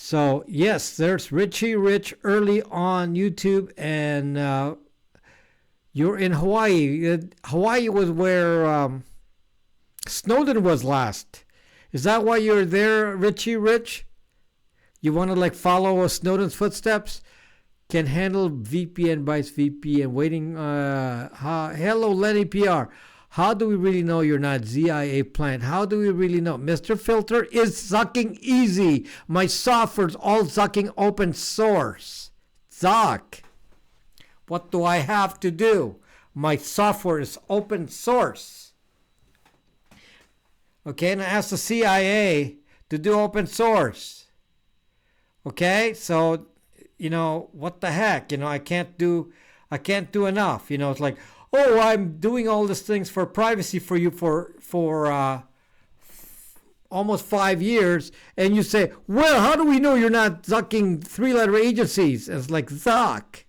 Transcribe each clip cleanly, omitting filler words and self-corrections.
So yes, there's Richie Rich early on YouTube, and you're in Hawaii. Hawaii was where Snowden was last. Is that why you're there, Richie Rich? You want to like follow Snowden's footsteps? Can handle VPN bytes VPN waiting. Hello, Lenny PR. How do we really know you're not ZIA plant? How do we really know? Mr. Filter is sucking easy. My software's all sucking open source. Zuck. What do I have to do? My software is open source. Okay, and I asked the CIA to do open source. Okay, so what the heck? I can't do enough. It's like, oh, I'm doing all these things for privacy for you for almost 5 years, and you say, well, how do we know you're not zucking 3-letter agencies? And it's like, zuck.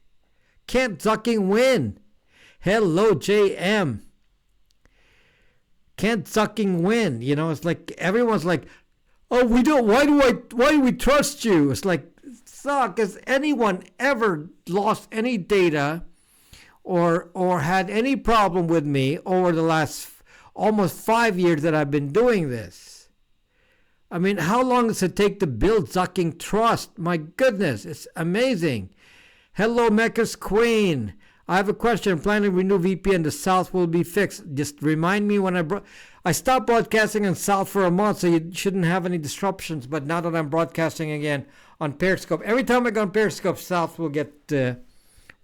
Can't zucking win. Hello, JM. Can't zucking win. It's like everyone's like, oh, we don't. Why do we trust you? It's like, suck. Has anyone ever lost any data or had any problem with me over the last almost 5 years that I've been doing this? I mean, how long does it take to build zucking trust? My goodness, it's amazing. Hello, Mecca's Queen. I have a question. I'm planning to renew VPN. The South will be fixed. Just remind me when I stopped broadcasting in South for a month, so you shouldn't have any disruptions. But now that I'm broadcasting again on Periscope, every time I go on Periscope, South will get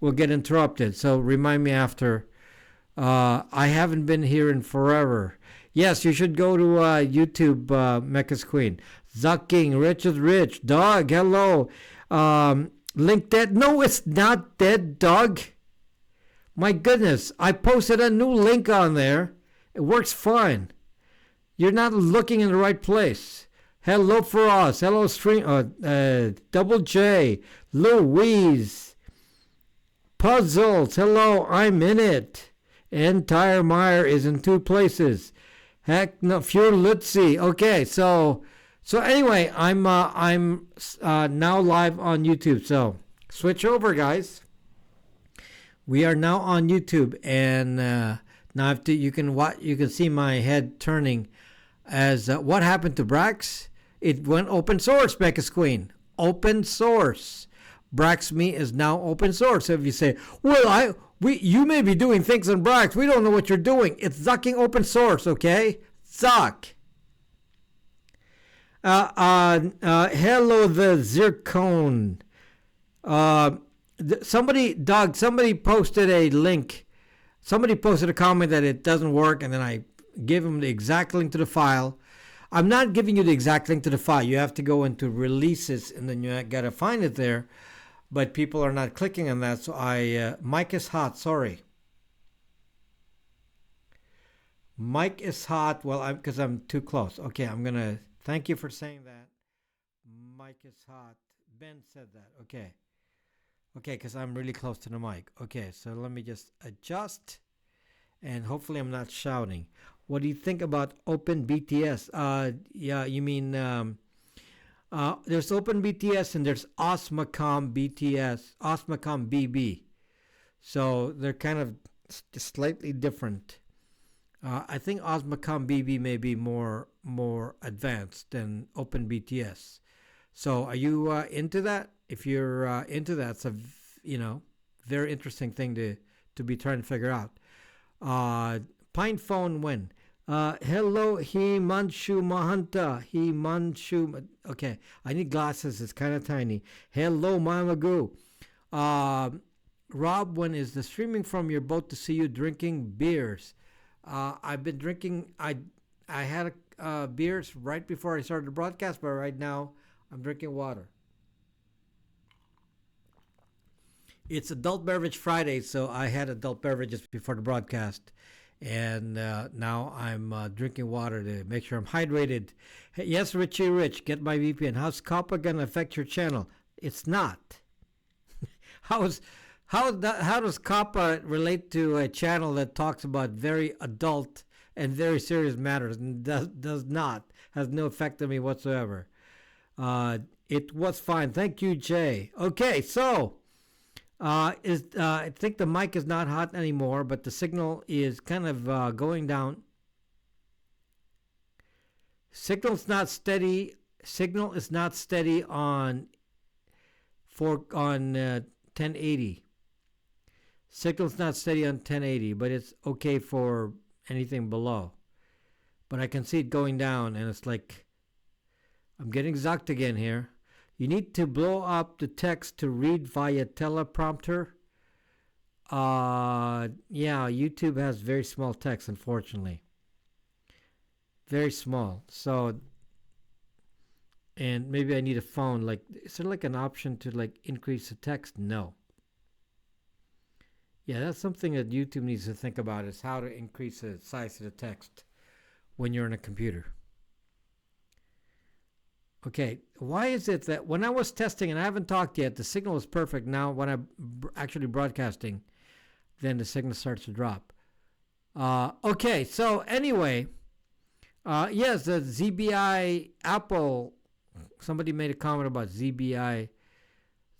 interrupted. So remind me after. I haven't been here in forever. Yes, you should go to YouTube, Mecca's Queen. Zucking, Rich is Rich. Dog, hello. Link dead. No, it's not dead, dog. My goodness, I posted a new link on there. It works fine. You're not looking in the right place. Hello for us. Hello, Double J. Louise. Puzzles. Hello, I'm in it. Entire Meyer is in 2 places. Heck no, Pure Lutzi. Okay, so anyway, I'm now live on YouTube. So switch over, guys. We are now on YouTube, and now you can see my head turning as what happened to Brax. It went open source, Becca's Queen. Open source. Brax.me is now open source. So if you say, well, you may be doing things on Brax, we don't know what you're doing. It's zucking open source, okay? Zuck. Hello, the Zircon. Somebody posted a link. Somebody posted a comment that it doesn't work, and then I give them the exact link to the file. I'm not giving you the exact link to the file. You have to go into releases, and then you got to find it there. But people are not clicking on that, so mic is hot, sorry. Mic is hot, well, because I'm too close. Okay, I'm going to, thank you for saying that. Mic is hot. Ben said that, okay. Okay, because I'm really close to the mic. Okay, so let me just adjust, and hopefully I'm not shouting. What do you think about OpenBTS? Yeah, you mean there's OpenBTS and there's Osmocom BTS, Osmocom BB. So they're kind of slightly different. I think Osmocom BB may be more advanced than OpenBTS. So are you into that? If you're into that, it's a very interesting thing to be trying to figure out. PinePhone when? Hello, Himanshu Mahanta. Himanshu. Okay, I need glasses. It's kind of tiny. Hello, Mamagu. Rob, when is the streaming from your boat to see you drinking beers? I've been drinking. I had beers right before I started the broadcast, but right now I'm drinking water. It's Adult Beverage Friday, so I had adult beverages before the broadcast. And now I'm drinking water to make sure I'm hydrated. Hey, yes, Richie Rich, get my VPN. How's COPPA going to affect your channel? It's not. How does COPPA relate to a channel that talks about very adult and very serious matters and does not, has no effect on me whatsoever? It was fine. Thank you, Jay. Okay, so I think the mic is not hot anymore, but the signal is kind of going down. Signal's not steady. Signal is not steady on 1080. Signal's not steady on 1080, but it's okay for anything below. But I can see it going down, and it's like I'm getting zucked again here. You need to blow up the text to read via teleprompter. Yeah, YouTube has very small text, unfortunately. Very small. So, and maybe I need a phone. Like, is there like an option to like increase the text? No. Yeah, that's something that YouTube needs to think about, is how to increase the size of the text when you're on a computer. Okay, why is it that when I was testing, and I haven't talked yet, the signal was perfect. Now when I'm actually broadcasting, then the signal starts to drop. Okay, so anyway, yes, the ZBI Apple, somebody made a comment about ZBI,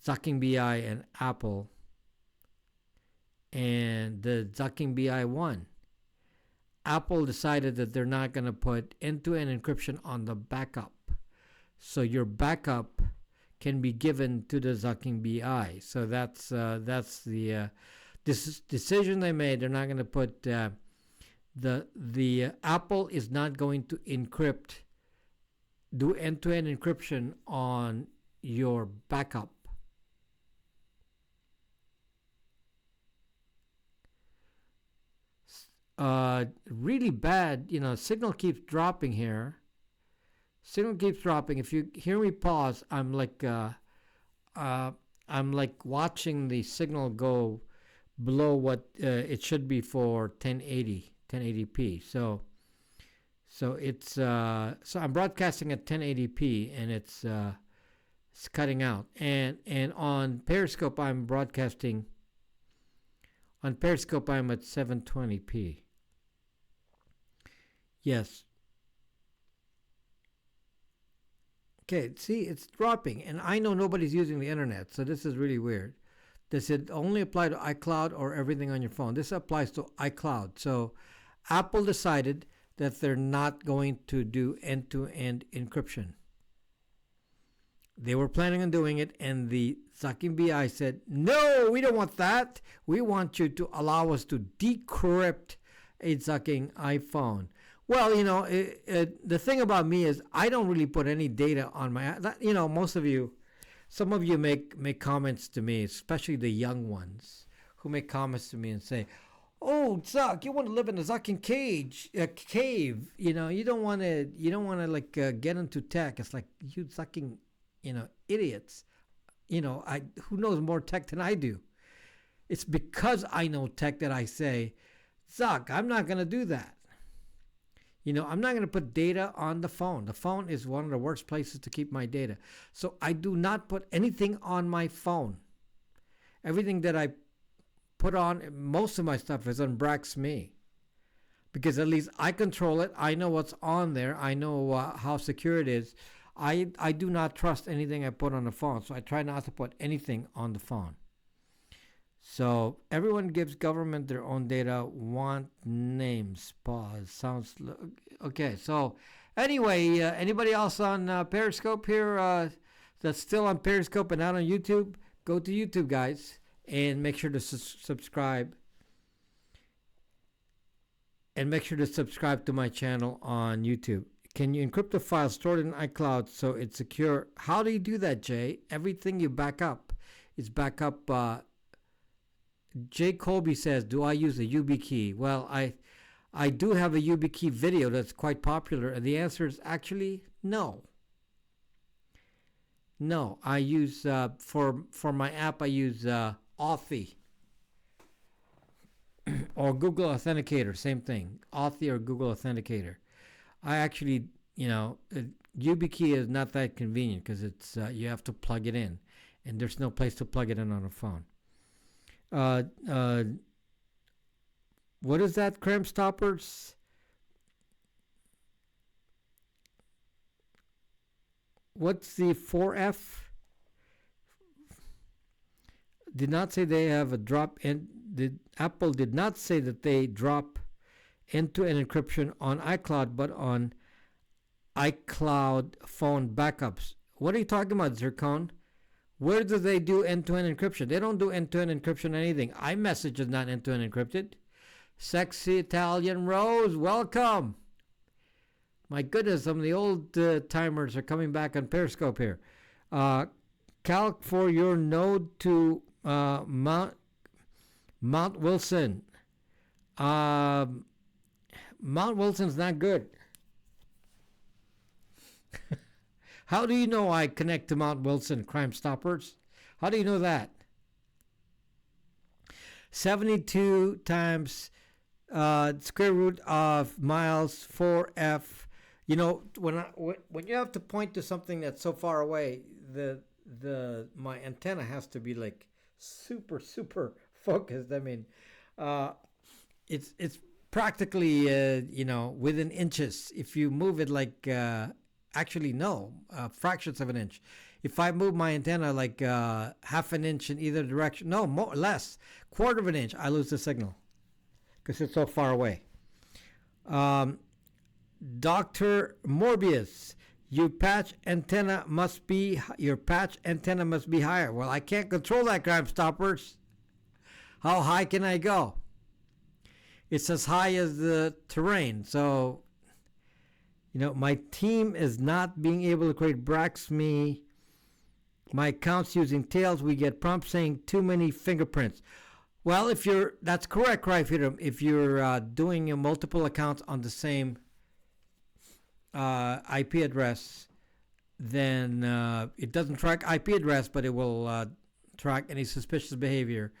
Zucking BI and Apple, and the Zucking BI won. Apple decided that they're not going to put end-to-end encryption on the backup. So your backup can be given to the Zucking BI. So that's the decision they made. They're not going to put the Apple is not going to do end-to-end encryption on your backup. Really bad. Signal keeps dropping here. Signal keeps dropping. If you hear me pause, I'm like watching the signal go below what it should be for 1080p. So it's so I'm broadcasting at 1080p, and it's cutting out. And on Periscope I'm broadcasting. On Periscope I'm at 720p. Yes. Okay, see, it's dropping, and I know nobody's using the internet, so this is really weird. Does it only apply to iCloud or everything on your phone? This applies to iCloud. So Apple decided that they're not going to do end-to-end encryption. They were planning on doing it, and the Zucking BI said, no, we don't want that. We want you to allow us to decrypt a Zucking iPhone. Well, the thing about me is I don't really put any data on my, most of you, some of you make comments to me, especially the young ones who make comments to me and say, oh, Zuck, you want to live in a Zucking cave. You don't want to like get into tech. It's like, you Zucking, idiots. Who knows more tech than I do? It's because I know tech that I say, Zuck, I'm not going to do that. I'm not going to put data on the phone. The phone is one of the worst places to keep my data. So I do not put anything on my phone. Everything that I put on, most of my stuff is on Brax.me. Because at least I control it. I know what's on there. I know how secure it is. I do not trust anything I put on the phone. So I try not to put anything on the phone. So everyone gives government their own data. Want names? Pause. Sounds okay. So anyway, anybody else on Periscope here that's still on Periscope and not on YouTube? Go to YouTube, guys, and make sure to subscribe. And make sure to subscribe to my channel on YouTube. Can you encrypt a file stored in iCloud so it's secure? How do you do that, Jay? Everything you back up is back up. Jay Colby says, do I use a YubiKey? Well, I do have a YubiKey video that's quite popular, and the answer is actually no. No, I use, for my app, I use Authy or Google Authenticator, same thing. Authy or Google Authenticator. I actually, YubiKey is not that convenient because it's you have to plug it in, and there's no place to plug it in on a phone. What is that, Cram Stoppers? what's the 4F? Did not say they have a drop in. Apple did not say that they drop end-to-end encryption on iCloud, but on iCloud phone backups. What are you talking about, Zircon? Where do they do end-to-end encryption? They don't do end-to-end encryption on anything. iMessage is not end-to-end encrypted. Sexy Italian Rose, welcome. My goodness, some of the old timers are coming back on Periscope here. Calc for your node to Mount Wilson. Mount Wilson's not good. How do you know I connect to Mount Wilson, Crime Stoppers? How do you know that? 72 times square root of miles 4F. You know, when you have to point to something that's so far away, my antenna has to be like super focused. I mean, it's practically within inches. If you move it like fractions of an inch. If I move my antenna like half an inch in either direction, no, more less, quarter of an inch, I lose the signal because it's so far away. Dr. Morbius, your patch antenna must be higher. Well, I can't control that, Crime Stoppers. How high can I go? It's as high as the terrain. So, my team is not being able to create Braxme. My account's using Tails. We get prompts saying too many fingerprints. Well, that's correct, right, Freedom. If you're doing multiple accounts on the same IP address, then it doesn't track IP address, but it will track any suspicious behavior,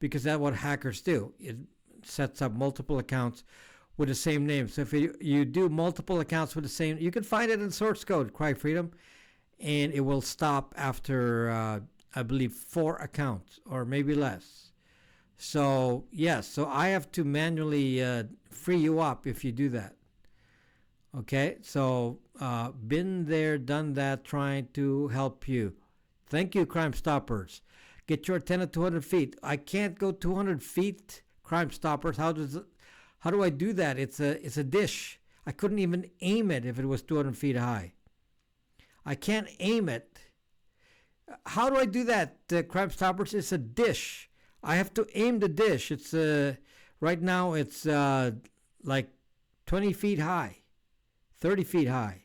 because that's what hackers do. It sets up multiple accounts with the same name. So if you do multiple accounts with the same, you can find it in source code, Cry Freedom, and it will stop after, I believe, 4 accounts or maybe less. So, yes, so I have to manually free you up if you do that. Okay, so been there, done that, trying to help you. Thank you, Crime Stoppers. Get your antenna 200 feet. I can't go 200 feet, Crime Stoppers. How do I do that? It's a dish. I couldn't even aim it if it was 200 feet high. I can't aim it. How do I do that, Crime Stoppers? It's a dish. I have to aim the dish. It's right now it's like 20 feet high, 30 feet high.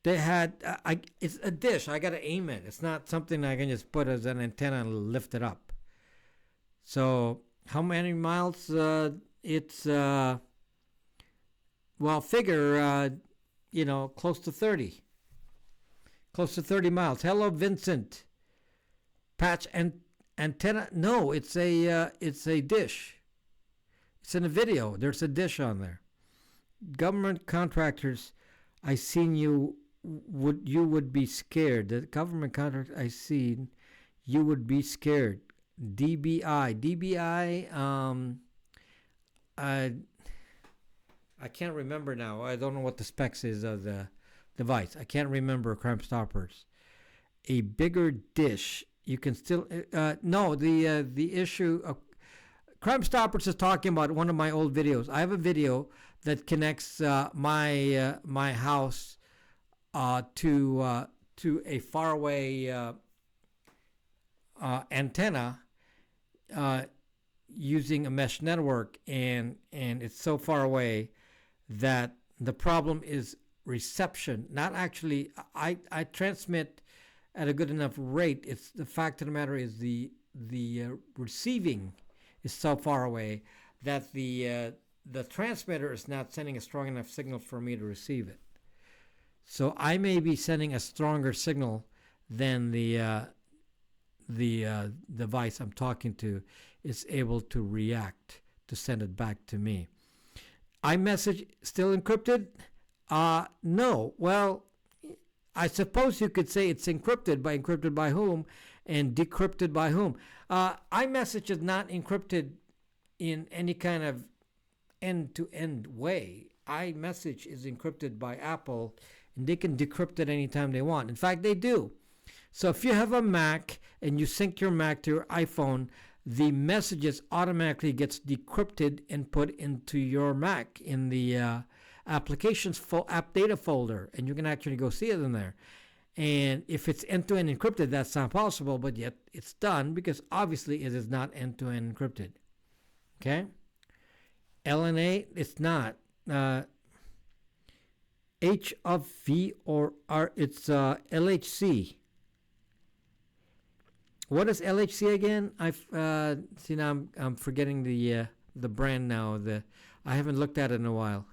They had it's a dish. I got to aim it. It's not something I can just put as an antenna and lift it up. So how many miles? It's figure close to 30. Close to 30 miles. Hello, Vincent. Patch and antenna? No, it's a dish. It's in a video. There's a dish on there. Government contractors, I seen you would be scared. The government contractors I seen, you would be scared. DBI. I can't remember now. I don't know what the specs is of the device. I can't remember, Crime Stoppers. A bigger dish. You can still the issue of Crime Stoppers is talking about one of my old videos. I have a video that connects my house to a faraway antenna using a mesh network, and it's so far away that the problem is reception. Not actually, I transmit at a good enough rate. It's the fact of the matter is the receiving is so far away that the transmitter is not sending a strong enough signal for me to receive it. So I may be sending a stronger signal than the device I'm talking to is able to react to send it back to me. iMessage still encrypted? No. Well, I suppose you could say it's encrypted by whom and decrypted by whom. iMessage is not encrypted in any kind of end-to-end way. iMessage is encrypted by Apple and they can decrypt it anytime they want. In fact, they do. So if you have a Mac and you sync your Mac to your iPhone, the messages automatically gets decrypted and put into your Mac in the applications app data folder, and you can actually go see it in there. And if it's end-to-end encrypted, that's not possible, but yet it's done because obviously it is not end-to-end encrypted. Okay? LNA, it's not. H of V or R, it's LHC. What is LHC again? See now I'm forgetting the brand now. I haven't looked at it in a while.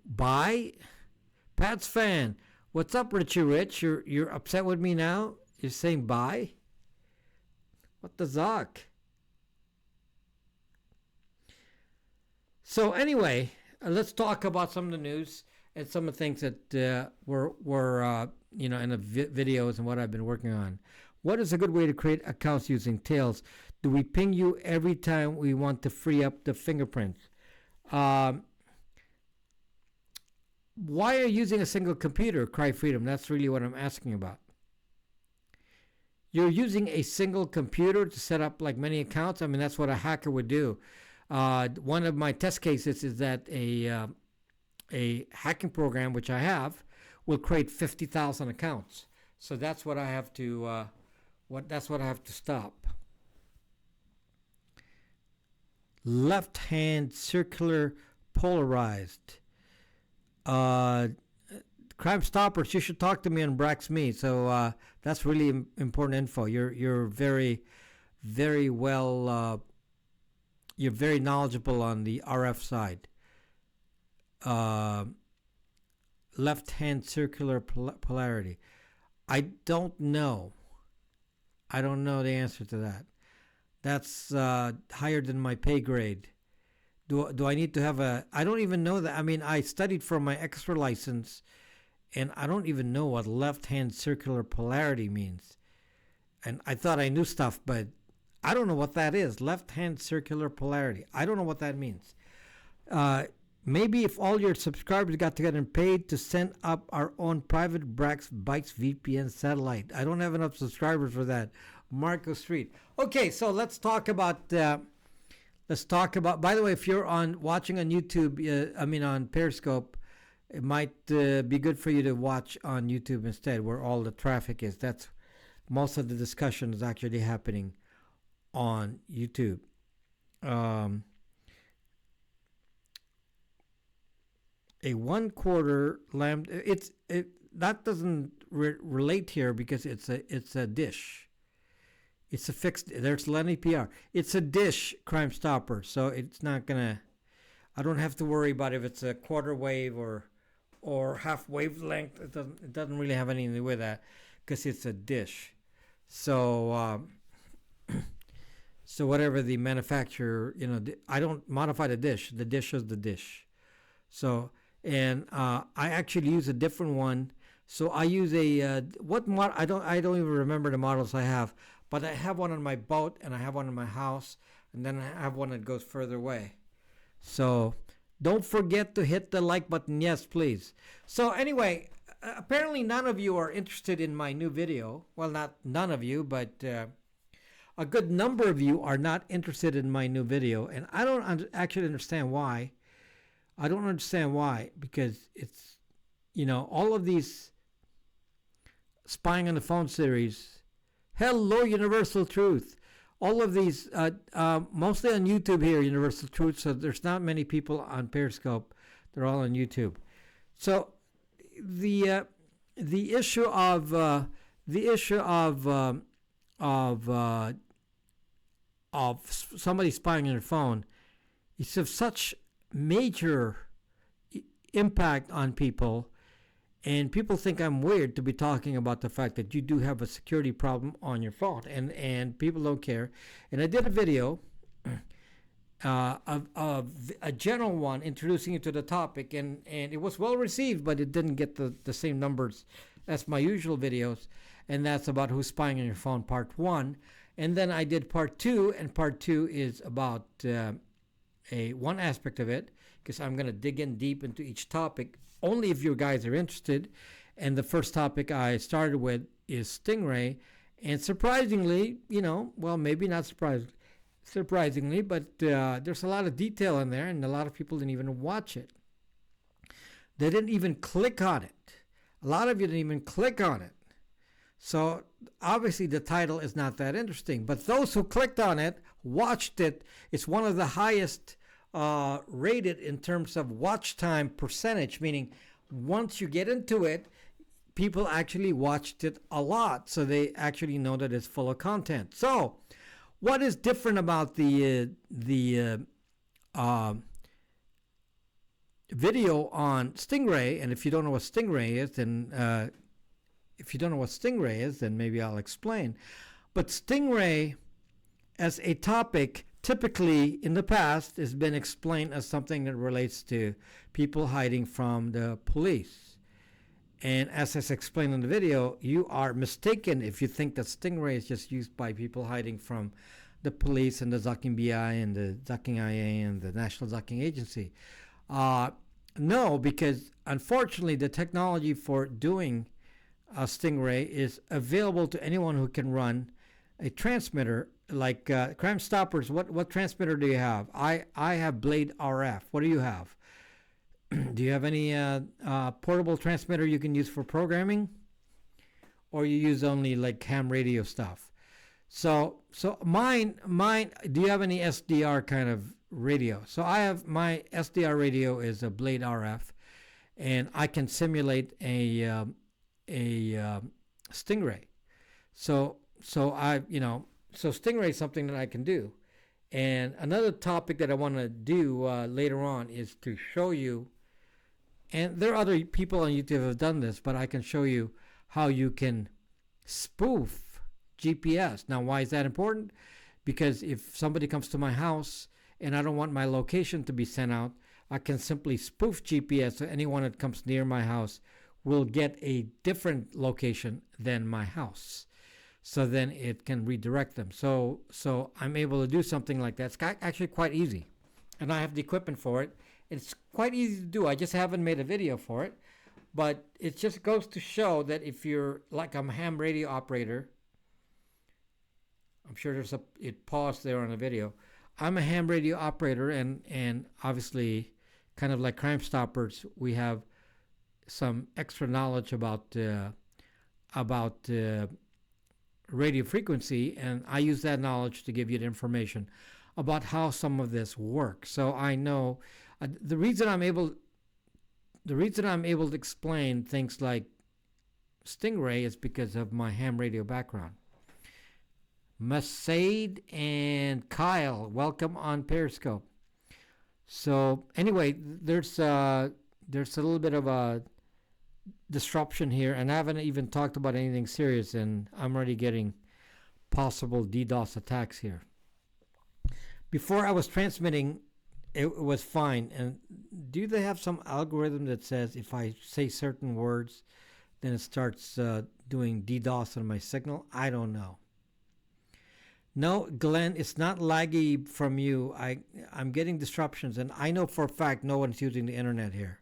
Buy, Pat's fan. What's up, Richie Rich? You're upset with me now? You're saying bye? What the zuck? So anyway, let's talk about some of the news and some of the things that were in the videos and what I've been working on. What is a good way to create accounts using Tails? Do we ping you every time we want to free up the fingerprints? Why are you using a single computer? Cry freedom. That's really what I'm asking about. You're using a single computer to set up like many accounts? I mean, that's what a hacker would do. One of my test cases is that a hacking program, which I have, will create 50,000 accounts. So that's what I have to that's what I have to stop. Left hand circular polarized. Crime Stoppers, you should talk to me on Brax.me. So that's really important info. You're very, very well. You're very knowledgeable on the RF side. Left hand circular polarity. I don't know. I don't know the answer to that. That's higher than my pay grade. Do I need to have I don't even know that. I mean, I studied for my expert license, and I don't even know what left-hand circular polarity means. And I thought I knew stuff, but I don't know what that is. Left-hand circular polarity. I don't know what that means. Maybe if all your subscribers got together and paid to send up our own private Brax Bytes VPN satellite. I don't have enough subscribers for that. Marco Street. Okay, so let's talk about. By the way, if you're watching on YouTube, on Periscope, it might be good for you to watch on YouTube instead, where all the traffic is. That's most of the discussion is actually happening on YouTube. A 1/4 lambda. That doesn't relate here because it's a dish. It's a fixed. There's Lenny PR. It's a dish, Crime Stopper. So it's not gonna. I don't have to worry about if it's a quarter wave or half wavelength. It doesn't really have anything to do with that because it's a dish. So so whatever the manufacturer, I don't modify the dish. The dish is the dish. So. And I actually use a different one. So I use I don't even remember the models I have, but I have one on my boat and I have one in my house, and then I have one that goes further away. So don't forget to hit the like button. Yes, please. So anyway, apparently none of you are interested in my new video. Well, not none of you, but a good number of you are not interested in my new video, and I don't actually understand why. I don't understand why, because it's, all of these spying on the phone series, hello, Universal Truth, all of these, mostly on YouTube here, Universal Truth, so there's not many people on Periscope. They're all on YouTube. So the issue of somebody spying on your phone is of such major impact on people, and people think I'm weird to be talking about the fact that you do have a security problem on your phone, and people don't care. And I did a video of a general one introducing you to the topic, and it was well received, but it didn't get the same numbers as my usual videos, and that's about who's spying on your phone, part 1. And then I did part 2, and part 2 is about one aspect of it, because I'm going to dig in deep into each topic. only if you guys are interested. And the first topic I started with is Stingray. And surprisingly, well, maybe not surprisingly, but there's a lot of detail in there, and a lot of people didn't even watch it. They didn't even click on it. A lot of you didn't even click on it. So obviously the title is not that interesting. But those who clicked on it, watched it, it's one of the highest rated in terms of watch time percentage, meaning once you get into it, people actually watched it a lot. So they actually know that it's full of content. So what is different about the video on Stingray? And if you don't know what Stingray is, then maybe I'll explain. But Stingray as a topic typically in the past has been explained as something that relates to people hiding from the police. And as I explained in the video, you are mistaken if you think that Stingray is just used by people hiding from the police and the Zucking BI and the Zucking IA and the National Zucking Agency. No, because unfortunately the technology for doing Stingray is available to anyone who can run a transmitter. Like Crime Stoppers, what transmitter do you have? I have Blade RF. What do you have? Do you have any portable transmitter you can use for programming? Or you use only like ham radio stuff? So mine, do you have any SDR kind of radio? So I have, my SDR radio is a Blade RF, and I can simulate a Stingray. So Stingray is something that I can do. And another topic that I want to do later on is to show you, and there are other people on YouTube who have done this, but I can show you how you can spoof GPS. Now, why is that important? Because if somebody comes to my house and I don't want my location to be sent out, I can simply spoof GPS, so anyone that comes near my house will get a different location than my house. So then it can redirect them. So I'm able to do something like that. It's actually quite easy. And I have the equipment for it. It's quite easy to do. I just haven't made a video for it. But it just goes to show that if you're like a ham radio operator, I'm sure it paused there on the video. I'm a ham radio operator, and obviously, kind of like Crime Stoppers, we have some extra knowledge about radio frequency, and I use that knowledge to give you the information about how some of this works. So I know the reason I'm able to explain things like Stingray is because of my ham radio background. Masaid and Kyle, welcome on Periscope. So anyway, there's a little bit of a disruption here, and I haven't even talked about anything serious, and I'm already getting possible DDoS attacks here. Before I was transmitting, it was fine. And do they have some algorithm that says if I say certain words, then it starts doing DDoS on my signal? I don't know. No, Glenn, it's not laggy from you. I'm getting disruptions, and I know for a fact no one's using the internet here.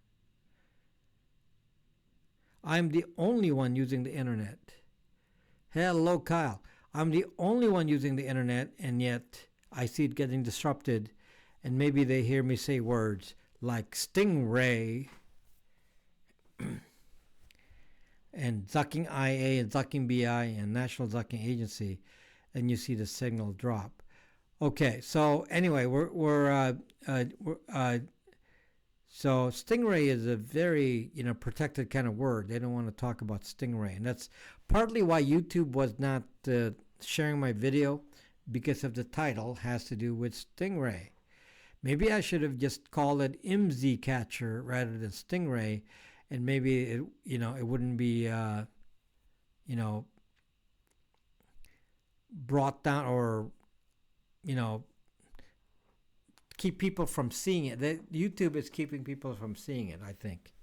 I'm the only one using the internet. Hello, Kyle. I'm the only one using the internet, and yet I see it getting disrupted, and maybe they hear me say words like Stingray and Zucking IA and Zucking BI and National Zucking Agency, and you see the signal drop. Okay, so anyway, so Stingray is a very, protected kind of word. They don't want to talk about Stingray, and that's partly why YouTube was not sharing my video, because of the title has to do with Stingray. Maybe I should have just called it IMSI catcher rather than Stingray, and maybe it wouldn't be brought down, or keep people from seeing it. YouTube is keeping people from seeing it, I think,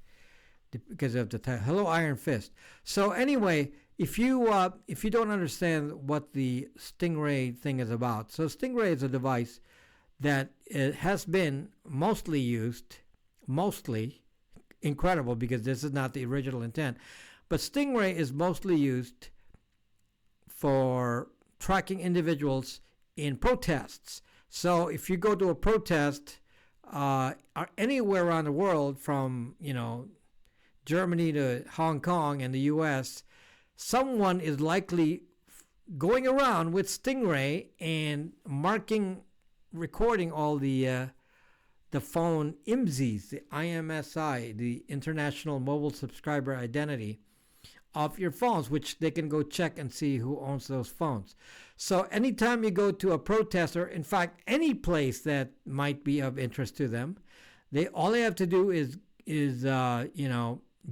because of the title. Hello, Iron Fist. So anyway, if you don't understand what the Stingray thing is about, so Stingray is a device that it has been mostly used. Mostly, incredible because this is not the original intent. But Stingray is mostly used for tracking individuals in protests. So if you go to a protest anywhere around the world, from Germany to Hong Kong and the U.S., someone is likely going around with Stingray and recording all the phone IMSIs, the IMSI, the International Mobile Subscriber Identity of your phones, which they can go check and see who owns those phones. So anytime you go to a protest, or in fact any place that might be of interest to them, all they have to do is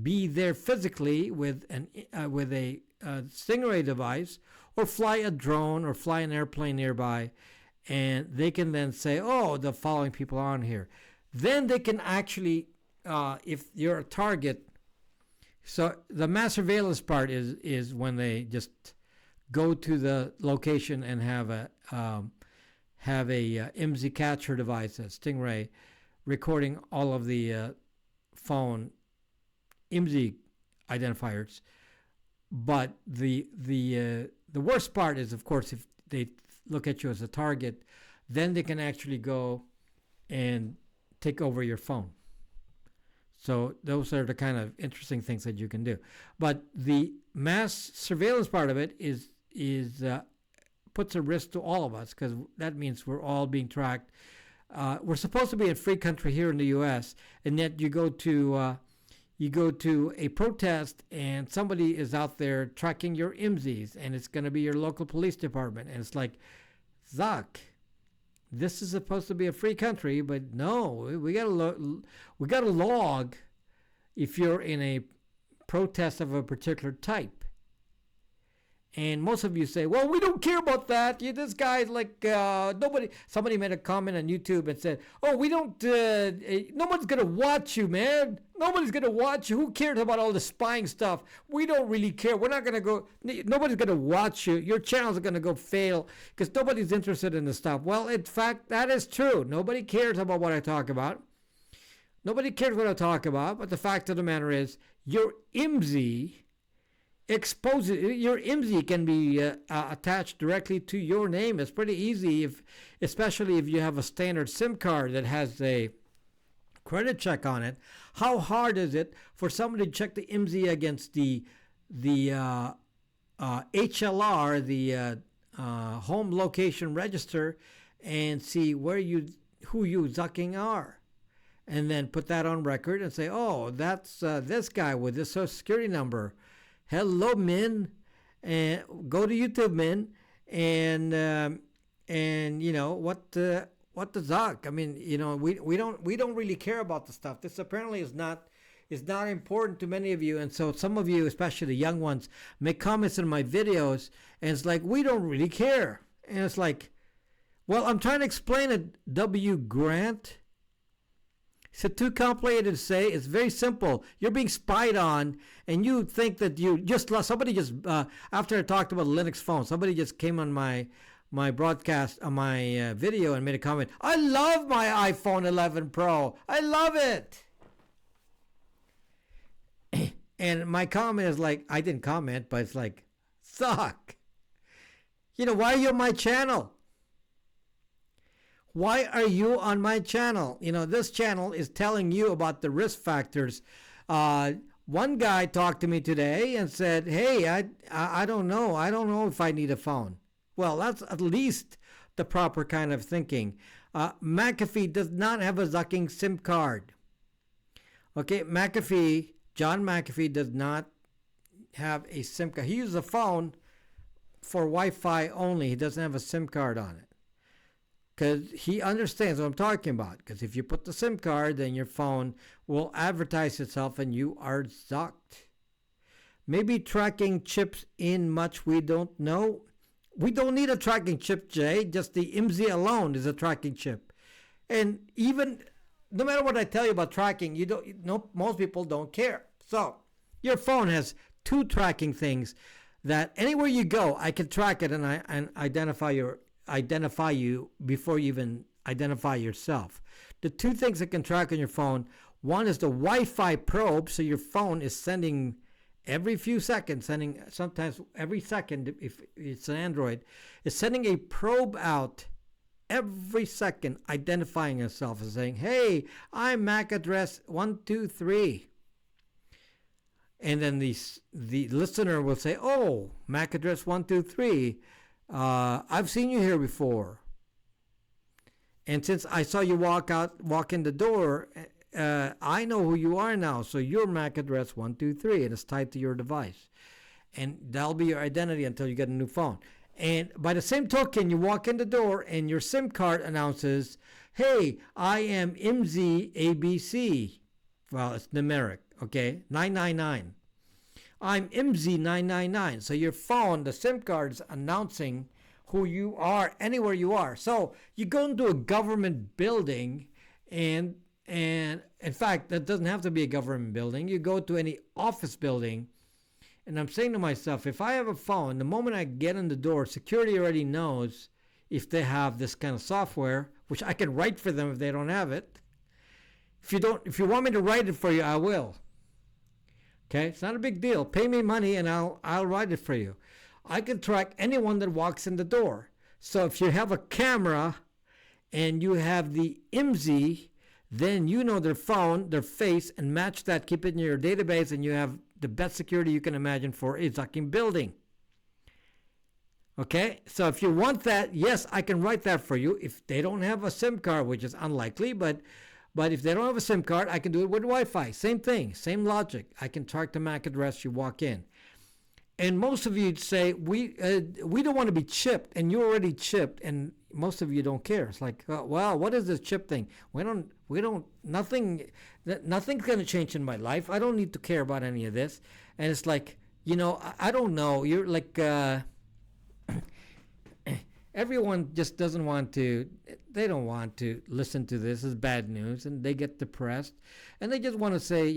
be there physically with a Stingray device, or fly a drone or fly an airplane nearby, and they can then say, oh, the following people are on here. Then they can actually, if you're a target. So the mass surveillance part is when they just go to the location and have a IMSI capture device, a Stingray, recording all of the phone IMSI identifiers. But the worst part is, of course, if they look at you as a target, then they can actually go and take over your phone. So those are the kind of interesting things that you can do. But the mass surveillance part of it is puts a risk to all of us, because that means we're all being tracked. We're supposed to be a free country here in the U.S., and yet you go to a protest and somebody is out there tracking your IMSIs, and it's going to be your local police department, and it's like, Zuck, this is supposed to be a free country, but no, we got to log if you're in a protest of a particular type. And most of you say, well, we don't care about that. This guy's like, somebody made a comment on YouTube and said, oh, we don't, nobody's going to watch you, man. Nobody's going to watch you. Who cares about all the spying stuff? We don't really care. We're not going to go, nobody's going to watch you. Your channels are going to go fail because nobody's interested in the stuff. Well, in fact, that is true. Nobody cares about what I talk about. Nobody cares what I talk about. But the fact of the matter is, your IMSI your IMSI can be attached directly to your name. It's pretty easy, especially if you have a standard SIM card that has a credit check on it. How hard is it for somebody to check the IMSI against the HLR, the home location register, and see who you zucking are, and then put that on record and say, oh, that's this guy with this social security number. Hello, Min, and go to YouTube, Min, and what the zuck? I mean, we don't really care about the stuff. This apparently is not important to many of you, and so some of you, especially the young ones, make comments in my videos, and it's like, we don't really care, and it's like, well, I'm trying to explain it, W. Grant. Is it too complicated to say? It's very simple. You're being spied on, and you think that somebody just after I talked about Linux phone, somebody just came on my broadcast, on my video, and made a comment. I love my iPhone 11 Pro. I love it. And my comment is like, I didn't comment, but it's like, suck. Why are you on my channel? Why are you on my channel? This channel is telling you about the risk factors. One guy talked to me today and said, hey, I don't know. I don't know if I need a phone. Well, that's at least the proper kind of thinking. McAfee does not have a zucking SIM card. Okay, John McAfee does not have a SIM card. He uses a phone for Wi-Fi only. He doesn't have a SIM card on it. Because he understands what I'm talking about. Because if you put the SIM card, then your phone will advertise itself and you are zucked. Maybe tracking chips in much we don't know. We don't need a tracking chip, Jay. Just the IMSI alone is a tracking chip. And even, no matter what I tell you about tracking, most people don't care. So, your phone has two tracking things that anywhere you go, I can track it and identify you before you even identify yourself. The two things that can track on your phone, One is the Wi-Fi probe, so your phone is sending every few seconds, sometimes every second if it's an Android, is sending a probe out every second, identifying itself and saying, hey, I'm MAC address 123. And then the listener will say, oh, MAC address 123, I've seen you here before. And since I saw you walk in the door, I know who you are now. So you're MAC address 123, and it's tied to your device. And that'll be your identity until you get a new phone. And by the same token, you walk in the door and your SIM card announces, hey, I am MZ ABC. Well, it's numeric, okay? 999. I'm MZ999. So your phone, the SIM card, is announcing who you are anywhere you are. So you go into a government building, and in fact, that doesn't have to be a government building. You go to any office building, and I'm saying to myself, if I have a phone, the moment I get in the door, security already knows if they have this kind of software, which I can write for them if they don't have it. If you want me to write it for you, I will. Okay, it's not a big deal. Pay me money and I'll write it for you. I can track anyone that walks in the door. So if you have a camera and you have the IMSI, then you know their phone, their face, and match that, keep it in your database, and you have the best security you can imagine for a fucking building. Okay, so if you want that, yes, I can write that for you. If they don't have a SIM card, which is unlikely, but if they don't have a SIM card, I can do it with Wi-Fi. Same thing, same logic. I can track the MAC address you walk in. And most of you say, we don't want to be chipped, and you're already chipped, and most of you don't care. It's like, well, what is this chip thing? Nothing's going to change in my life. I don't need to care about any of this. And it's like, I don't know. You're like, everyone just doesn't want to, they don't want to listen to this as bad news, and they get depressed, and they just want to say,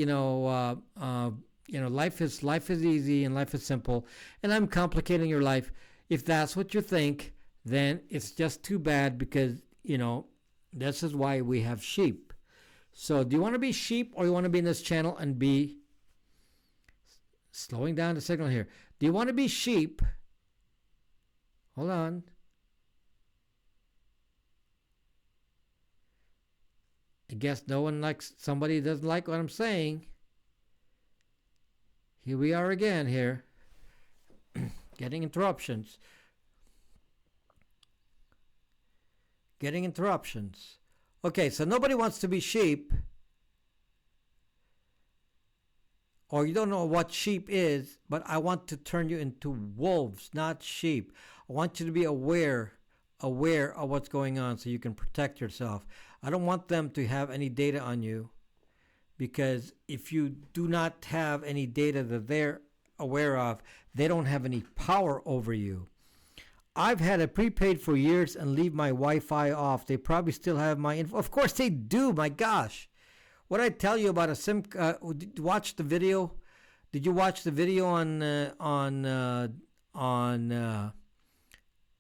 life is easy and life is simple, and I'm complicating your life. If that's what you think, then it's just too bad, because, this is why we have sheep. So do you want to be sheep, or you want to be in this channel and be, slowing down the signal here, do you want to be sheep? Hold on. I guess somebody doesn't like what I'm saying. Here we are again here. Getting interruptions. Okay, so nobody wants to be sheep. Or you don't know what sheep is, but I want to turn you into wolves, not sheep. I want you to be aware of what's going on so you can protect yourself. I don't want them to have any data on you, because if you do not have any data that they're aware of, they don't have any power over you. I've had it prepaid for years and leave my Wi-Fi off. They probably still have my info. Of course they do, my gosh. What I tell you about a SIM, watch the video. Did you watch the video on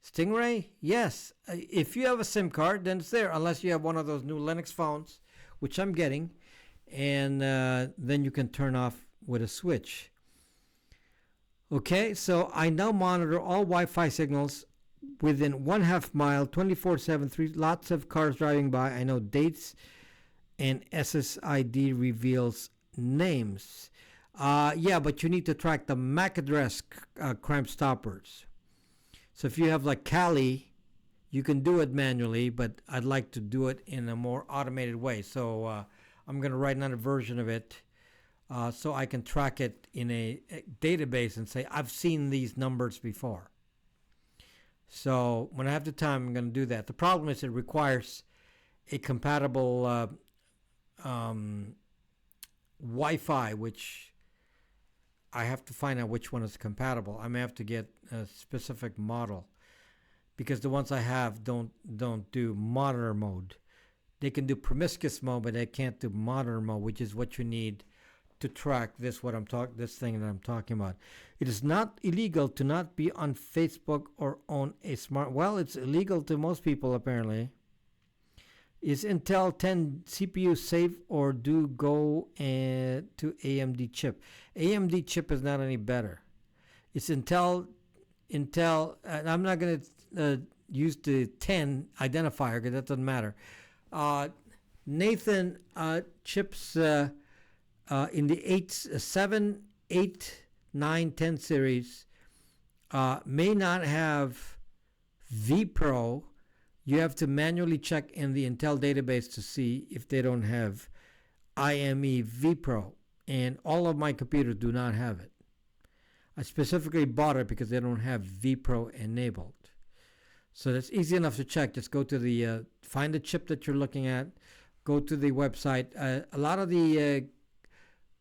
Stingray? Yes. If you have a SIM card, then it's there, unless you have one of those new Linux phones, which I'm getting, and then you can turn off with a switch. Okay, so I now monitor all Wi-Fi signals within 1/2 mile, 24/7, lots of cars driving by. I know dates, and SSID reveals names. Yeah, but you need to track the MAC address, Crime Stoppers. So if you have like Cali, you can do it manually, but I'd like to do it in a more automated way. So I'm going to write another version of it so I can track it in a database and say, I've seen these numbers before. So when I have the time, I'm going to do that. The problem is it requires a compatible Wi-Fi, which I have to find out which one is compatible. I may have to get a specific model, because the ones I have don't do monitor mode. They can do promiscuous mode, but they can't do monitor mode, which is what you need to track this thing that I'm talking about. It is not illegal to not be on Facebook or own a smart. Well, it's illegal to most people apparently. Is Intel 10 CPU safe or do go to AMD chip? AMD chip is not any better. It's Intel. And I'm not going to use the 10 identifier because that doesn't matter. Nathan, chips in the 7, 8, 9, 10 series may not have vPro. You have to manually check in the Intel database to see if they don't have IME vPro. And all of my computers do not have it. I specifically bought it because they don't have vPro enabled. So that's easy enough to check. Just go to the, find the chip that you're looking at, go to the website. A lot of the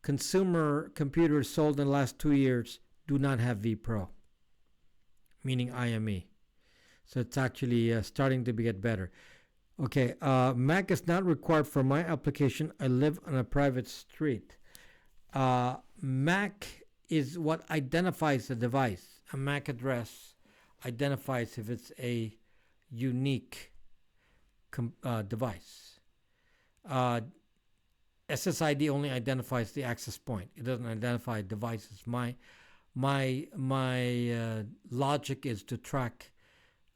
consumer computers sold in the last 2 years do not have vPro, meaning IME. So it's actually starting to get better. Okay, Mac is not required for my application. I live on a private street. Mac is what identifies the device. A MAC address identifies if it's a unique device. SSID only identifies the access point. It doesn't identify devices. My logic is to track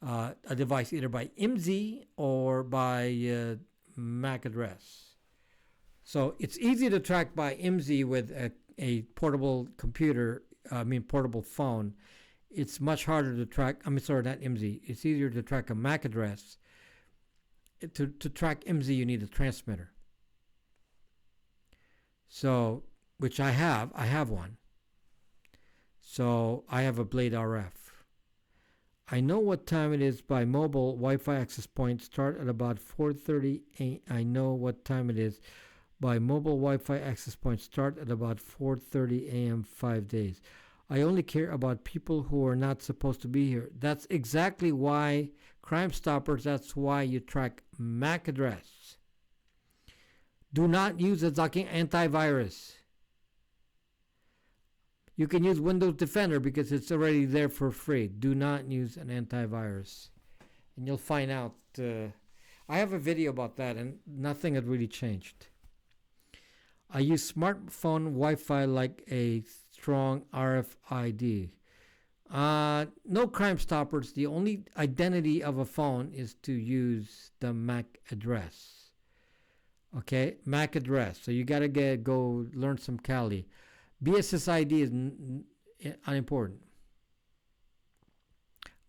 a device either by IMSI or by MAC address. So it's easy to track by IMSI with a portable computer, portable phone. It's much harder to track, not IMSI. It's easier to track a MAC address. To track IMSI, you need a transmitter. So, which I have one. So I have a Blade RF. I know what time it is by mobile Wi-Fi access point. Start at about 4:30. I know what time it is by mobile Wi-Fi access point. Start at about 4:30 a.m. 5 days. I only care about people who are not supposed to be here. That's exactly why Crime Stoppers. That's why you track MAC address. Do not use a Zocking antivirus. You can use Windows Defender because it's already there for free. Do not use an antivirus. And you'll find out. I have a video about that and nothing had really changed. I use smartphone Wi-Fi like a strong RFID. No Crime Stoppers. The only identity of a phone is to use the MAC address. Okay, MAC address. So you got to go learn some Kali. BSSID is unimportant.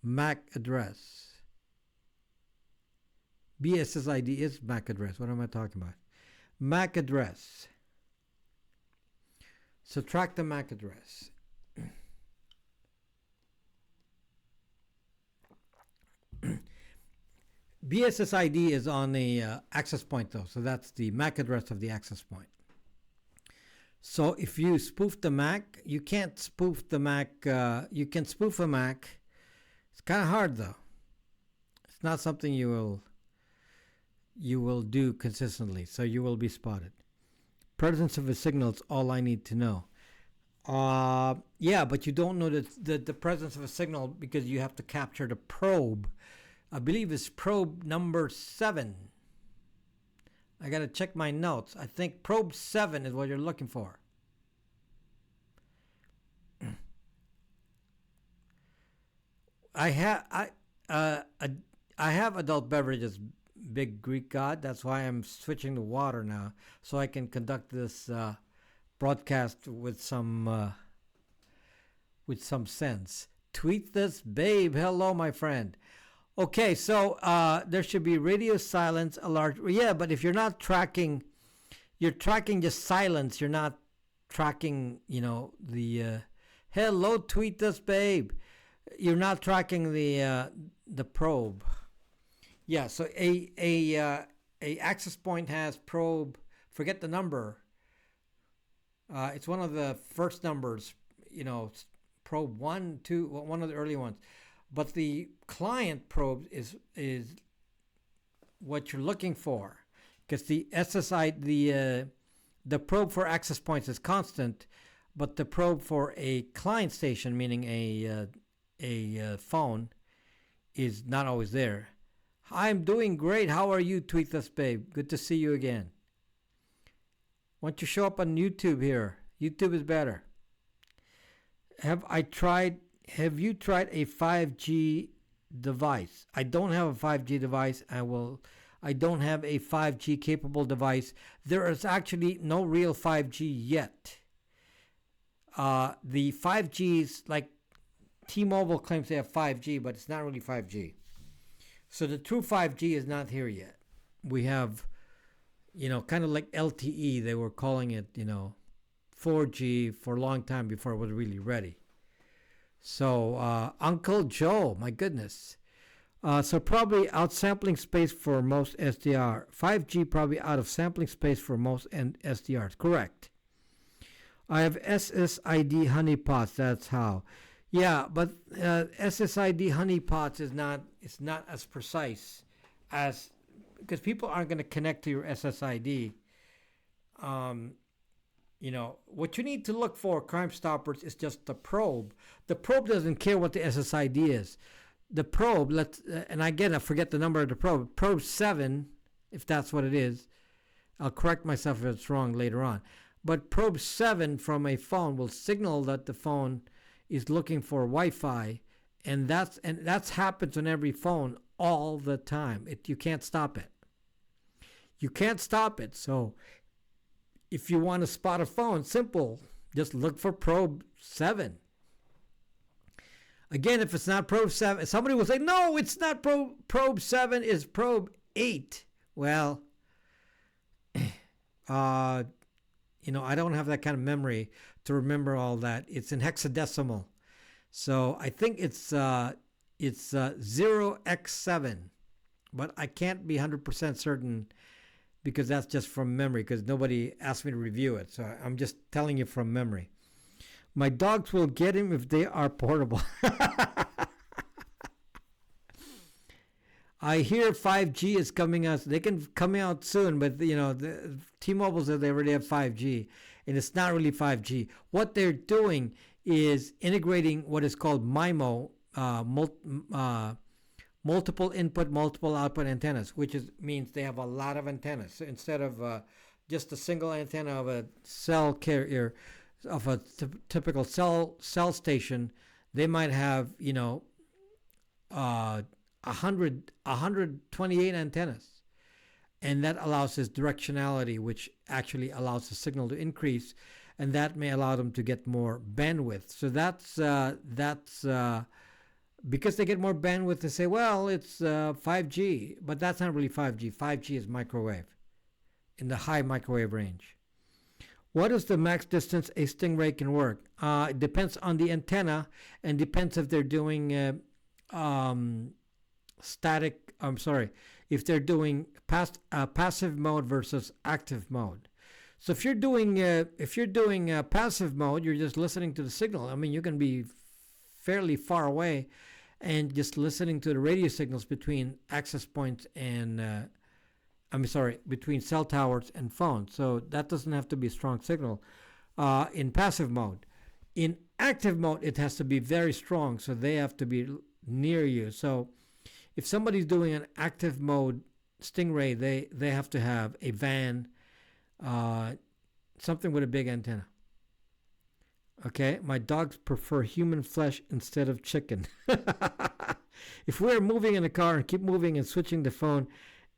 MAC address. BSSID is MAC address. What am I talking about? MAC address. Subtract the MAC address. BSSID is on the access point though, so that's the MAC address of the access point. So if you spoof the Mac, you can't spoof the Mac. You can spoof a Mac. It's kind of hard though. It's not something you will do consistently, so you will be spotted. Presence of a signal is all I need to know. Yeah, but you don't know the presence of a signal because you have to capture the probe. I believe it's probe number 7. I got to check my notes. I think probe 7 is what you're looking for. I have adult beverages, big Greek god. That's why I'm switching to water now, so I can conduct this broadcast with some sense. Tweet this, babe. Hello, my friend. Okay, so there should be radio silence alert. Yeah, but if you're not tracking, you're tracking just silence. You're not tracking, the hello, tweet this, babe. You're not tracking the probe. Yeah, so a access point has probe. Forget the number. It's one of the first numbers. Probe 1, 2, one of the early ones. But the client probe is what you're looking for, because the SSI, the probe for access points is constant, but the probe for a client station, meaning a phone, is not always there. I'm doing great. How are you, Tweetus Babe? Good to see you again. Why don't you show up on YouTube here? YouTube is better. Have you tried a 5G device? I don't have a 5G device. I don't have a 5G capable device. There is actually no real 5G yet. The 5Gs, like T-Mobile claims they have 5G, but it's not really 5G. So the true 5G is not here yet. We have, kind of like LTE. They were calling it, 4G for a long time before it was really ready. So Uncle Joe, my goodness. So probably outsampling space for most SDR. 5G probably out of sampling space for most SDRs. Correct. I have SSID honeypots. That's how. Yeah, but SSID honeypots is not. It's not as precise as because people aren't going to connect to your SSID. What you need to look for, Crime Stoppers, is just the probe. The probe doesn't care what the SSID is. The probe, and again, I forget the number of the probe. Probe 7, if that's what it is. I'll correct myself if it's wrong later on. But probe 7 from a phone will signal that the phone is looking for Wi-Fi, and that's happens on every phone all the time. You can't stop it. You can't stop it. So if you want to spot a phone, simple. Just look for probe 7. Again, if it's not probe 7, somebody will say, no, it's not probe 7, it's probe 8. Well, I don't have that kind of memory to remember all that. It's in hexadecimal. So I think it's 0x7. But I can't be 100% certain because that's just from memory because nobody asked me to review it. So I'm just telling you from memory. My dogs will get him if they are portable. I hear 5G is coming out. They can come out soon, but the T-Mobile said they already have 5G, and it's not really 5G. What they're doing is integrating what is called MIMO, multiple input, multiple output antennas, which means they have a lot of antennas. So instead of just a single antenna of a cell carrier, of a typical cell station, they might have 128 antennas, and that allows this directionality, which actually allows the signal to increase, and that may allow them to get more bandwidth. So that's because they get more bandwidth. They say, well, it's 5G, but that's not really 5G. 5G is microwave, in the high microwave range. What is the max distance a Stingray can work? It depends on the antenna and depends if they're doing if they're doing passive mode versus active mode. So if you're doing passive mode, you're just listening to the signal. I mean, you can be fairly far away and just listening to the radio signals between access points and between cell towers and phones. So that doesn't have to be a strong signal in passive mode. In active mode, it has to be very strong, so they have to be near you. So if somebody's doing an active mode Stingray, they have to have a van, something with a big antenna. Okay, my dogs prefer human flesh instead of chicken. If we're moving in a car and keep moving and switching the phone,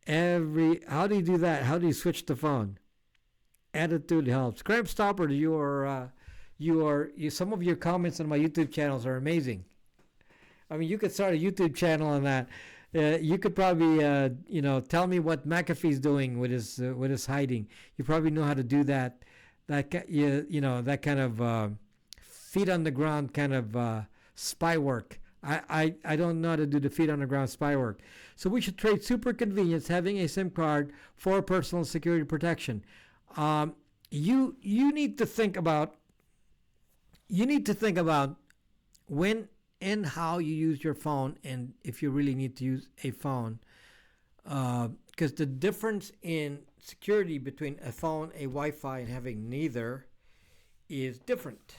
how do you do that? How do you switch the phone? Attitude helps. Crime Stopper, some of your comments on my YouTube channels are amazing. I mean, you could start a YouTube channel on that. You could probably, tell me what McAfee's doing with his hiding. You probably know how to do that. That kind of feet on the ground kind of spy work. I don't know how to do the feet on the ground spy work. So we should trade super convenience having a SIM card for personal security protection. You need to think about when and how you use your phone, and if you really need to use a phone, because the difference in security between a phone, a Wi-Fi, and having neither is different.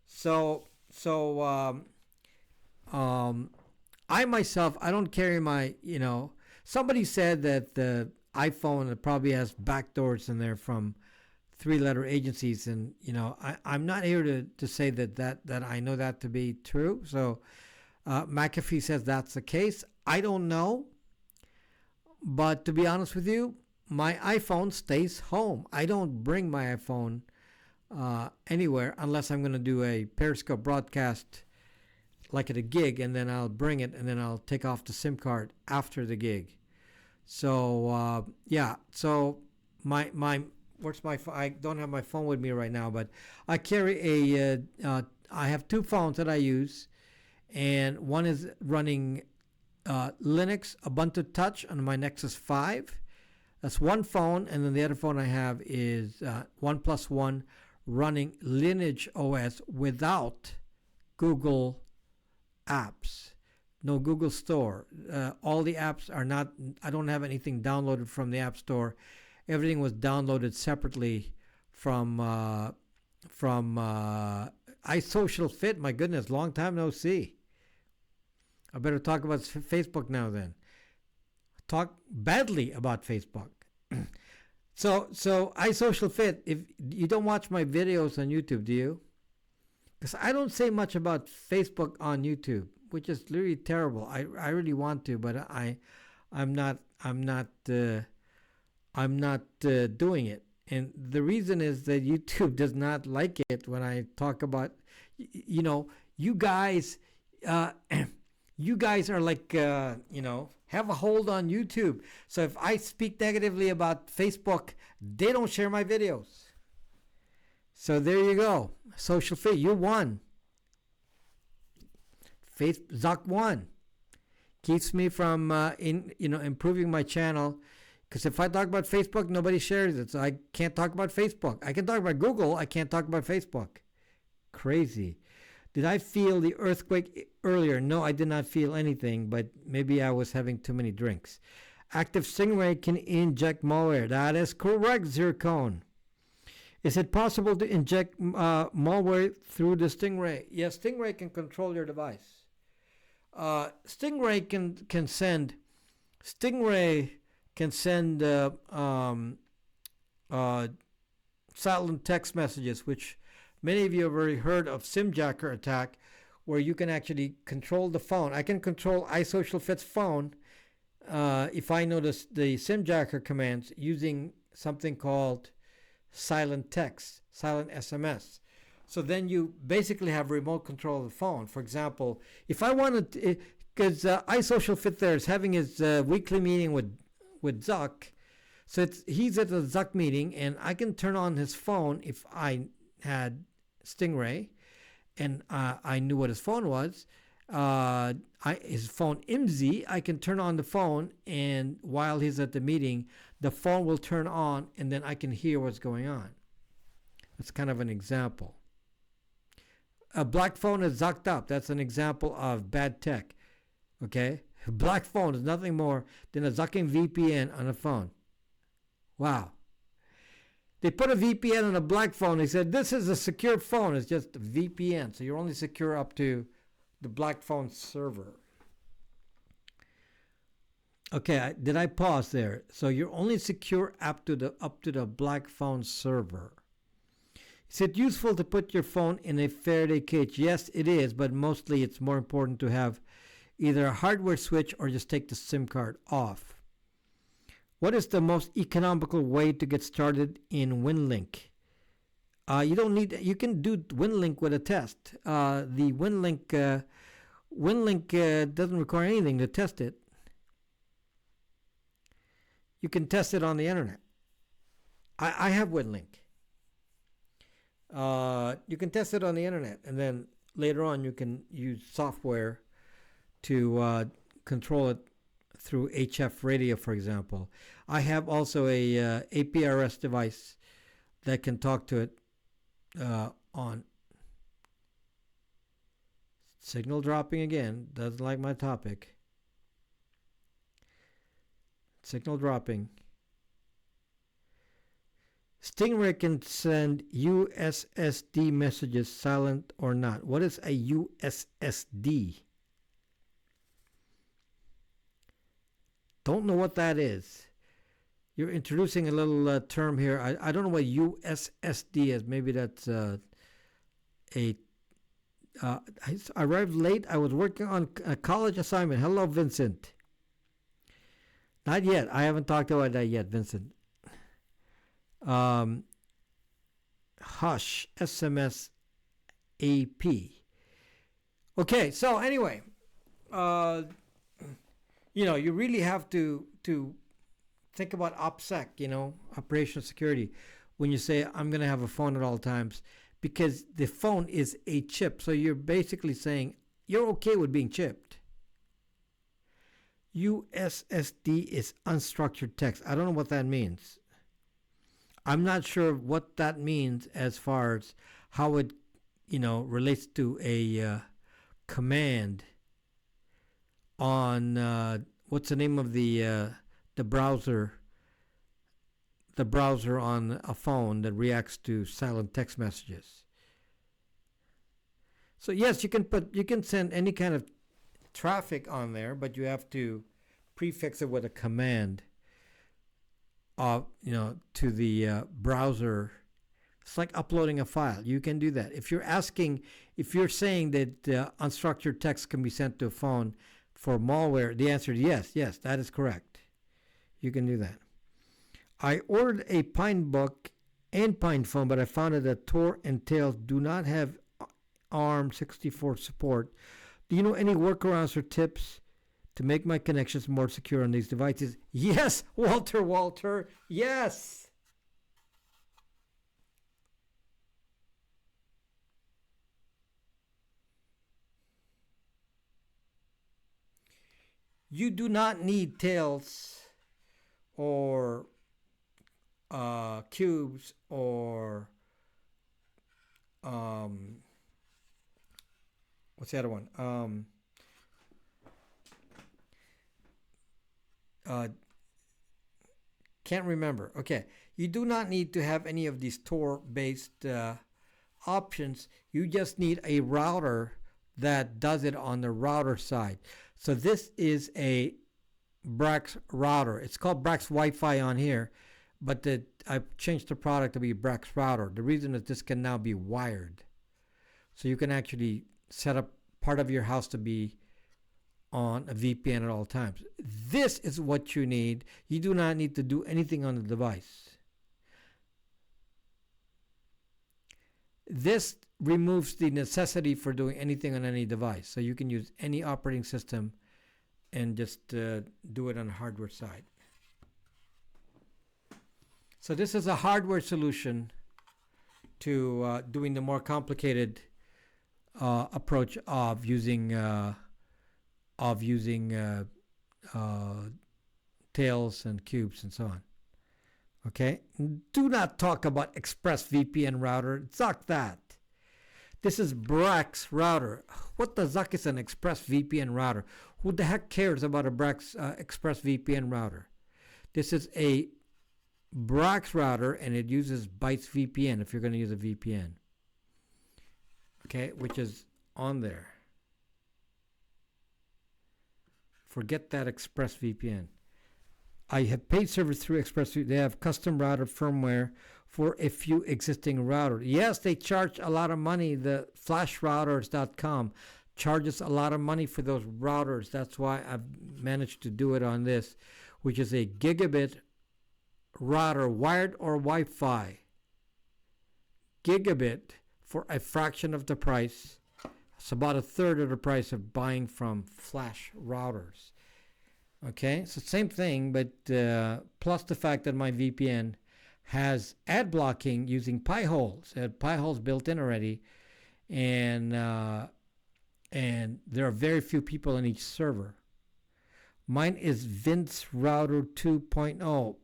So I myself, I don't carry my, somebody said that the iPhone probably has backdoors in there from three-letter agencies, and I'm not here to say that I know that to be true. So McAfee says that's the case. I don't know, but to be honest with you, my iPhone stays home. I don't bring my iPhone anywhere unless I'm going to do a Periscope broadcast like at a gig, and then I'll bring it, and then I'll take off the SIM card after the gig. So yeah, so my where's my phone? I don't have my phone with me right now, but I carry I have two phones that I use, and one is running Linux Ubuntu Touch on my Nexus 5. That's one phone, and then the other phone I have is OnePlus One running Lineage OS without Google apps. No Google Store. All the apps are not, I don't have anything downloaded from the App Store. Everything was downloaded separately from iSocialFit. My goodness, long time no see. I better talk about Facebook now then. Talk badly about Facebook. So iSocialFit, if you don't watch my videos on YouTube, do you? Because I don't say much about Facebook on YouTube, which is literally terrible. I really want to, but I'm not doing it. And the reason is that YouTube does not like it when I talk about, you guys, you guys are like, have a hold on YouTube. So if I speak negatively about Facebook, they don't share my videos. So there you go. Social Fit, you won. Zuck won. Keeps me from, improving my channel. Because if I talk about Facebook, nobody shares it. So I can't talk about Facebook. I can talk about Google. I can't talk about Facebook. Crazy. Did I feel the earthquake earlier? No, I did not feel anything, but maybe I was having too many drinks. Active Stingray can inject malware. That is correct, Zircon. Is it possible to inject malware through the Stingray? Yes, Stingray can control your device. Stingray can send silent text messages, which many of you have already heard of SimJacker attack, where you can actually control the phone. I can control iSocialFit's phone if I know the SimJacker commands using something called silent text, silent SMS. So then you basically have remote control of the phone. For example, if I wanted, because iSocialFit there is having his weekly meeting with Zuck, so he's at the Zuck meeting, and I can turn on his phone if I had Stingray, and I knew what his phone was. His phone IMSI, I can turn on the phone, and while he's at the meeting, the phone will turn on, and then I can hear what's going on. That's kind of an example. A black phone is zucked up. That's an example of bad tech. Okay? A black phone is nothing more than a zucking VPN on a phone. Wow. They put a VPN on a black phone. They said, this is a secure phone. It's just a VPN. So you're only secure up to the black phone server. Okay, did I pause there? So you're only secure up to the black phone server. Is it useful to put your phone in a Faraday cage? Yes, it is, but mostly it's more important to have either a hardware switch or just take the SIM card off. What is the most economical way to get started in WinLink? You can do WinLink with a test. The WinLink doesn't require anything to test it. You can test it on the internet. I have WinLink. You can test it on the internet, and then later on you can use software to control it through HF radio, for example. I have also a APRS device that can talk to it on signal dropping again. Doesn't like my topic. Signal dropping. Stingray can send USSD messages silent or not. What is a USSD? Don't know what that is. You're introducing a little term here. I don't know what USSD is. Maybe that's I arrived late. I was working on a college assignment. Hello, Vincent. Not yet. I haven't talked about that yet, Vincent. Hush. SMS AP. Okay, so anyway, you really have to think about OPSEC, operational security, when you say I'm going to have a phone at all times, because the phone is a chip. So you're basically saying you're okay with being chipped. USSD is unstructured text. I don't know what that means. I'm not sure what that means as far as how it, relates to a command on what's the name of the browser on a phone that reacts to silent text messages. So yes, you can send any kind of traffic on there, but you have to prefix it with a command to the browser. It's like uploading a file. You can do that. If you're saying that unstructured text can be sent to a phone for malware, the answer is yes, that is correct. You can do that. I ordered a PineBook and PinePhone, but I found out that Tor and Tails do not have ARM64 support. Do you know any workarounds or tips to make my connections more secure on these devices? Yes, Walter, yes. You do not need Tails or cubes or what's the other one? Can't remember. Okay, you do not need to have any of these Tor-based options. You just need a router that does it on the router side. So this is a Brax router. It's called Brax Wi-Fi on here, but I've changed the product to be Brax router. The reason is this can now be wired. So you can actually set up part of your house to be on a VPN at all times. This is what you need. You do not need to do anything on the device. This removes the necessity for doing anything on any device. So you can use any operating system and just do it on the hardware side. So this is a hardware solution to doing the more complicated approach of using tails and cubes and so on. Okay? Do not talk about ExpressVPN router. Zuck that. This is Brax router. What the zuck is an ExpressVPN router? Who the heck cares about a Brax ExpressVPN router? This is a Brax router, and it uses Bytes VPN if you're going to use a VPN. Okay, which is on there. Forget that ExpressVPN. I have paid service through ExpressVPN. They have custom router firmware for a few existing routers. Yes, they charge a lot of money. The flashrouters.com charges a lot of money for those routers. That's why I've managed to do it on this, which is a gigabit router, wired or Wi-Fi. Gigabit for a fraction of the price. It's about a third of the price of buying from flash routers. Okay, so same thing, but plus the fact that my VPN has ad blocking using Pi-holes. It had Pi-holes built in already, and there are very few people in each server. Mine is Vince Router 2.0.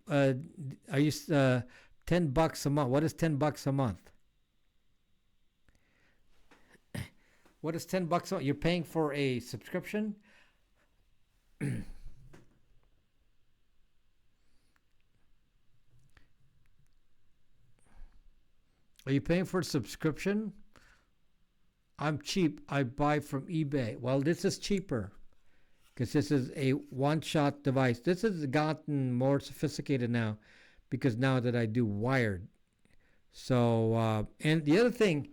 I use $10 a month. What is $10 a month? What is $10 a month? You're paying for a subscription? Are you paying for a subscription? I'm cheap. I buy from eBay. Well, this is cheaper. because this is a one-shot device. This has gotten more sophisticated now because now that I do wired. So, and the other thing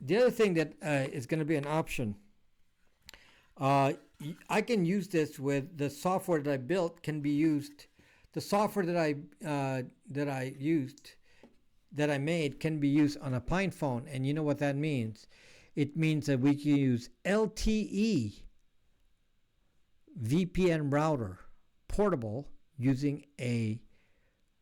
that is going to be an option, I can use this with the software that I built. Can be used. The software that I made can be used on a PinePhone, and you know what that means? It means that we can use LTE VPN router portable using a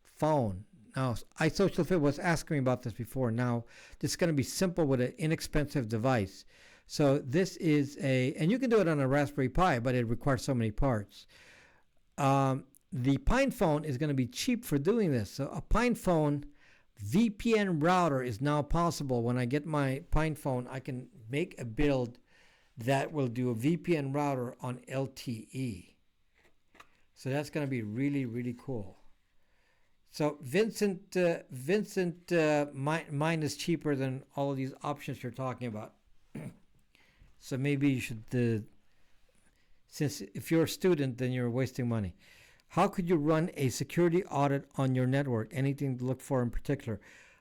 phone. Now, iSocialFit was asking me about this before. Now, this is going to be simple with an inexpensive device. So this is and you can do it on a Raspberry Pi, but it requires so many parts. The PinePhone is going to be cheap for doing this. So a PinePhone VPN router is now possible. When I get my PinePhone, I can make a build that will do a VPN router on LTE. So that's going to be really, really cool. So Vincent, mine is cheaper than all of these options you're talking about. So maybe you should, since if you're a student, then you're wasting money. How could you run a security audit on your network? Anything to look for in particular?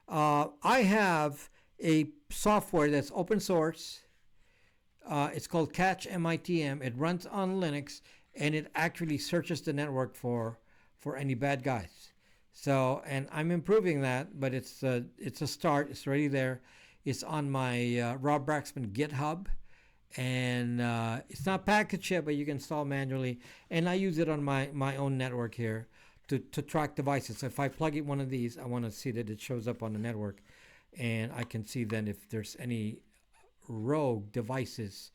I have a software that's open source. It's called Catch MITM. It runs on Linux, and it actually searches the network for any bad guys. So, and I'm improving that, but it's a start. It's already there. It's on my Rob Braxman GitHub, and it's not packaged yet, but you can install manually. And I use it on my own network here to track devices. So if I plug in one of these, I want to see that it shows up on the network, and I can see then if there's any rogue devices,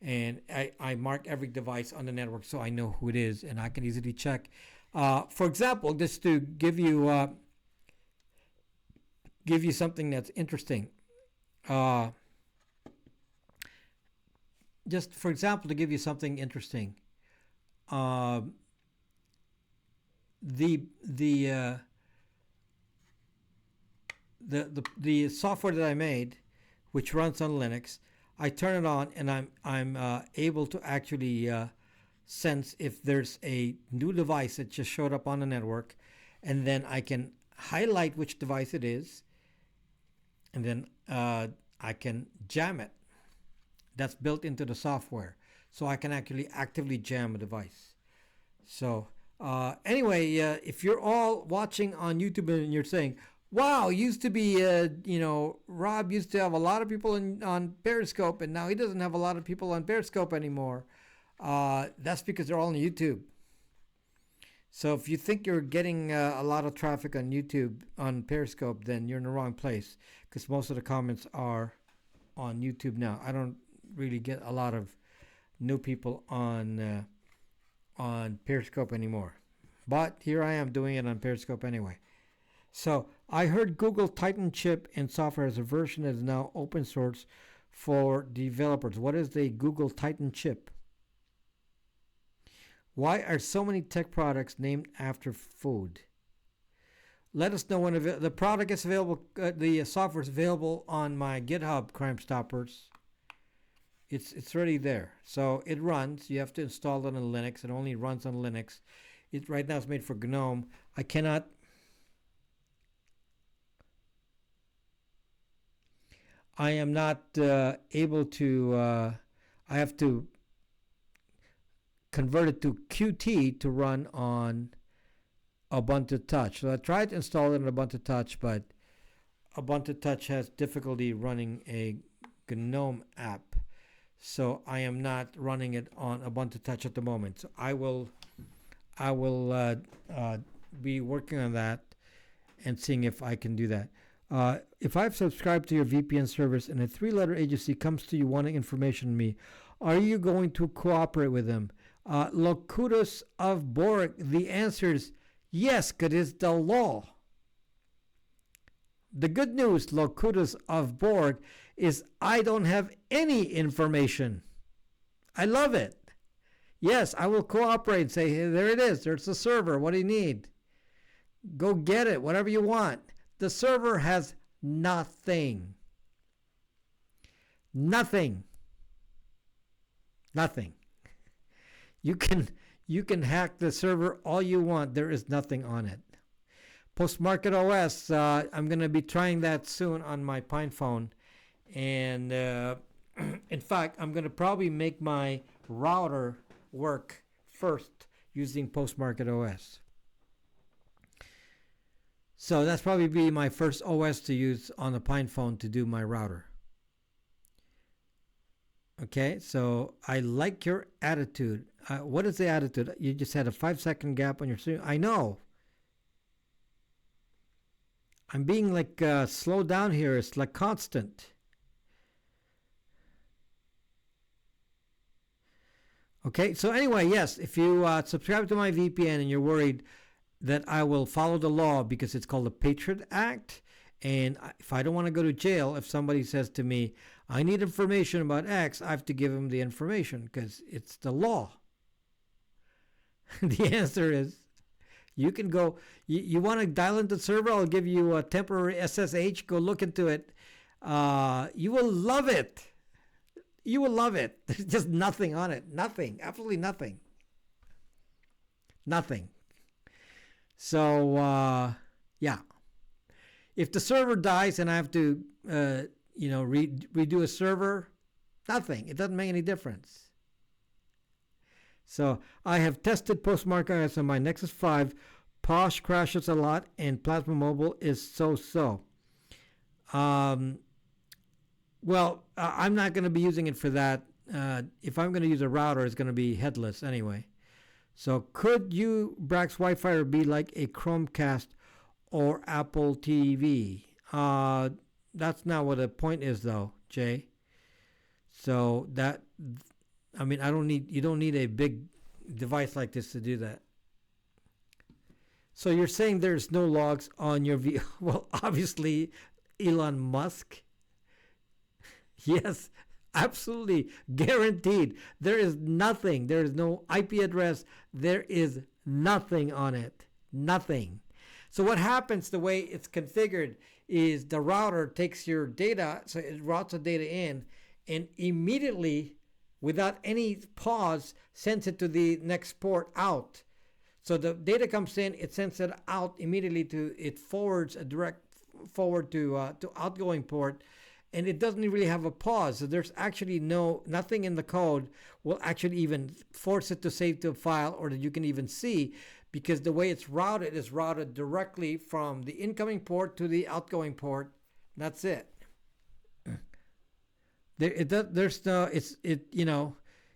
and I mark every device on the network so I know who it is, and I can easily check. For example, just to give you something that's interesting. Just for example, to give you something interesting, the software that I made, which runs on Linux, I turn it on, and I'm able to actually sense if there's a new device that just showed up on the network, and then I can highlight which device it is, and then I can jam it. That's built into the software, so I can actually actively jam a device. So anyway, if you're all watching on YouTube and you're saying, wow, used to be, Rob used to have a lot of people on Periscope, and now he doesn't have a lot of people on Periscope anymore. That's because they're all on YouTube. So if you think you're getting a lot of traffic on YouTube, on Periscope, then you're in the wrong place, because most of the comments are on YouTube now. I don't really get a lot of new people on Periscope anymore. But here I am doing it on Periscope anyway. So I heard Google Titan chip and software as a version that is now open source for developers. What is the Google Titan chip? Why are so many tech products named after food? Let us know when the product is available. The software is available on my GitHub, Crime Stoppers. It's already there. So it runs. You have to install it on Linux. It only runs on Linux. It right now is made for GNOME. I am not able to, I have to convert it to Qt to run on Ubuntu Touch. So I tried to install it on Ubuntu Touch, but Ubuntu Touch has difficulty running a GNOME app. So I am not running it on Ubuntu Touch at the moment. So I will be working on that and seeing if I can do that. If I've subscribed to your VPN service and a 3-letter agency comes to you wanting information on me, are you going to cooperate with them? Locutus of Borg, the answer is yes, because it's the law. The good news, Locutus of Borg, is I don't have any information. I love it. Yes, I will cooperate and say, hey, there it is. There's the server. What do you need? Go get it, whatever you want. The server has nothing. Nothing. Nothing. You can hack the server all you want. There is nothing on it. Post-market OS. I'm going to be trying that soon on my PinePhone, and in fact, I'm going to probably make my router work first using post-market OS. So that's probably be my first OS to use on the PinePhone to do my router. Okay, so I like your attitude. What is the attitude? You just had a 5-second gap on your stream. I know. I'm being like slowed down here. It's like constant. Okay, so anyway, yes, if you subscribe to my VPN and you're worried that I will follow the law because it's called the Patriot Act, and if I don't want to go to jail, if somebody says to me, I need information about X, I have to give them the information because it's the law. The answer is, you can go, you want to dial into the server, I'll give you a temporary SSH, go look into it. You will love it. You will love it. There's just nothing on it. Nothing. Absolutely nothing. Nothing. So, yeah. If the server dies and I have to, redo a server, nothing. It doesn't make any difference. So I have tested post-market OS on my Nexus 5. Posh crashes a lot, and Plasma Mobile is so-so. I'm not going to be using it for that. If I'm going to use a router, it's going to be headless anyway. So could you Brax Wi-Fi be like a Chromecast or Apple TV? That's not what the point is, though, Jay. So that, you don't need a big device like this to do that. So you're saying there's no logs on your well, obviously, Elon Musk. Yes, absolutely guaranteed. There is nothing. There is no IP address. There is nothing on it. Nothing. So what happens, the way it's configured, is the router takes your data, so it routes the data in, and immediately, without any pause, sends it to the next port out. So the data comes in, it sends it out immediately it forwards a direct forward to outgoing port, and it doesn't really have a pause. So there's actually nothing in the code will actually even force it to save to a file or that you can even see, because the way it's routed is routed directly from the incoming port to the outgoing port. That's it.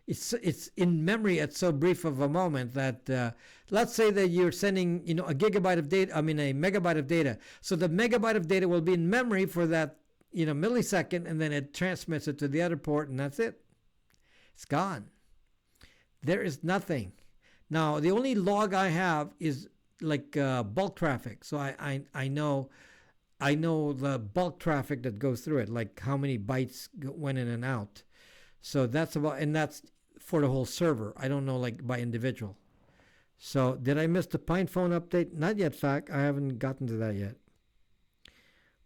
It's in memory at so brief of a moment that let's say that you're sending a megabyte of data. So the megabyte of data will be in memory for that millisecond, and then it transmits it to the other port, and that's it. It's gone. There is nothing. Now the only log I have is like bulk traffic. So I know the bulk traffic that goes through it, like how many bytes went in and out. So that's for the whole server. I don't know like by individual. So did I miss the PinePhone update? Not yet, Fact. I haven't gotten to that yet.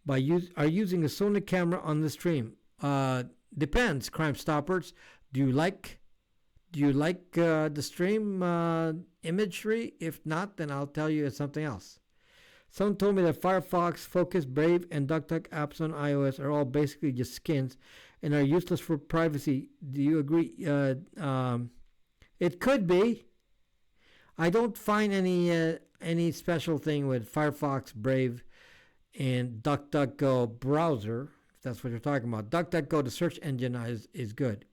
Are using a Sony camera on the stream? Depends, Crime Stoppers. Do you like the stream imagery? If not, then I'll tell you it's something else. Someone told me that Firefox, Focus, Brave, and DuckDuck apps on iOS are all basically just skins and are useless for privacy. Do you agree? It could be. I don't find any special thing with Firefox, Brave, and DuckDuckGo browser, if that's what you're talking about. DuckDuckGo, the search engine, is good.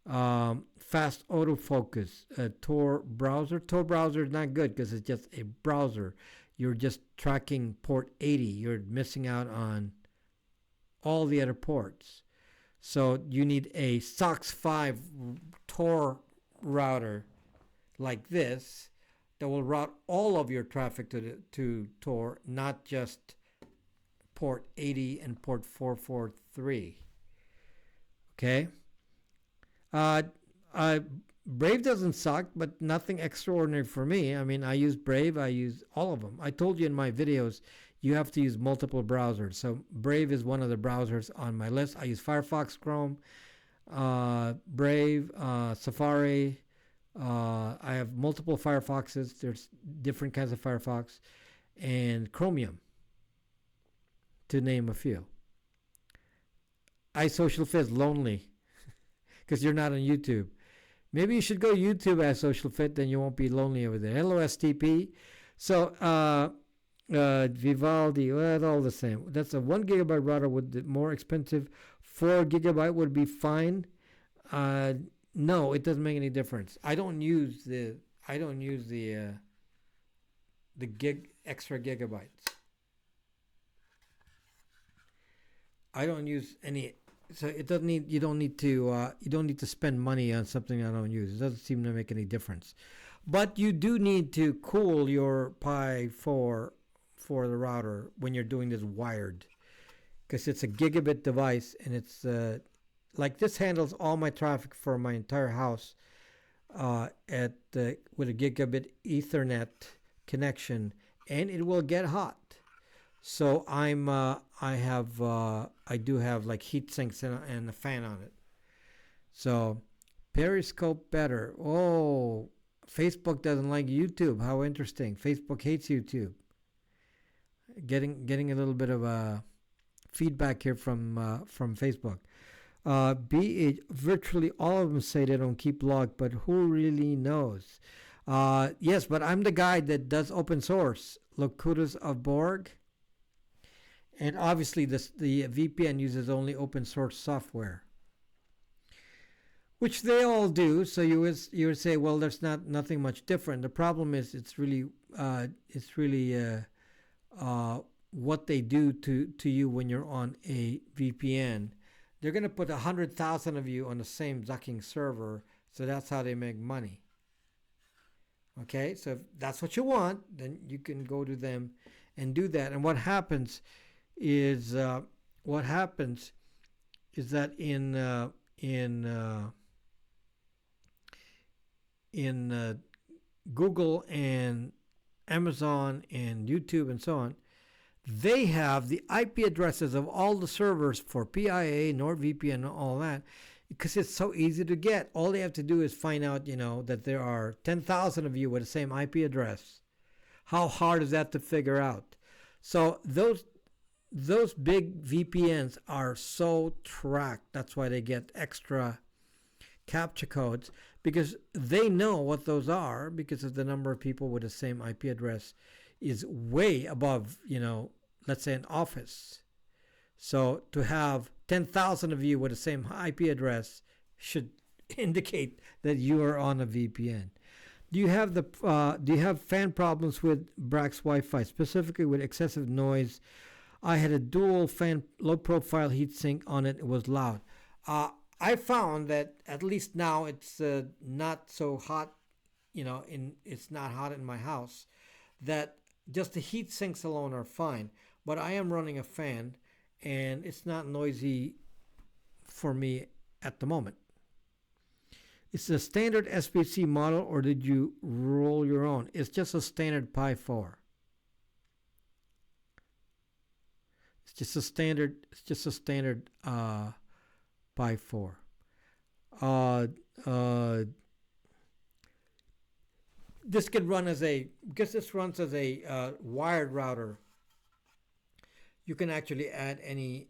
Fast autofocus, Tor browser. Tor browser is not good because it's just a browser. You're just tracking port 80. You're missing out on all the other ports. So you need a SOCKS 5 Tor router like this that will route all of your traffic to Tor, not just port 80 and port 443. Okay? Brave doesn't suck, but nothing extraordinary for me. I mean, I use Brave. I use all of them. I told you in my videos, you have to use multiple browsers. So Brave is one of the browsers on my list. I use Firefox, Chrome, Brave, Safari, I have multiple Firefoxes. There's different kinds of Firefox, and Chromium, to name a few. iSocialFit is lonely because you're not on YouTube. Maybe you should go YouTube iSocialFit, then you won't be lonely over there. Hello, STP. So, Vivaldi, well, it's all the same. That's a 1 gigabyte router with the more expensive 4 gigabyte would be fine. No, it doesn't make any difference. I don't use the extra gigabytes. I don't use any, so it doesn't need. You don't need to spend money on something I don't use. It doesn't seem to make any difference. But you do need to cool your Pi 4 for the router when you're doing this wired, because it's a gigabit device, and it's like this handles all my traffic for my entire house with a gigabit Ethernet connection, and it will get hot. So I do have like heat sinks and a fan on it. So Periscope better. Oh, Facebook doesn't like YouTube. How interesting. Facebook hates YouTube. Getting a little bit of feedback here from Facebook. Virtually all of them say they don't keep log, but who really knows? Yes, but I'm the guy that does open source. Locutus of Borg. And obviously the VPN uses only open source software, which they all do. So you would say, well, there's nothing much different. The problem is it's really what they do to you when you're on a VPN. They're going to put 100,000 of you on the same ducking server, so that's how they make money. Okay, so if that's what you want, then you can go to them and do that. And what happens is that in Google and Amazon and YouTube and so on, they have the IP addresses of all the servers for PIA, NordVPN, and all that, because it's so easy to get. All they have to do is find out, that there are 10,000 of you with the same IP address. How hard is that to figure out? So those big VPNs are so tracked. That's why they get extra captcha codes, because they know what those are, because of the number of people with the same IP address is way above, let's say an office. So to have 10,000 of you with the same IP address should indicate that you are on a VPN. Do you have fan problems with Brax Wi-Fi, specifically with excessive noise? I had a dual fan low profile heatsink on it. It was loud. I found that at least now it's not so hot, it's not hot in my house, that just the heat sinks alone are fine. But I am running a fan, and it's not noisy for me at the moment. It's a standard SPC model, or did you roll your own? It's just a standard Pi 4. It's just a standard Pi 4. This could run because this runs as a wired router. You can actually add any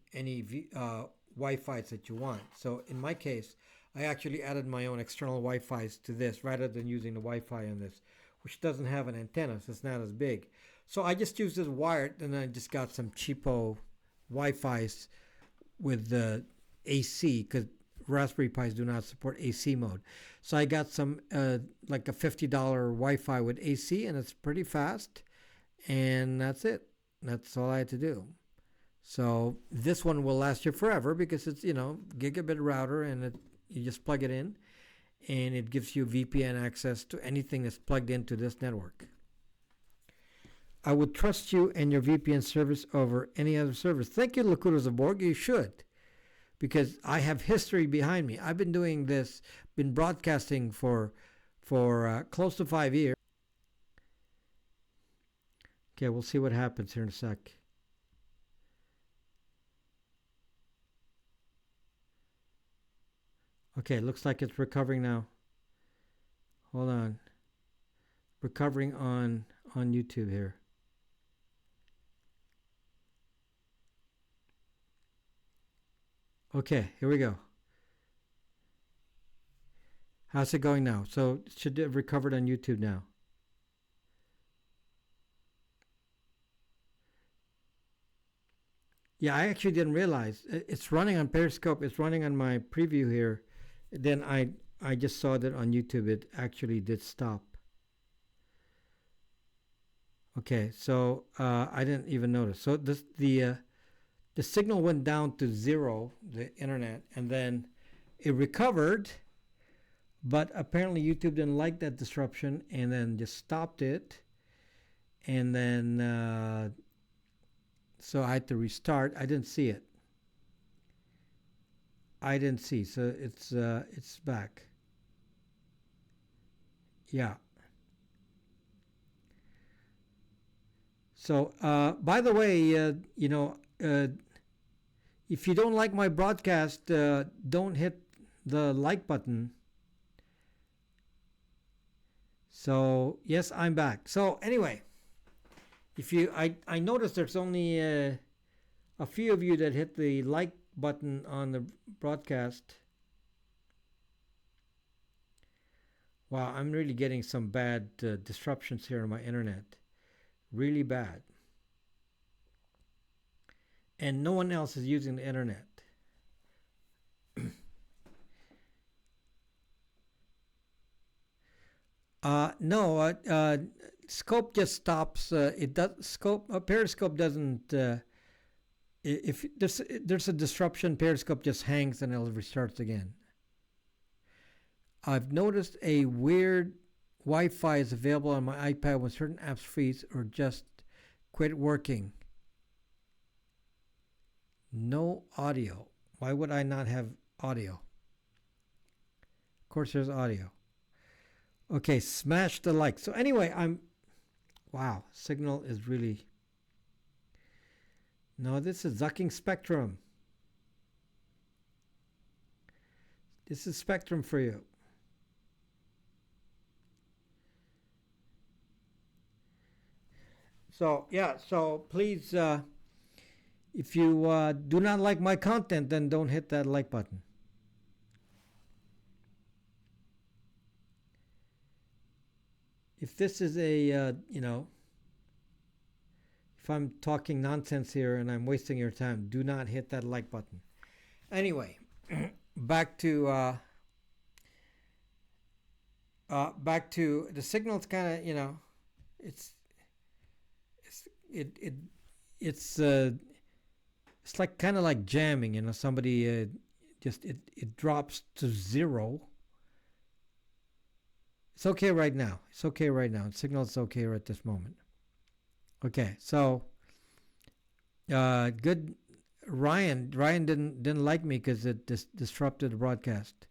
Wi-Fi's that you want. So in my case, I actually added my own external Wi-Fi's to this rather than using the Wi-Fi on this, which doesn't have an antenna, so it's not as big. So I just used this wired, and I just got some cheapo Wi-Fi's with the AC, because Raspberry Pis do not support AC mode. So I got some like a $50 Wi-Fi with AC, and it's pretty fast, and that's it. That's all I had to do. So this one will last you forever, because it's gigabit router, and you just plug it in, and it gives you VPN access to anything that's plugged into this network. I would trust you and your VPN service over any other service. Thank you, Locutus of Borg. You should, because I have history behind me. I've been doing this, been broadcasting for close to 5 years. Okay, we'll see what happens here in a sec. Okay, looks like it's recovering now. Hold on. Recovering on YouTube here. Okay, here we go. How's it going now? So it should have recovered on YouTube now. Yeah, I actually didn't realize it's running on Periscope. It's running on my preview here. Then I just saw that on YouTube. It actually did stop. Okay, so I didn't even notice. So the signal went down to 0, the internet, and then it recovered. But apparently YouTube didn't like that disruption and then just stopped it. And then so I had to restart. I didn't see it. I didn't see. So it's back. Yeah. So by the way, if you don't like my broadcast, don't hit the like button. So yes, I'm back. So anyway, if you, I noticed there's only a few of you that hit the like button on the broadcast. Wow, I'm really getting some bad disruptions here on my internet. Really bad. And no one else is using the internet. No, Scope just stops. It does. Periscope doesn't. If there's a disruption, Periscope just hangs and it'll restart again. I've noticed a weird Wi-Fi is available on my iPad when certain apps freeze or just quit working. No audio. Why would I not have audio? Of course, there's audio. Okay, smash the like. So anyway, wow, signal is really. No, this is Zucking Spectrum. This is Spectrum for you. So yeah, so please, if you do not like my content, then don't hit that like button. If this is a, if I'm talking nonsense here and I'm wasting your time, do not hit that like button. Anyway, back to the signal's kind of, it's like kind of like jamming, somebody just it drops to 0. It's okay right now. It's okay right now. The signal's okay right this moment. Okay, so good. Ryan didn't like me because it disrupted the broadcast.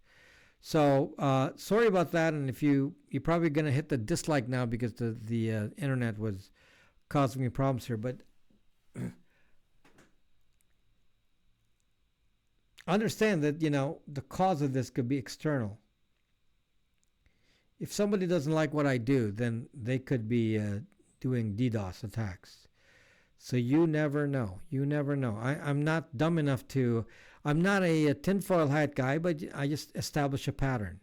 So sorry about that. And if you're probably gonna hit the dislike now because the internet was causing me problems here. But understand that the cause of this could be external. If somebody doesn't like what I do, then they could be doing DDoS attacks. So you never know. You never know. I'm not dumb enough to. I'm not a tinfoil hat guy, but I just establish a pattern.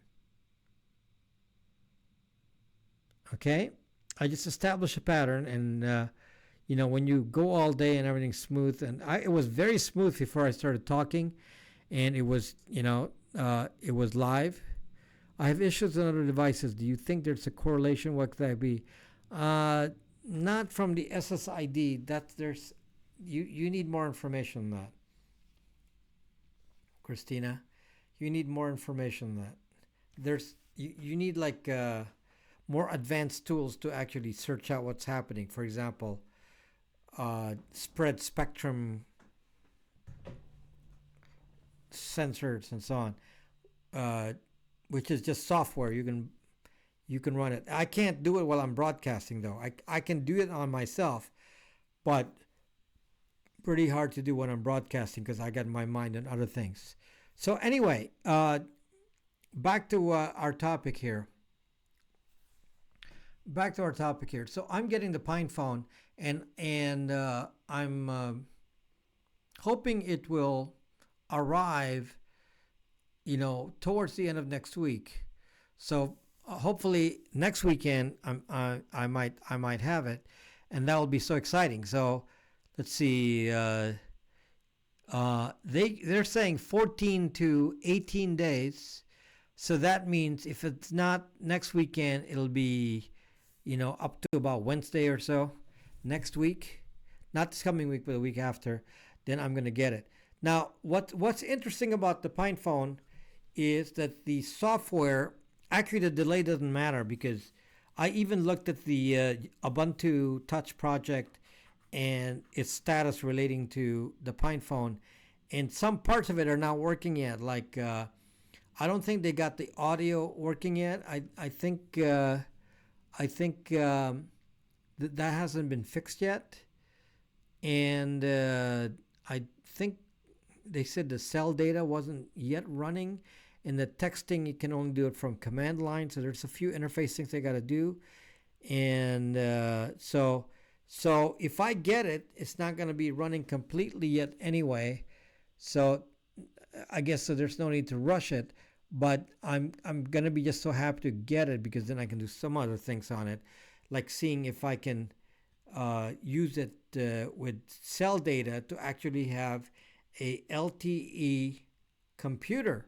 Okay? I just establish a pattern, and when you go all day and everything's smooth, and it was very smooth before I started talking, and it was it was live. I have issues on other devices. Do you think there's a correlation? What could that be? Not from the SSID. You need more information on that, Christina. You need more information on that. You need like more advanced tools to actually search out what's happening. For example, spread spectrum sensors and so on. Which is just software. You can run it. I can't do it while I'm broadcasting though. I can do it on myself, but pretty hard to do when I'm broadcasting because I got my mind on other things. So anyway, back to our topic here. back to our topic here. So I'm getting the PinePhone, and I'm hoping it will arrive, towards the end of next week. So hopefully next weekend I might have it, and that will be so exciting. So let's see. They're saying 14 to 18 days. So that means if it's not next weekend, it'll be, up to about Wednesday or so next week. Not this coming week, but the week after. Then I'm going to get it. Now, what's interesting about the PinePhone is that the software, actually the delay doesn't matter, because I even looked at the Ubuntu Touch project and its status relating to the PinePhone, and some parts of it are not working yet. Like I don't think they got the audio working yet. I think that hasn't been fixed yet, and I think they said the cell data wasn't yet running, and the texting you can only do it from command line. So there's a few interface things they got to do, and so if I get it, it's not going to be running completely yet anyway. So I guess so there's no need to rush it, but I'm going to be just so happy to get it, because then I can do some other things on it, like seeing if I can use it with cell data to actually have a LTE computer.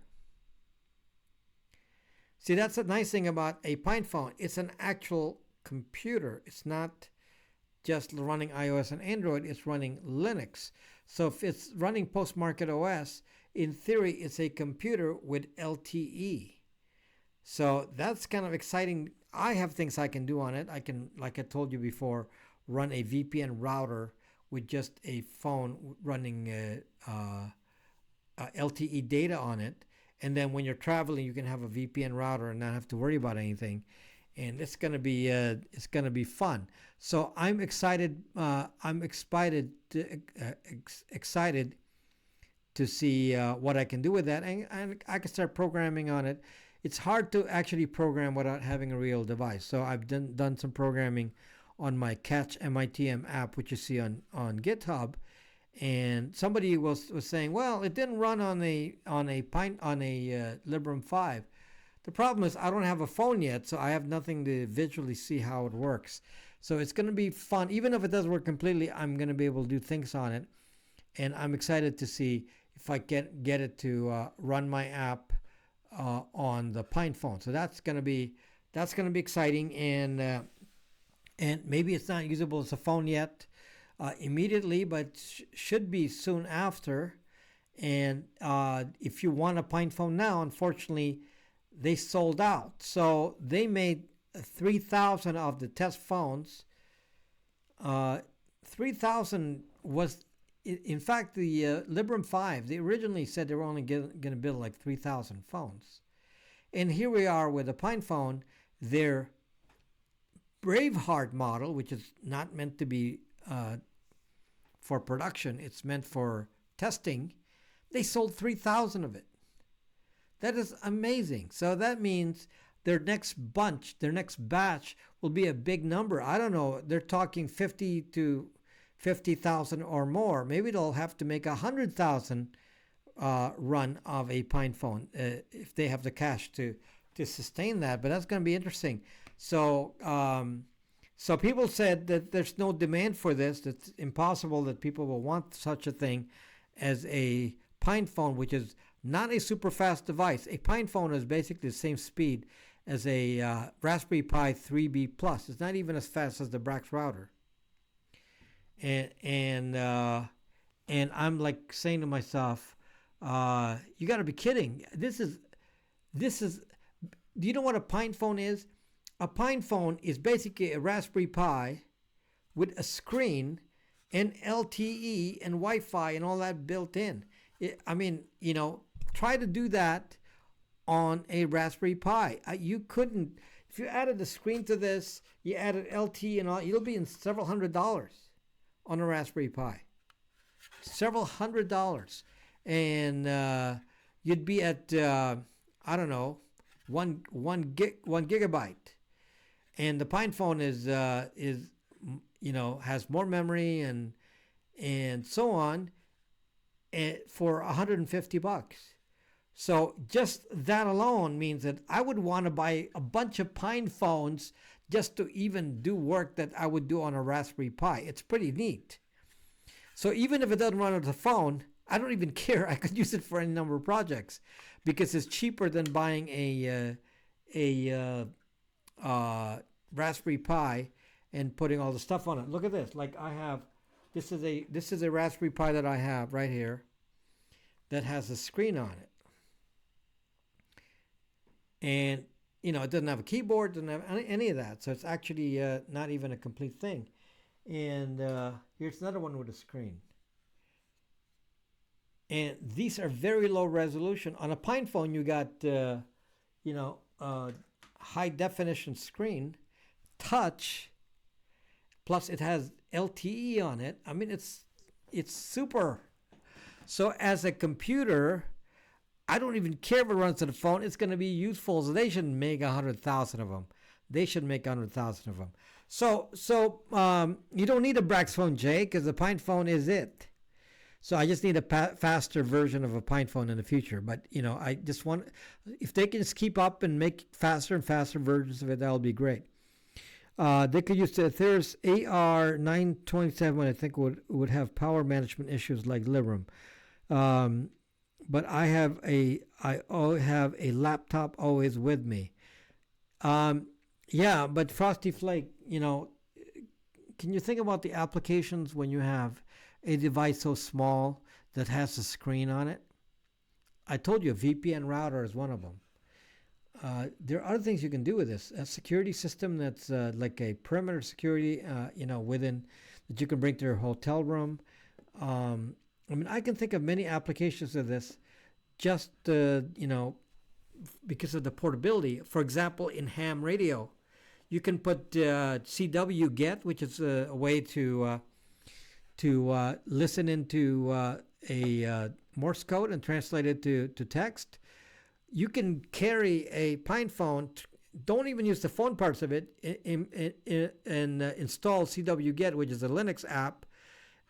See, that's a nice thing about a PinePhone. It's an actual computer. It's not just running iOS and Android, it's running Linux. So if it's running post-market OS, in theory, it's a computer with LTE. So that's kind of exciting. I have things I can do on it. I can, like I told you before, run a VPN router with just a phone running LTE data on it. And then when you're traveling, you can have a VPN router and not have to worry about anything. And it's gonna be fun. So I'm excited. Excited to see what I can do with that, and I can start programming on it. It's hard to actually program without having a real device. So I've done some programming on my Catch MITM app, which you see on GitHub. And somebody was saying, well, it didn't run on a Librem 5. The problem is I don't have a phone yet, so I have nothing to visually see how it works. So it's going to be fun. Even if it doesn't work completely, I'm going to be able to do things on it. And I'm excited to see if I get it to run my app on the PinePhone. So that's going to be exciting. And maybe it's not usable as a phone yet immediately, but should be soon after. And if you want a PinePhone now, unfortunately, they sold out. So they made 3,000 of the test phones. 3,000 was, in fact, the Librem 5, they originally said they were only going to build like 3,000 phones. And here we are with the PinePhone, their Braveheart model, which is not meant to be for production, it's meant for testing. They sold 3,000 of it. That is amazing. So that means their next batch will be a big number. I don't know. They're talking 50,000 or more. Maybe they'll have to make 100,000 run of a PinePhone if they have the cash to sustain that. But that's going to be interesting. So so people said that there's no demand for this. It's impossible that people will want such a thing as a PinePhone, which is not a super fast device. A PinePhone is basically the same speed as a Raspberry Pi 3B Plus. It's not even as fast as the Brax router. And I'm like saying to myself, you got to be kidding. This is. Do you know what a PinePhone is? A PinePhone is basically a Raspberry Pi with a screen and LTE and Wi-Fi and all that built in. Try to do that on a Raspberry Pi. You couldn't. If you added the screen to this, you added LTE and all, you'll be in several $100s on a Raspberry Pi. Several $100s. And you'd be at, I don't know, one gigabyte. and the PinePhone is has more memory and so on, for $150. So just that alone means that I would want to buy a bunch of PinePhones just to even do work that I would do on a Raspberry Pi. It's pretty neat. So even if it doesn't run on the phone, I don't even care. I could use it for any number of projects because it's cheaper than buying a Raspberry Pi and putting all the stuff on it. Look at this. Like I have, this is a Raspberry Pi that I have right here that has a screen on it. And, it doesn't have a keyboard, doesn't have any of that. So it's actually not even a complete thing. And here's another one with a screen. And these are very low resolution. On a PinePhone, you got, high definition screen, touch, plus it has LTE on it. I mean, it's super. So as a computer, I don't even care if it runs to the phone. It's going to be useful. So they should make 100,000 of them. They should make 100,000 of them. So you don't need a Brax phone, Jay, because the PinePhone is it. So I just need a faster version of a PinePhone in the future. But, I just want, if they can just keep up and make faster and faster versions of it, that'll be great. They could use the there's AR927, I think would have power management issues like Librem. But I have a laptop always with me. Yeah, but Frosty Flake, can you think about the applications when you have a device so small that has a screen on it? I told you a VPN router is one of them. There are other things you can do with this. A security system that's like a perimeter security, within that you can bring to your hotel room. I can think of many applications of this just, because of the portability. For example, in ham radio, you can put CW get, which is a way to listen into a Morse code and translate it to text. You can carry a PinePhone. Don't even use the phone parts of it, and install CW get, which is a Linux app,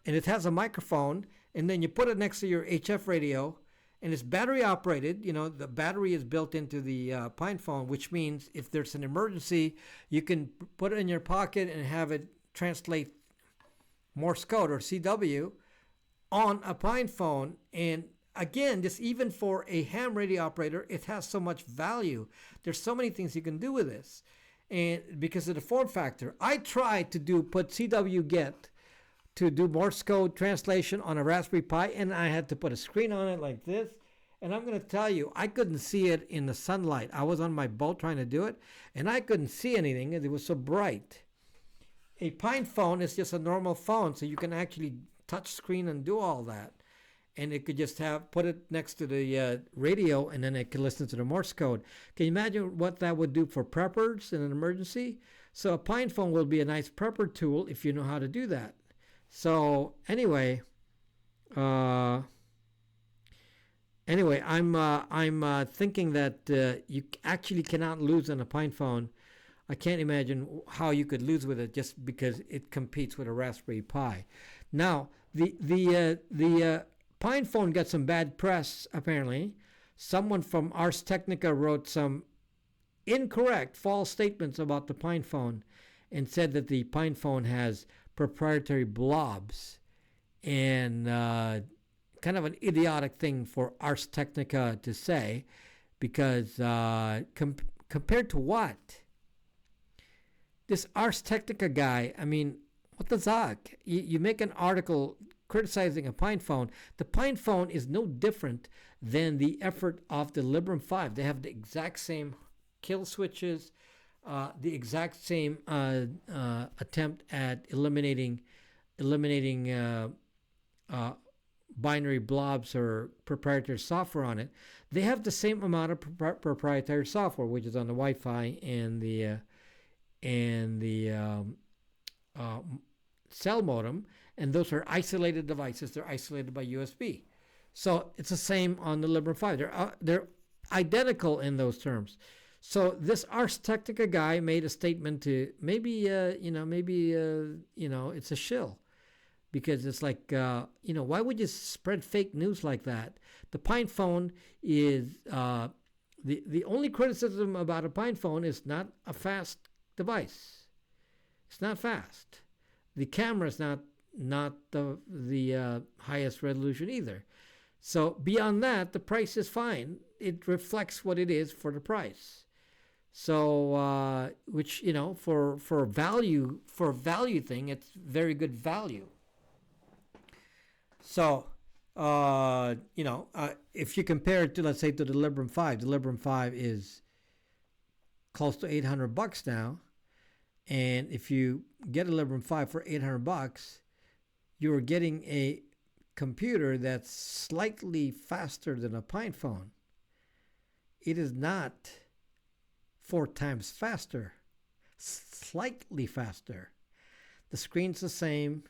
and it has a microphone, and then you put it next to your HF radio, and it's battery operated. The battery is built into the PinePhone, which means if there's an emergency, you can put it in your pocket and have it translate Morse code or CW on a PinePhone. And again, just even for a ham radio operator, it has so much value. There's so many things you can do with this, and because of the form factor. I tried to put CW get to do Morse code translation on a Raspberry Pi, and I had to put a screen on it like this. And I'm going to tell you, I couldn't see it in the sunlight. I was on my boat trying to do it, and I couldn't see anything. It was so bright. A PinePhone is just a normal phone, so you can actually touch screen and do all that. And it could just put it next to the radio, and then it could listen to the Morse code. Can you imagine what that would do for preppers in an emergency? So a PinePhone will be a nice prepper tool if you know how to do that. So anyway, I'm thinking that you actually cannot lose on a PinePhone. I can't imagine how you could lose with it just because it competes with a Raspberry Pi. Now, the PinePhone got some bad press, apparently. Someone from Ars Technica wrote some incorrect, false statements about the PinePhone and said that the PinePhone has proprietary blobs. And kind of an idiotic thing for Ars Technica to say, because compared to what? This Ars Technica guy, what the Zach? You make an article criticizing a PinePhone. The PinePhone is no different than the effort of the Librem 5. They have the exact same kill switches, the exact same attempt at eliminating binary blobs or proprietary software on it. They have the same amount of proprietary software, which is on the Wi-Fi and the cell modem, and those are isolated devices. They're isolated by USB. So it's the same on the Librem 5. They're identical in those terms. So this Ars Technica guy made a statement to maybe it's a shill, because it's like why would you spread fake news like that? The PinePhone is the only criticism about a PinePhone is not a fast device. It's not fast. The camera is not the highest resolution either. So beyond that, the price is fine. It reflects what it is for the price. So which for value thing, it's very good value. So if you compare it to, let's say, to the Librem 5, the Librem 5 is close to $800 now. And if you get a Librem 5 for $800, you're getting a computer that's slightly faster than a PinePhone. It is not 4 times faster, slightly faster. The screen's the same.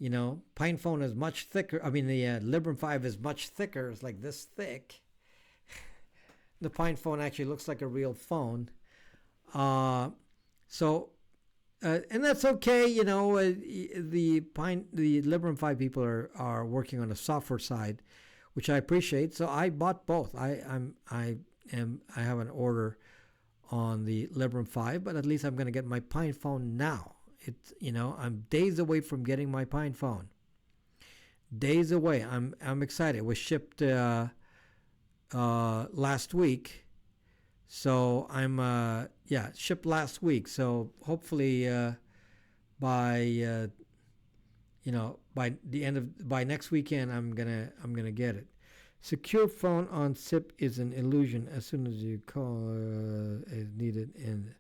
PinePhone is much thicker. I mean, the Librem 5 is much thicker. It's like this thick. The PinePhone actually looks like a real phone. And that's okay. The Librem 5 people are working on the software side, which I appreciate. So I bought both. I have an order on the Librem 5, but at least I'm going to get my PinePhone now. I'm days away from getting my PinePhone. Days away. I'm excited. It was shipped last week. So I'm shipped last week. So hopefully by next weekend I'm gonna get it. Secure phone on SIP is an illusion. As soon as you call is needed. And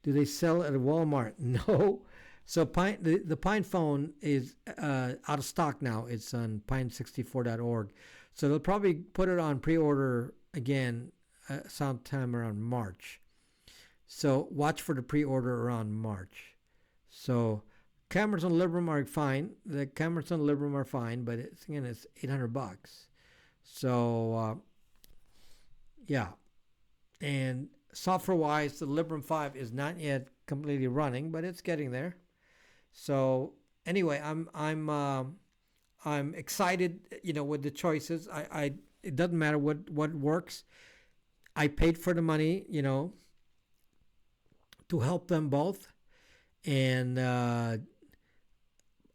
do they sell at Walmart? No. So the PinePhone is out of stock now. It's on pine64.org. So they'll probably put it on pre-order again sometime around March. So watch for the pre-order around March. So cameras on Librem are fine. The cameras on Librem are fine, but it's $800. So yeah. And software-wise, the Librem 5 is not yet completely running, but it's getting there. So anyway, I'm excited, with the choices. It doesn't matter what works. I paid for the money, to help them both, and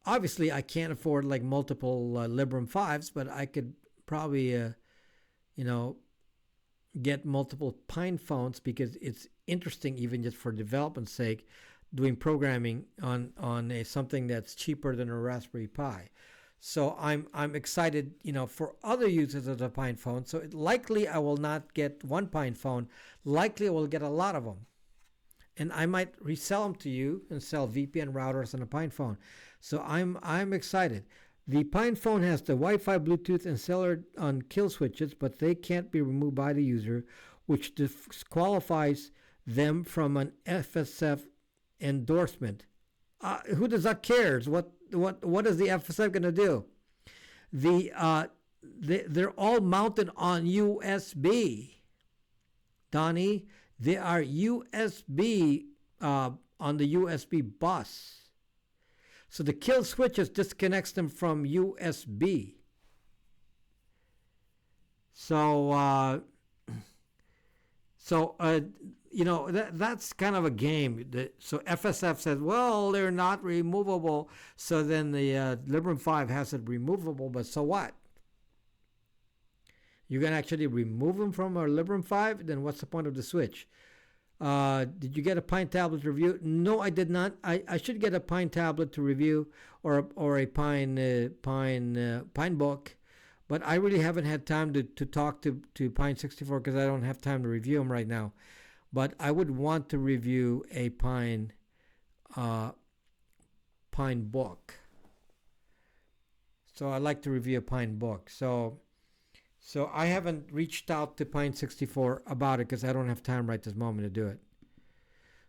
obviously I can't afford like multiple Librem 5s, but I could probably get multiple PinePhones, because it's interesting, even just for development's sake, doing programming on something that's cheaper than a Raspberry Pi. So I'm excited, for other users of the PinePhone. So likely I will not get one PinePhone. Likely I will get a lot of them, and I might resell them to you and sell VPN routers on a PinePhone. So I'm excited. The PinePhone has the Wi-Fi, Bluetooth, and cellular on kill switches, but they can't be removed by the user, which disqualifies them from an FSF endorsement. Who does that cares? What is the FSF going to do? They're all mounted on USB. Donnie, they are USB on the USB bus. So the kill switches disconnects them from USB. So that's kind of a game. So FSF says, well, they're not removable. So then the Librem 5 has it removable, but so what? You can actually remove them from our Librem 5? Then what's the point of the switch? Did you get a Pine tablet to review? No, I did not. I should get a Pine tablet to review, or a Pine book, but I really haven't had time to talk to Pine64, because I don't have time to review them right now. But I would want to review a Pine book. So I like to review a Pine book. So I haven't reached out to Pine64 about it, because I don't have time right this moment to do it.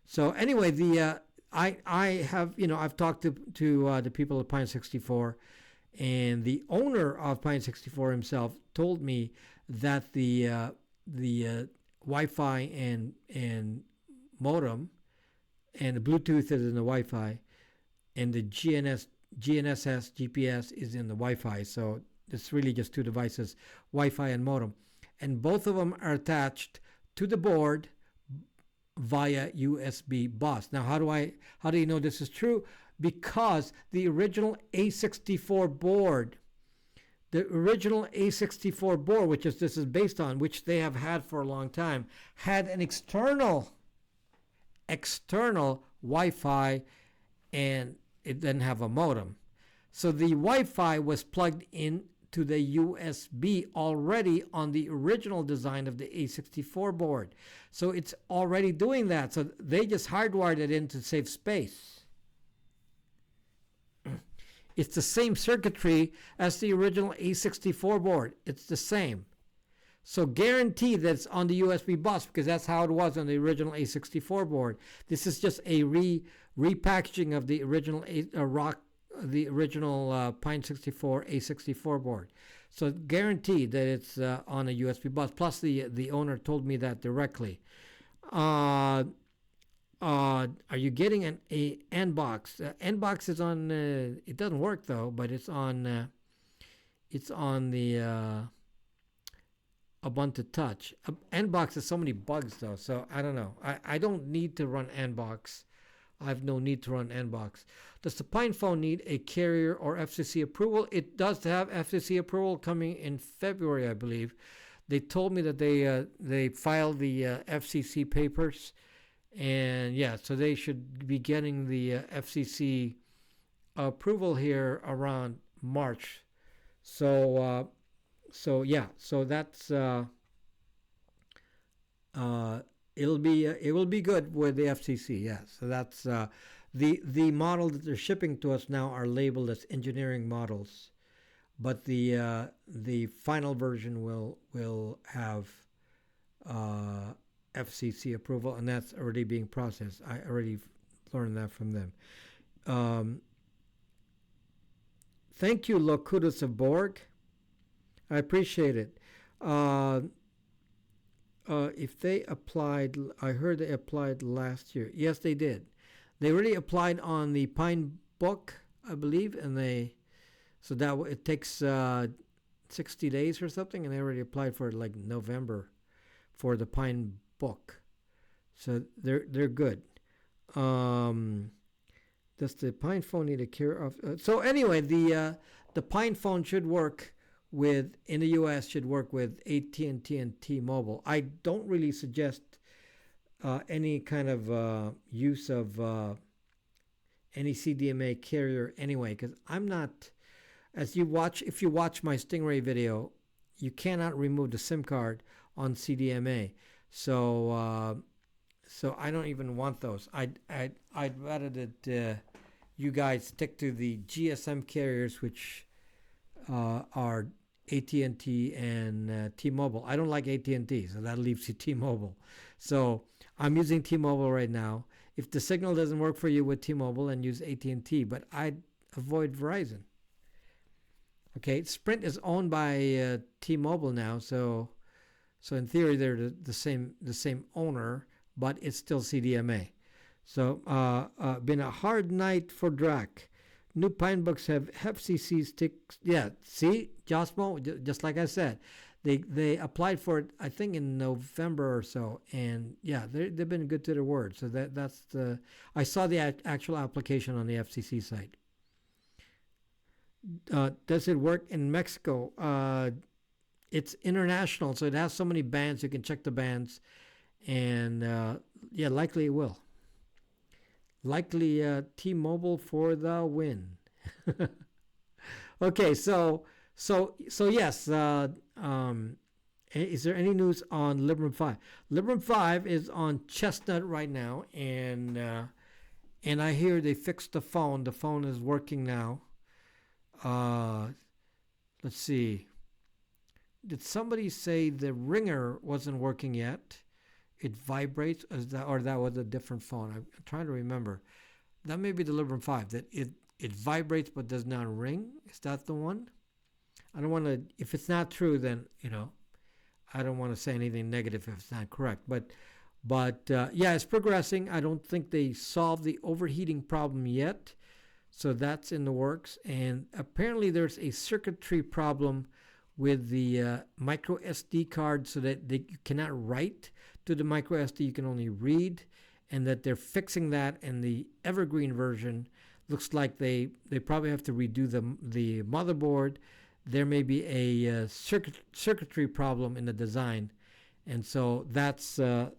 So anyway, I have, I've talked to the people at Pine64, and the owner of Pine64 himself told me that the Wi-Fi and modem, and the Bluetooth is in the Wi-Fi, and the GNSS GPS is in the Wi-Fi. So it's really just two devices, Wi-Fi and modem, and both of them are attached to the board via USB bus. Now, how do you know this is true? Because the original A64 board, which this is based on, which they have had for a long time, had an external Wi-Fi, and it didn't have a modem. So the Wi-Fi was plugged in to the USB already on the original design of the A64 board. So it's already doing that. So they just hardwired it in to save space. It's the same circuitry as the original A64 board. It's the same. So guarantee that it's on the USB bus, because that's how it was on the original A64 board. This is just a repackaging of the original Pine 64 A64 board. So guaranteed that it's on a USB bus. Plus, the owner told me that directly. Are you getting an NBox? NBox is on. It doesn't work though, but it's on the Ubuntu Touch. NBox has so many bugs though, so I don't know. I don't need to run NBox. I have no need to run NBox. Does the PinePhone need a carrier or FCC approval? It does have FCC approval coming in February, I believe. They told me that they filed the FCC papers, and yeah, so they should be getting the FCC approval here around March. So that's it will be good with the FCC. Yeah, so that's the model that they're shipping to us now are labeled as engineering models, but the final version will have FCC approval, and that's already being processed. I already learned that from them. Thank you, Locutus of Borg. I appreciate it. If they applied, I heard they applied last year. Yes, they did. They already applied on the Pine Book, I believe, and it takes 60 days or something, and they already applied for it like November for the Pine Book. So they're good. Does the PinePhone need a care of? So anyway, the PinePhone should work in the U.S. should work with AT&T and T-Mobile. I don't really suggest any kind of use of any CDMA carrier anyway, because I'm not. If you watch my Stingray video, you cannot remove the SIM card on CDMA. So I don't even want those. I'd rather that you guys stick to the GSM carriers, which are AT&T and T-Mobile. I don't like AT&T, so that leaves you T-Mobile. So I'm using T-Mobile right now. If the signal doesn't work for you with T-Mobile, then use AT&T, but I'd avoid Verizon. Okay, Sprint is owned by T-Mobile now, so in theory they're the same owner, but it's still CDMA. So been a hard night for DRAC. New Pinebooks have FCC sticks. Yeah, see, Josmo, just like I said, they applied for it, I think, in November or so, and yeah, they've been good to their word. So that's the. I saw the actual application on the FCC site. Does it work in Mexico? It's international, so it has so many bands. You can check the bands, and yeah, likely it will. Likely T-Mobile for the win. Okay, so yes. Is there any news on Librem 5? Librem 5 is on Chestnut right now, and I hear they fixed the phone. The phone is working now. Let's see. Did somebody say the ringer wasn't working yet? It vibrates, or that was a different phone. I'm trying to remember. That may be the Librem 5. That it vibrates but does not ring. Is that the one? I don't want to. If it's not true, then I don't want to say anything negative if it's not correct, but yeah, it's progressing. I don't think they solved the overheating problem yet, so that's in the works. And apparently, there's a circuitry problem with the micro SD card, so that you cannot write to the micro SD, you can only read, and that they're fixing that. And the Evergreen version looks like they probably have to redo the motherboard. There may be a circuitry problem in the design, and so that's why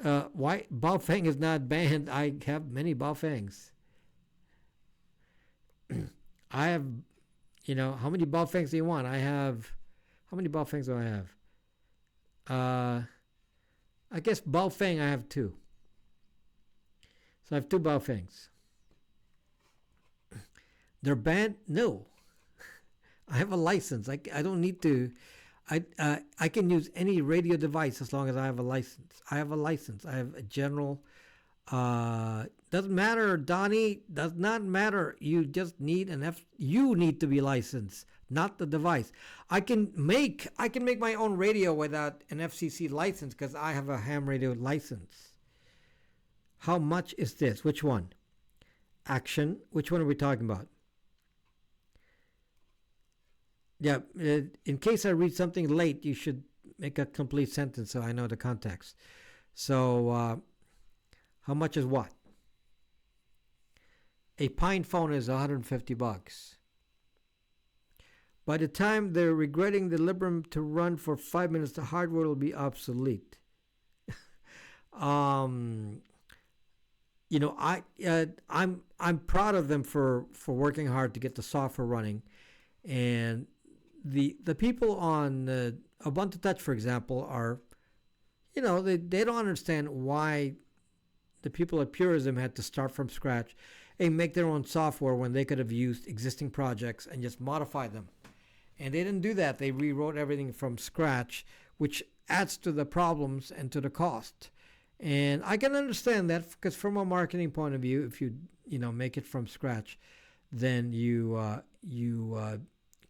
Baofeng is not banned. I have many Baofengs. I have, how many Baofengs do you want? How many Baofengs do I have? I guess Baofeng I have 2. So I have 2 Baofengs. They're banned? No. I have a license. I don't need to. I can use any radio device as long as I have a license. I have a general. Doesn't matter, Donnie. Does not matter. You just need you need to be licensed, not the device. I can make my own radio without an FCC license because I have a ham radio license. How much is this? Which one? Action. Which one are we talking about? Yeah, in case I read something late, you should make a complete sentence so I know the context. So, how much is what? A PinePhone is $150. By the time they're regretting the Librem to run for 5 minutes, the hardware will be obsolete. I'm proud of them for working hard to get the software running, and the people on Ubuntu Touch, for example, are, they don't understand why the people at Purism had to start from scratch and make their own software when they could have used existing projects and just modify them. And they didn't do that. They rewrote everything from scratch, which adds to the problems and to the cost. And I can understand that, because from a marketing point of view, if you make it from scratch, then you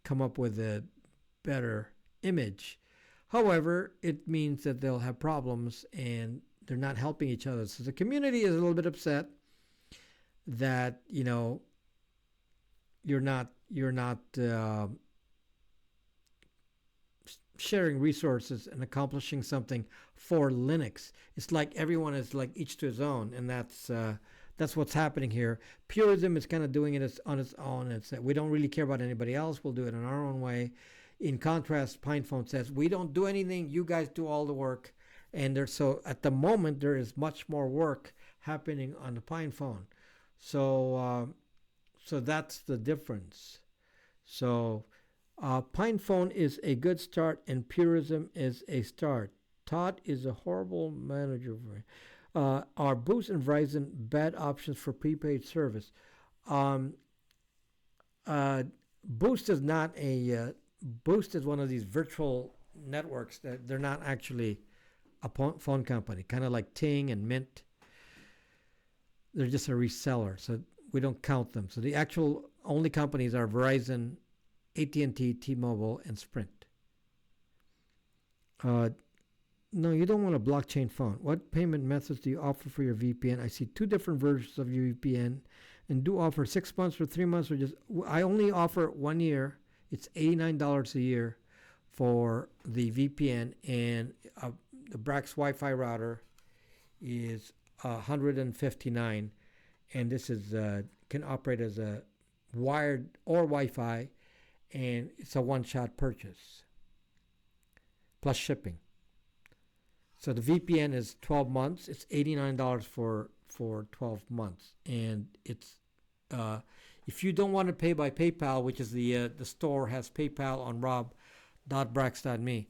come up with a better image. However, it means that they'll have problems and they're not helping each other. So the community is a little bit upset that you're not sharing resources and accomplishing something for Linux. It's like everyone is like each to his own, and that's what's happening here. Purism is kind of doing it on its own. It's that we don't really care about anybody else. We'll do it in our own way. In contrast, PinePhone says we don't do anything. You guys do all the work. And so at the moment there is much more work happening on the PinePhone. So that's the difference. So PinePhone is a good start, and Purism is a start. Todd is a horrible manager. Are Boost and Verizon bad options for prepaid service? Boost is not a Boost is one of these virtual networks that they're not actually a phone company, kind of like Ting and Mint. They're just a reseller, so we don't count them. So the actual only companies are Verizon, AT&T, T-Mobile, and Sprint. No, you don't want a blockchain phone. What payment methods do you offer for your VPN? I see 2 different versions of your VPN, and do offer 6 months or 3 months, or just I only offer 1 year. It's $89 a year for the VPN, and the Brax Wi-Fi router is $159, and this is can operate as a wired or Wi-Fi, and it's a one-shot purchase plus shipping. So the VPN is 12 months. It's $89 for 12 months, and it's if you don't want to pay by PayPal, which is the store has PayPal on rob.brax.me.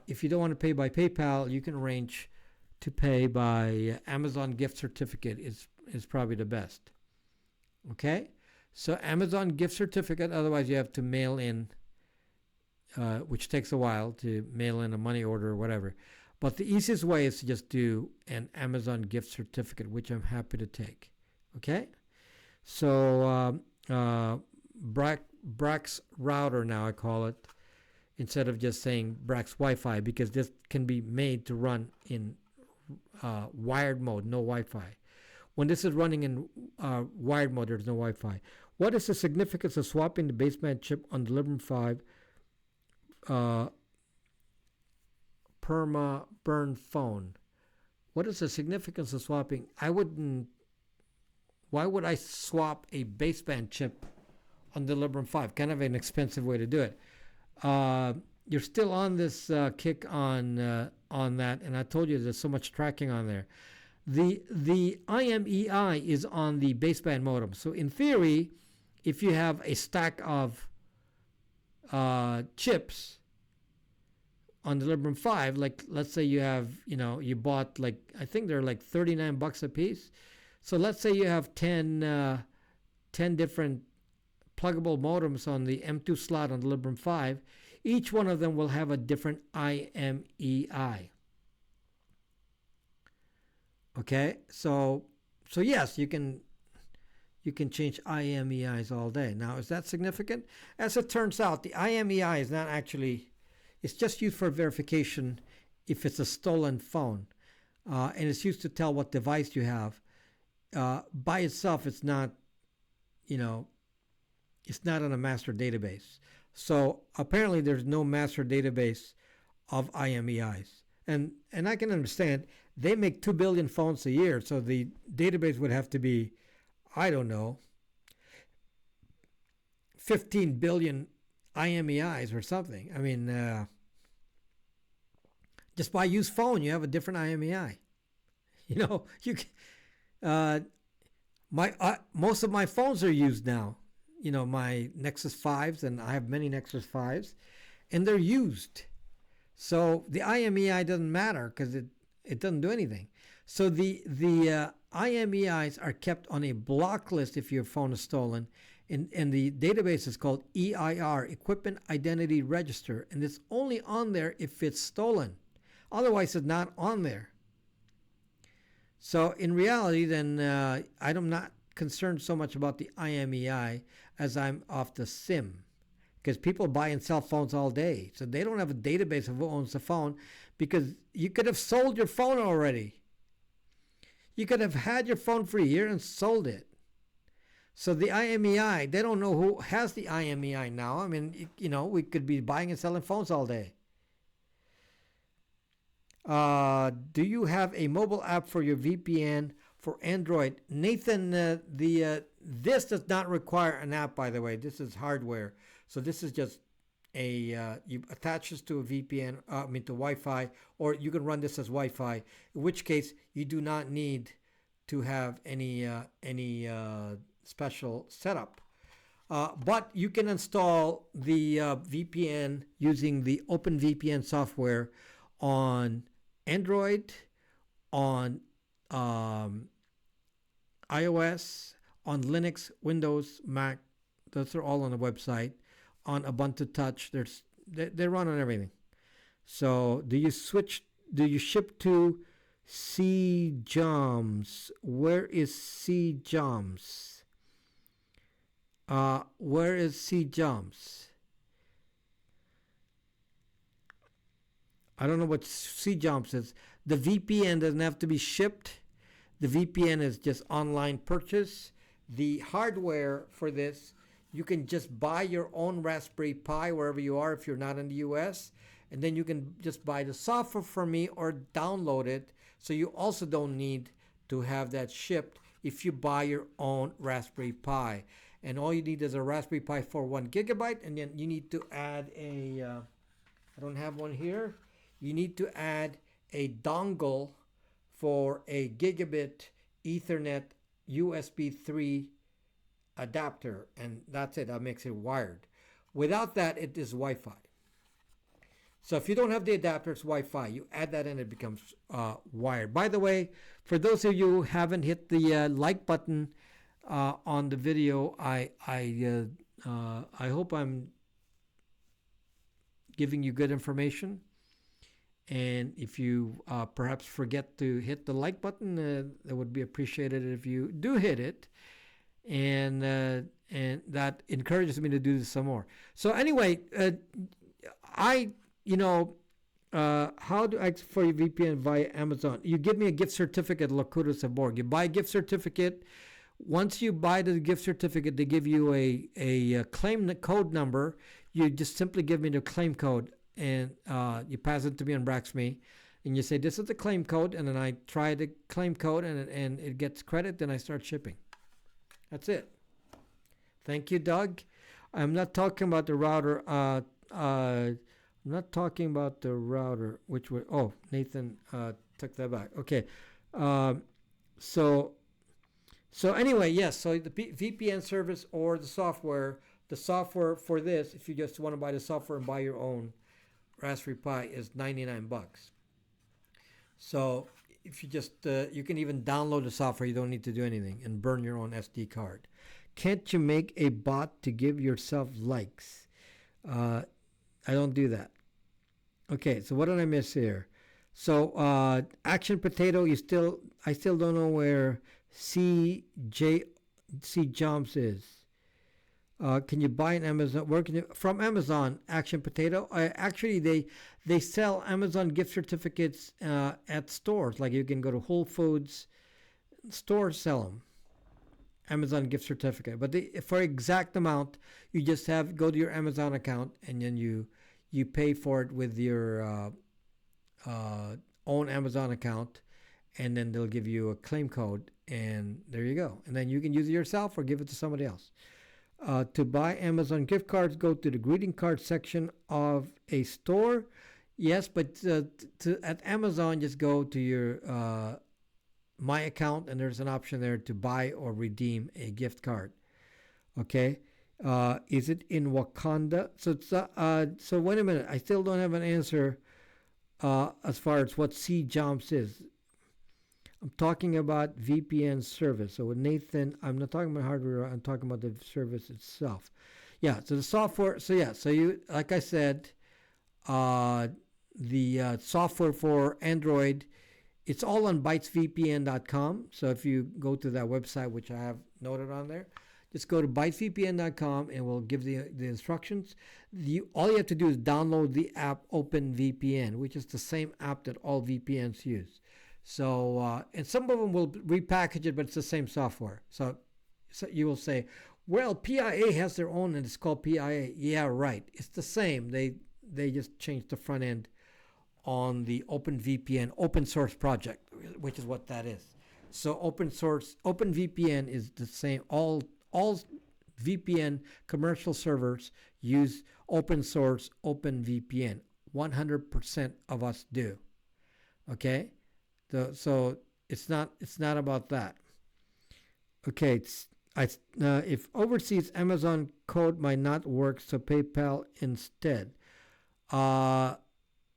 If you don't want to pay by PayPal, you can arrange to pay by Amazon gift certificate is probably the best. Okay? So Amazon gift certificate, otherwise you have to mail in, which takes a while to mail in a money order or whatever. But the easiest way is to just do an Amazon gift certificate, which I'm happy to take. Okay? So Brax router, now I call it, instead of just saying Brax Wi-Fi, because this can be made to run in wired mode, no Wi-Fi. When this is running in wired mode, there's no Wi-Fi. What is the significance of swapping the baseband chip on the Librem 5 perma burn phone? What is the significance of swapping? Why would I swap a baseband chip on the Librem 5? Kind of an expensive way to do it. You're still on this kick on that, and I told you there's so much tracking on there. The IMEI is on the baseband modem. So in theory, if you have a stack of chips on the Librem 5, like let's say you have, you bought I think they're like $39 a piece. So let's say you have 10 different pluggable modems on the M2 slot on the Librem 5. Each one of them will have a different IMEI. Okay, so yes, you can change IMEIs all day. Now, is that significant? As it turns out, the IMEI is not actually, it's just used for verification if it's a stolen phone. And it's used to tell what device you have. By itself, it's not, it's not on a master database. So apparently there's no master database of IMEIs. And I can understand, they make 2 billion phones a year, so the database would have to be, I don't know, 15 billion IMEIs or something. I mean, just by use phone, you have a different IMEI. Most of my phones are used now. My Nexus 5s, and I have many Nexus 5s, and they're used. So the IMEI doesn't matter because it doesn't do anything. So the IMEIs are kept on a block list if your phone is stolen, and the database is called EIR, Equipment Identity Register, and it's only on there if it's stolen. Otherwise, it's not on there. So in reality, then I'm not concerned so much about the IMEI as I'm off the SIM. Because people buy and sell phones all day. So they don't have a database of who owns the phone, because you could have sold your phone already. You could have had your phone for a year and sold it. So the IMEI, they don't know who has the IMEI now. I mean, we could be buying and selling phones all day. Do you have a mobile app for your VPN for Android? Nathan, this does not require an app, by the way. This is hardware. So this is just you attach this to a VPN, to Wi-Fi, or you can run this as Wi-Fi, in which case you do not need to have any special setup. But you can install the VPN using the OpenVPN software on Android, on iOS, on Linux, Windows, Mac. Those are all on the website. On Ubuntu Touch, they run on everything. So do you ship to CJOMS? Where is CJOMS? Where is CJOMS? I don't know what CJOMS is. The VPN doesn't have to be shipped. The VPN is just online purchase. The hardware for this, you can just buy your own Raspberry Pi wherever you are if you're not in the US. And then you can just buy the software from me or download it. So you also don't need to have that shipped if you buy your own Raspberry Pi. And all you need is a Raspberry Pi for 1 gigabyte. And then you need to add I don't have one here. You need to add a dongle for a gigabit Ethernet USB 3 adapter, and that's it. That makes it wired. Without that, it is Wi-Fi. So if you don't have the adapter, it's Wi-Fi. You add that in, it becomes wired. By the way, for those of you who haven't hit the like button on the video, I hope I'm giving you good information. And if you perhaps forget to hit the like button, that would be appreciated if you do hit it. And that encourages me to do this some more. So anyway, you know, how do I for your VPN via Amazon? You give me a gift certificate, Locutus of Borg. You buy a gift certificate. Once you buy the gift certificate, they give you a claim code number. You just simply give me the claim code, and you pass it to me on Braxme, and you say this is the claim code, and then I try the claim code, and it gets credit. Then I start shipping. That's it. Thank you, Doug. I'm not talking about the router. I'm not talking about the router, which was, oh, Nathan took that back. Okay. So anyway, yes, so the VPN service or the software for this, if you just want to buy the software and buy your own Raspberry Pi, is $99. So if you just, you can even download the software, you don't need to do anything, and burn your own SD card. Can't you make a bot to give yourself likes? I don't do that. Okay, so what did I miss here? So Action Potato, I still don't know where C Jumps is. Can you buy an Amazon? Where can you from Amazon? Action Potato. Actually, they sell Amazon gift certificates at stores. Like you can go to Whole Foods, stores sell them. Amazon gift certificate, but for exact amount, you just go to your Amazon account and then you pay for it with your own Amazon account, and then they'll give you a claim code, and there you go. And then you can use it yourself or give it to somebody else. To buy Amazon gift cards, go to the greeting card section of a store. Yes, but at Amazon, just go to your My account, and there's an option there to buy or redeem a gift card. Okay. Is it in Wakanda? So wait a minute. I still don't have an answer as far as what C Jumps is. I'm talking about VPN service. So with Nathan, I'm not talking about hardware. I'm talking about the service itself. Yeah. So the software. So yeah. So you, like I said, the software for Android, it's all on bytesvpn.com. So if you go to that website, which I have noted on there, just go to bytesvpn.com and we'll give the instructions. All you have to do is download the app OpenVPN, which is the same app that all VPNs use. So, and some of them will repackage it, but it's the same software. So you will say, well, PIA has their own and it's called PIA. Yeah, right. It's the same. They just changed the front end on the OpenVPN open source project, which is what that is. So OpenVPN is the same. All VPN commercial servers use open source OpenVPN. 100% of us do. Okay, so it's not about that. Okay, if overseas Amazon code might not work, so PayPal instead.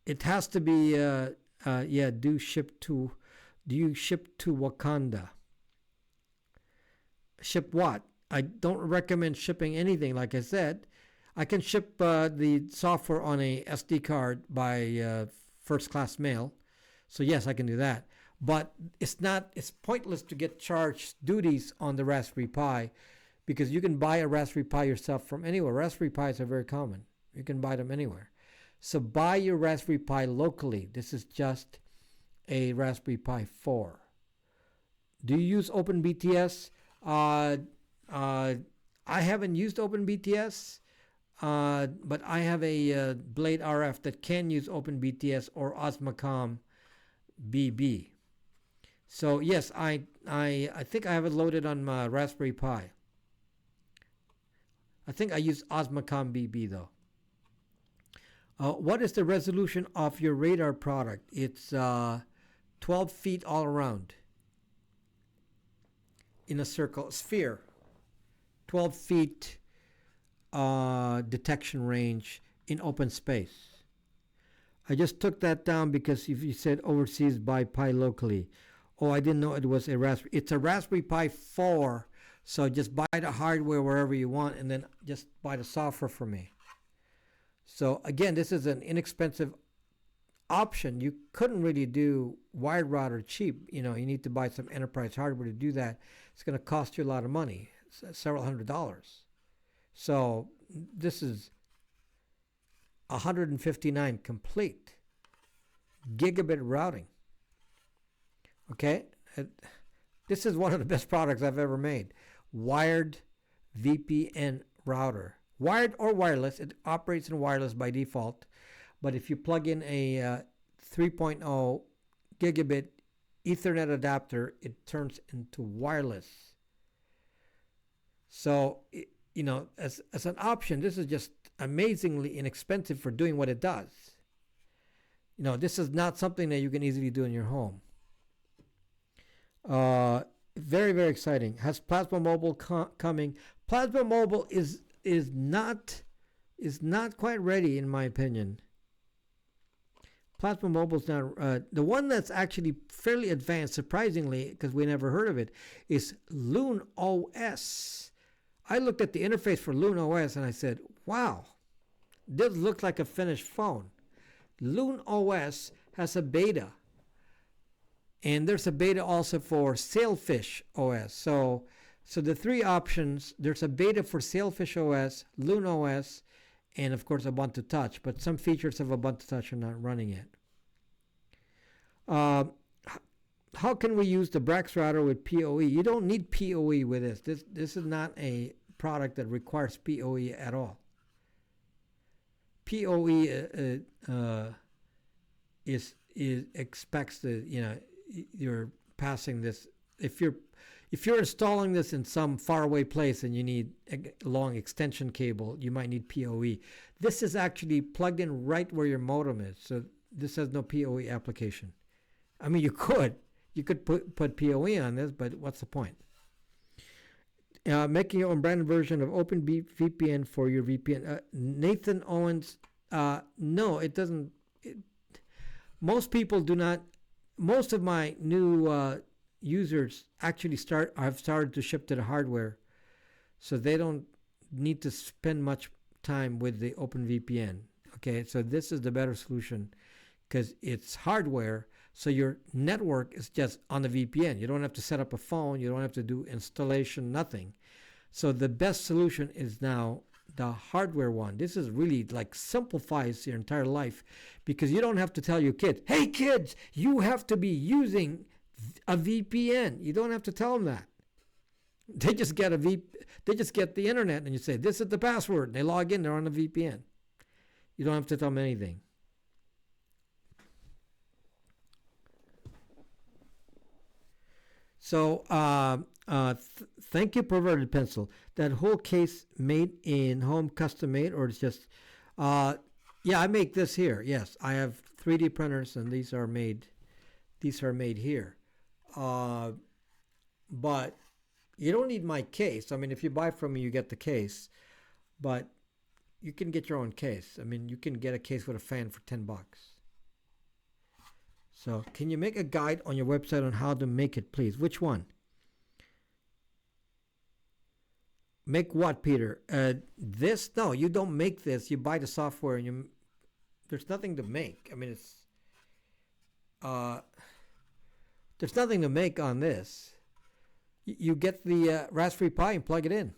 It has to be, do you ship to Wakanda? Ship what? I don't recommend shipping anything. Like I said, I can ship the software on a SD card by first class mail. So yes, I can do that. But it's pointless to get charged duties on the Raspberry Pi, because you can buy a Raspberry Pi yourself from anywhere. Raspberry Pis are very common. You can buy them anywhere. So buy your Raspberry Pi locally. This is just a Raspberry Pi 4. Do you use OpenBTS? I haven't used OpenBTS, but I have a Blade RF that can use OpenBTS or Osmocom BB. So yes, I think I have it loaded on my Raspberry Pi. I think I use Osmocom BB though. What is the resolution of your radar product? It's 12 feet all around in a circle, sphere. 12 feet detection range in open space. I just took that down because if you said overseas, buy Pi locally. Oh, I didn't know it was a Raspberry. It's a Raspberry Pi 4. So just buy the hardware wherever you want and then just buy the software for me. So again, this is an inexpensive option. You couldn't really do wired router cheap. You need to buy some enterprise hardware to do that. It's going to cost you a lot of money, several $100s. So this is 159 complete gigabit routing. Okay, this is one of the best products I've ever made. Wired VPN router. Wired or wireless, it operates in wireless by default. But if you plug in a 3.0 gigabit Ethernet adapter, it turns into wireless. So, as an option, this is just amazingly inexpensive for doing what it does. This is not something that you can easily do in your home. Very, very exciting. Has Plasma Mobile coming? Plasma Mobile is not quite ready, in my opinion. Plasma Mobile's not the one that's actually fairly advanced, surprisingly, because we never heard of it, is Loon OS. I looked at the interface for Loon OS and I said, wow, this looks like a finished phone. Loon OS has a beta. And there's a beta also for Sailfish OS. So the three options, there's a beta for Sailfish OS, Loon OS, and of course Ubuntu Touch. But some features of Ubuntu Touch are not running yet. How can we use the Brax router with PoE? You don't need PoE with this. This is not a product that requires PoE at all. PoE is expects that you're passing this. If you're installing this in some faraway place and you need a long extension cable, you might need PoE. This is actually plugged in right where your modem is, so this has no PoE application. I mean, you could put PoE on this, but what's the point? Making your own branded version of OpenVPN for your VPN. Nathan Owens, no, it doesn't. Most people do not. Most of my new users actually have started to ship to the hardware, so they don't need to spend much time with the OpenVPN. Okay, so this is the better solution because it's hardware, so your network is just on the VPN. You don't have to set up a phone. You don't have to do installation, nothing. So the best solution is now the hardware one. This is really like simplifies your entire life because you don't have to tell your kids, hey kids, you have to be using a VPN. You don't have to tell them that. They just get they just get the internet and you say, this is the password. And they log in, they're on the VPN. You don't have to tell them anything. So thank you, Perverted Pencil. That whole case made in home, custom made, or it's just, yeah, I make this here. Yes, I have 3D printers, and these are made here. But you don't need my case. I mean, if you buy from me, you get the case, but you can get your own case. I mean, you can get a case with a fan for $10. So can you make a guide on your website on how to make it, please? Which one? Make what, Peter? This? No, you don't make this. You buy the software and there's nothing to make. I mean, it's there's nothing to make on this. You get the Raspberry Pi and plug it in.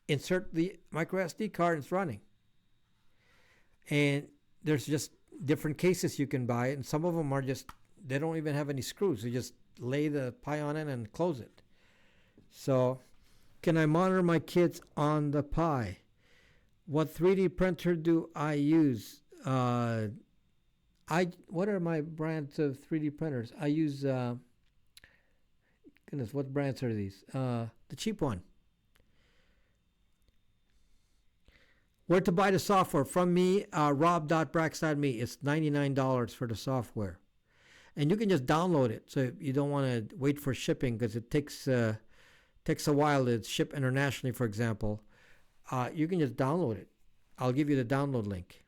Insert the micro SD card and it's running. And there's just different cases you can buy, and some of them are just, they don't even have any screws. You just lay the Pi on it and close it. So, can I monitor my kids on the Pi? What 3D printer do I use? What are my brands of 3D printers? I use, goodness, what brands are these? The cheap one. Where to buy the software? From me, rob.brax.me. It's $99 for the software. And you can just download it. So you don't want to wait for shipping because it takes a while to ship internationally, for example. You can just download it. I'll give you the download link.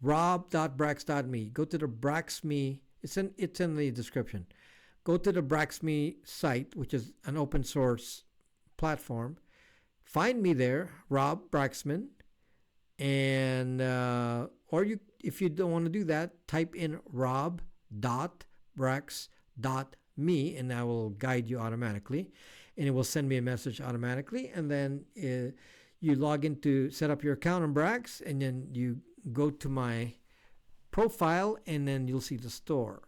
rob.brax.me. Go to the Brax.me. It's in the description. Go to the Brax.me site, which is an open source platform. Find me there, Rob Braxman. And or if you don't want to do that, type in rob.brax.me and I will guide you automatically, and it will send me a message automatically. And then you log in to set up your account on Brax, and then you go to my profile, and then you'll see the store.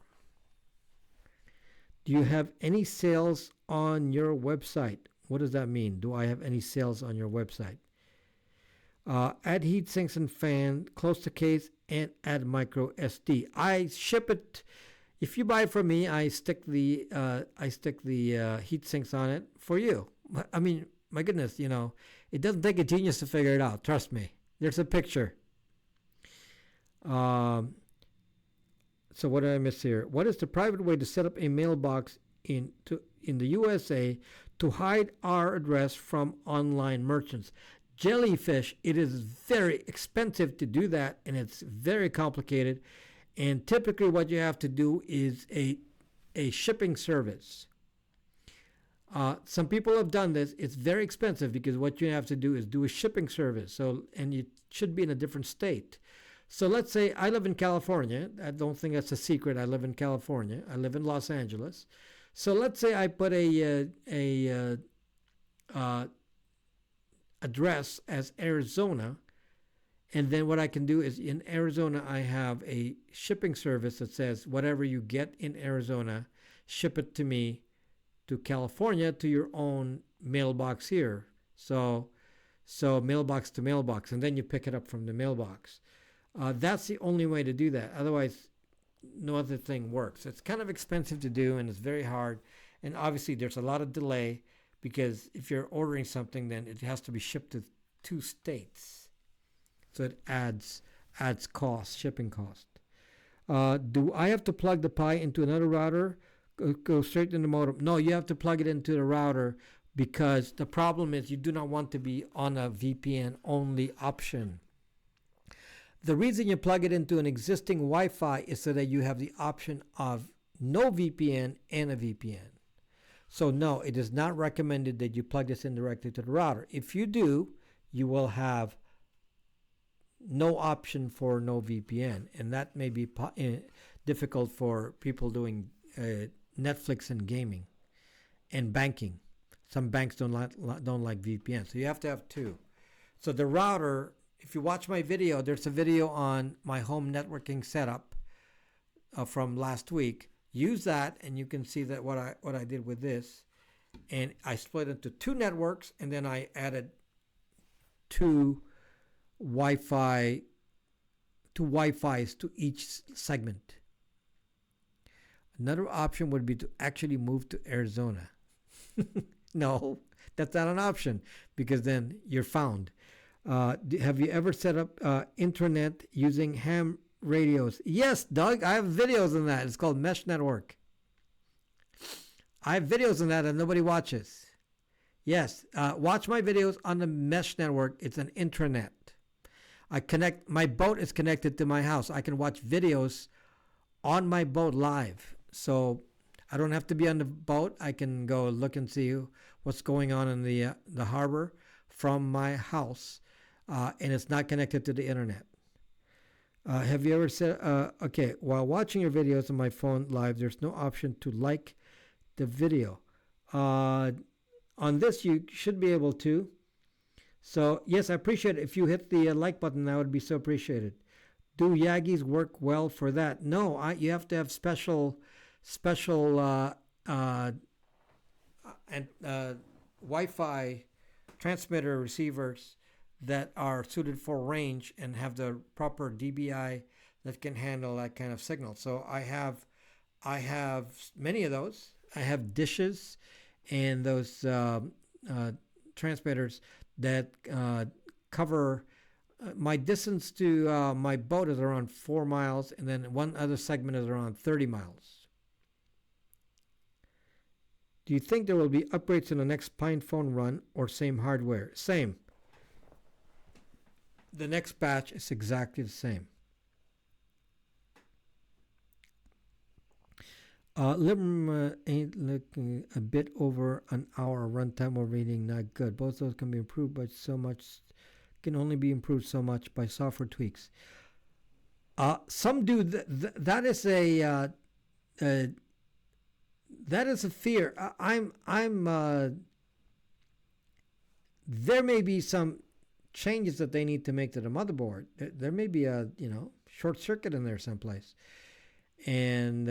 Do you have any sales on your website? What does that mean? Do I have any sales on your website? Add heat sinks and fan, close the case, and add micro SD. I ship it. If you buy it from me, I stick the heat sinks on it for you. I mean, my goodness, it doesn't take a genius to figure it out. Trust me. There's a picture. So what did I miss here? What is the private way to set up a mailbox in the USA to hide our address from online merchants? Jellyfish, it is very expensive to do that, and it's very complicated. And typically what you have to do is a shipping service. Some people have done this. It's very expensive because what you have to do is do a shipping service. And you should be in a different state. So let's say I live in California. I don't think that's a secret. I live in California. I live in Los Angeles. So let's say I put a address as Arizona, and then what I can do is in Arizona I have a shipping service that says whatever you get in Arizona, ship it to me to California to your own mailbox here. So mailbox to mailbox, and then you pick it up from the mailbox. That's the only way to do that. Otherwise, no other thing works. It's kind of expensive to do, and it's very hard. And obviously, there's a lot of delay because if you're ordering something, then it has to be shipped to 2 states. So it adds cost, shipping cost. Do I have to plug the Pi into another router? Go straight in the modem? No, you have to plug it into the router because the problem is you do not want to be on a VPN only option. The reason you plug it into an existing Wi-Fi is so that you have the option of no VPN and a VPN. So no, it is not recommended that you plug this in directly to the router. If you do, you will have no option for no VPN, and that may be difficult for people doing Netflix and gaming and banking. Some banks don't like VPN, so you have to have 2. So the router, if you watch my video, there's a video on my home networking setup from last week. Use that, and you can see that what I did with this, and I split into 2 networks, and then I added 2 Wi-Fi's to each segment. Another option would be to actually move to Arizona. No, that's not an option because then you're found. Have you ever set up internet using ham radios? Yes, Doug, I have videos on that. It's called Mesh Network. I have videos on that and nobody watches. Yes, watch my videos on the Mesh Network. It's an intranet. My boat is connected to my house. I can watch videos on my boat live. So I don't have to be on the boat. I can go look and see what's going on in the harbor from my house. And it's not connected to the internet. Have you ever said, okay, while watching your videos on my phone live, there's no option to like the video. On this, you should be able to. So, yes, I appreciate it. If you hit the like button, that would be so appreciated. Do Yagis work well for that? No, you have to have special Wi-Fi transmitter receivers that are suited for range and have the proper DBI that can handle that kind of signal. So I have many of those. I have dishes and those transmitters that cover my distance to my boat is around 4 miles, and then one other segment is around 30 miles. Do you think there will be upgrades in the next PinePhone run or same hardware? Same. The next batch is exactly the same. Librem ain't looking a bit over an hour runtime or reading, not good. Both those can be improved, but can only be improved so much by software tweaks. Some do that is a fear. There may be some changes that they need to make to the motherboard. There may be a short circuit in there someplace, and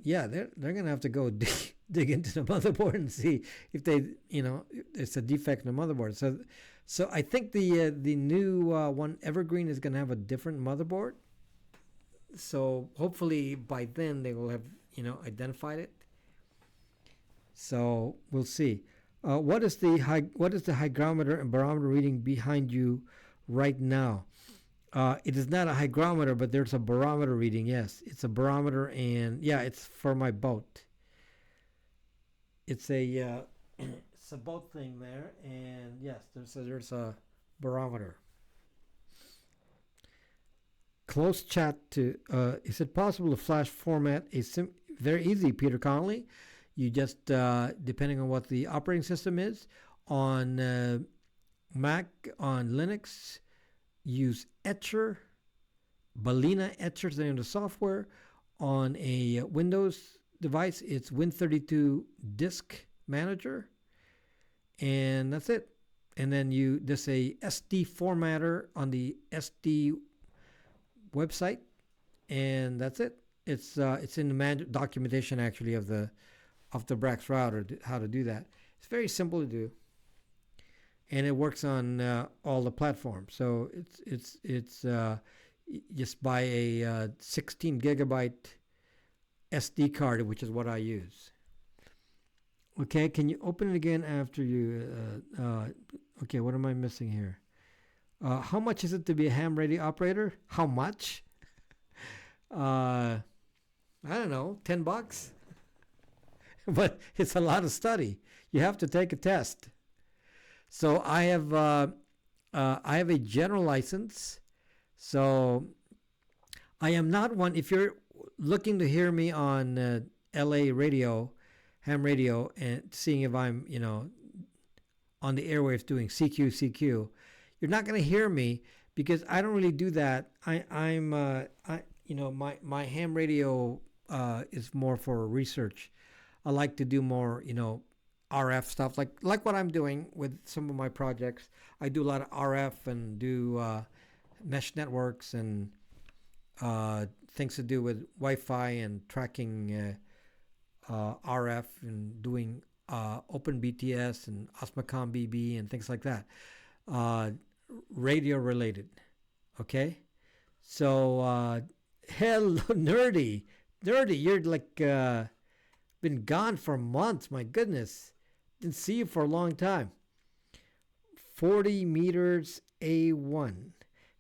yeah, they're gonna have to go dig into the motherboard and see if it's a defect in the motherboard. So I think the new one Evergreen is gonna have a different motherboard. So hopefully by then they will have identified it. So we'll see. What is the hygrometer and barometer reading behind you right now? It is not a hygrometer, but there's a barometer reading. Yes, it's a barometer, and yeah, it's for my boat. It's a it's a boat thing there, and yes, there's a barometer. Close chat to. Is it possible to flash format very easy, Peter Connolly? You just, depending on what the operating system is, on Mac, on Linux, use Etcher, Balena Etcher is the name of the software. On a Windows device, it's Win32 Disk Manager, and that's it. And then there's a SD formatter on the SD website, and that's it. It's in the documentation actually of the Brax router, how to do that. It's very simple to do, and it works on all the platforms. So it's just buy a 16 gigabyte SD card, which is what I use. Okay, can you open it again after you? Okay, what am I missing here? How much is it to be a ham radio operator? How much? I don't know, $10. But it's a lot of study. You have to take a test. So I have a general license. So I am not one. If you're looking to hear me on LA radio, ham radio, and seeing if I'm on the airwaves doing CQ, you're not going to hear me because I don't really do that. My ham radio is more for research. I like to do more, RF stuff, like what I'm doing with some of my projects. I do a lot of RF and do mesh networks and things to do with Wi-Fi and tracking RF and doing OpenBTS and Osmocom BB and things like that. Radio related. Okay? So, hello, nerdy, you're like... been gone for months. My goodness, didn't see you for a long time. 40 meters A1.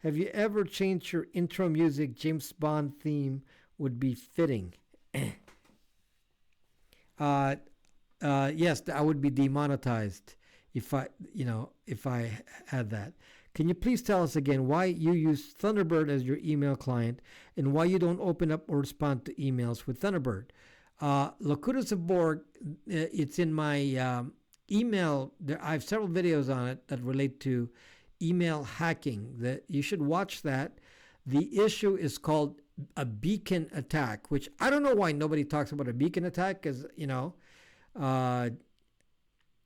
Have you ever changed your intro music? James Bond theme would be fitting. Yes, I would be demonetized if I had that. Can you please tell us again why you use Thunderbird as your email client and why you don't open up or respond to emails with Thunderbird? Locutus of Borg, it's in my email. I have several videos on it that relate to email hacking. That you should watch that. The issue is called a beacon attack, which I don't know why nobody talks about a beacon attack, because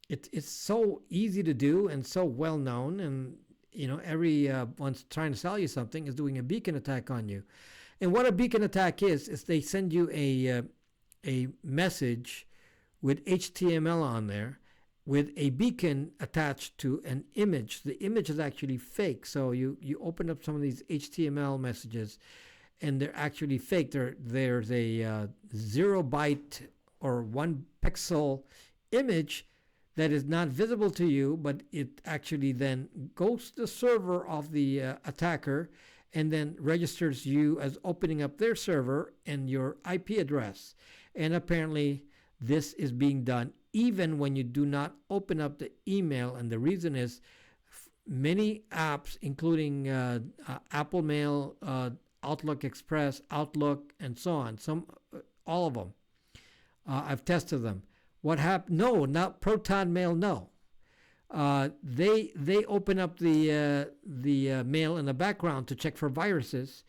it's so easy to do and so well known, and everyone's trying to sell you something is doing a beacon attack on you. And what a beacon attack is they send you a message with HTML on there with a beacon attached to an image. The image is actually fake. So you open up some of these HTML messages and they're actually fake. There's a 0 byte or 1 pixel image that is not visible to you, but it actually then goes to the server of the attacker and then registers you as opening up their server and your IP address. And apparently this is being done even when you do not open up the email. And the reason is many apps, including Apple Mail, Outlook Express, Outlook, and so on, all of them, I've tested them. What happened? No, not Proton Mail, no. They open up the mail in the background to check for viruses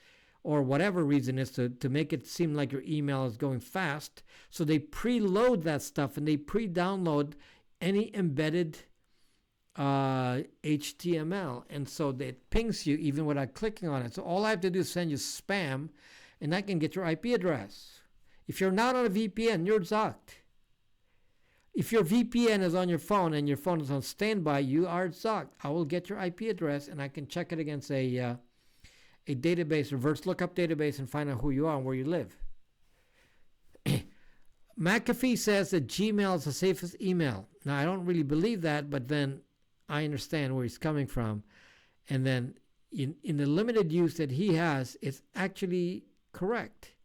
or whatever reason is to make it seem like your email is going fast. So they preload that stuff and they pre-download any embedded HTML, and so it pings you even without clicking on it. So all I have to do is send you spam, and I can get your IP address. If you're not on a VPN, you're zucked. If your VPN is on your phone and your phone is on standby, you are zucked. I will get your IP address, and I can check it against a database, reverse lookup database, and find out who you are and where you live. McAfee says that Gmail is the safest email. Now, I don't really believe that, but then I understand where he's coming from. And then in the limited use that he has, it's actually correct.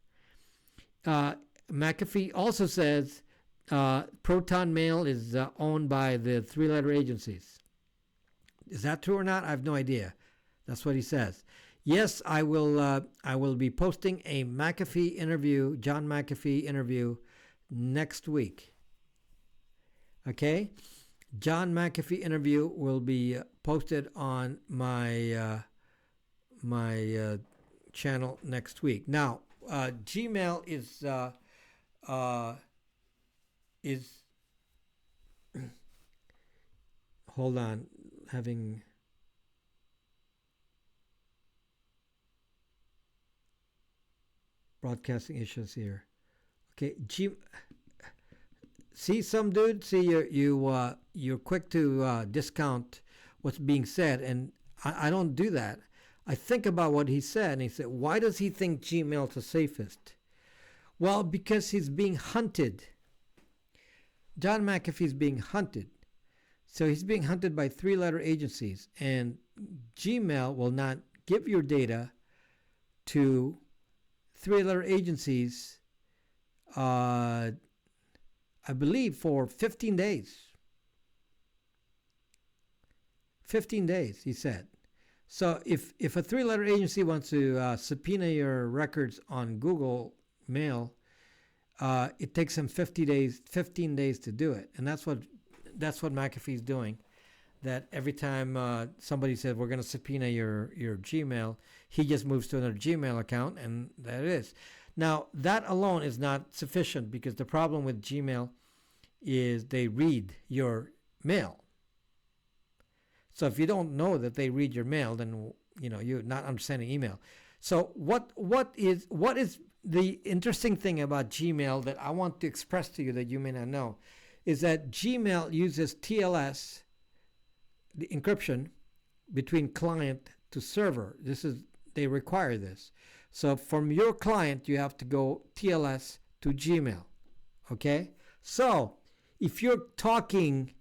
McAfee also says Proton Mail is owned by the three-letter agencies. Is that true or not? I have no idea. That's what he says. Yes, I will be posting a McAfee interview, John McAfee interview, next week. Okay? John McAfee interview will be posted on my my channel next week. Now, Gmail is hold on, having broadcasting issues here. Okay, see some dude. See you're quick to discount what's being said, and I don't do that. I think about what he said, and he said, "Why does he think Gmail's the safest?" Well, because he's being hunted. John McAfee's being hunted, so he's being hunted by three-letter agencies, and Gmail will not give your data to three-letter agencies, I believe, for 15 days. 15 days, he said. So if a three-letter agency wants to subpoena your records on Google Mail, it takes them 15 days to do it. And that's what McAfee's doing. That every time somebody says we're going to subpoena your Gmail, he just moves to another Gmail account, and that it is. Now, that alone is not sufficient, because the problem with Gmail is they read your mail. So if you don't know that they read your mail, then you're not understanding email. So what is the interesting thing about Gmail that I want to express to you that you may not know is that Gmail uses TLS, the encryption between client to server. They require this. So from your client, you have to go TLS to Gmail. Okay? So if you're talking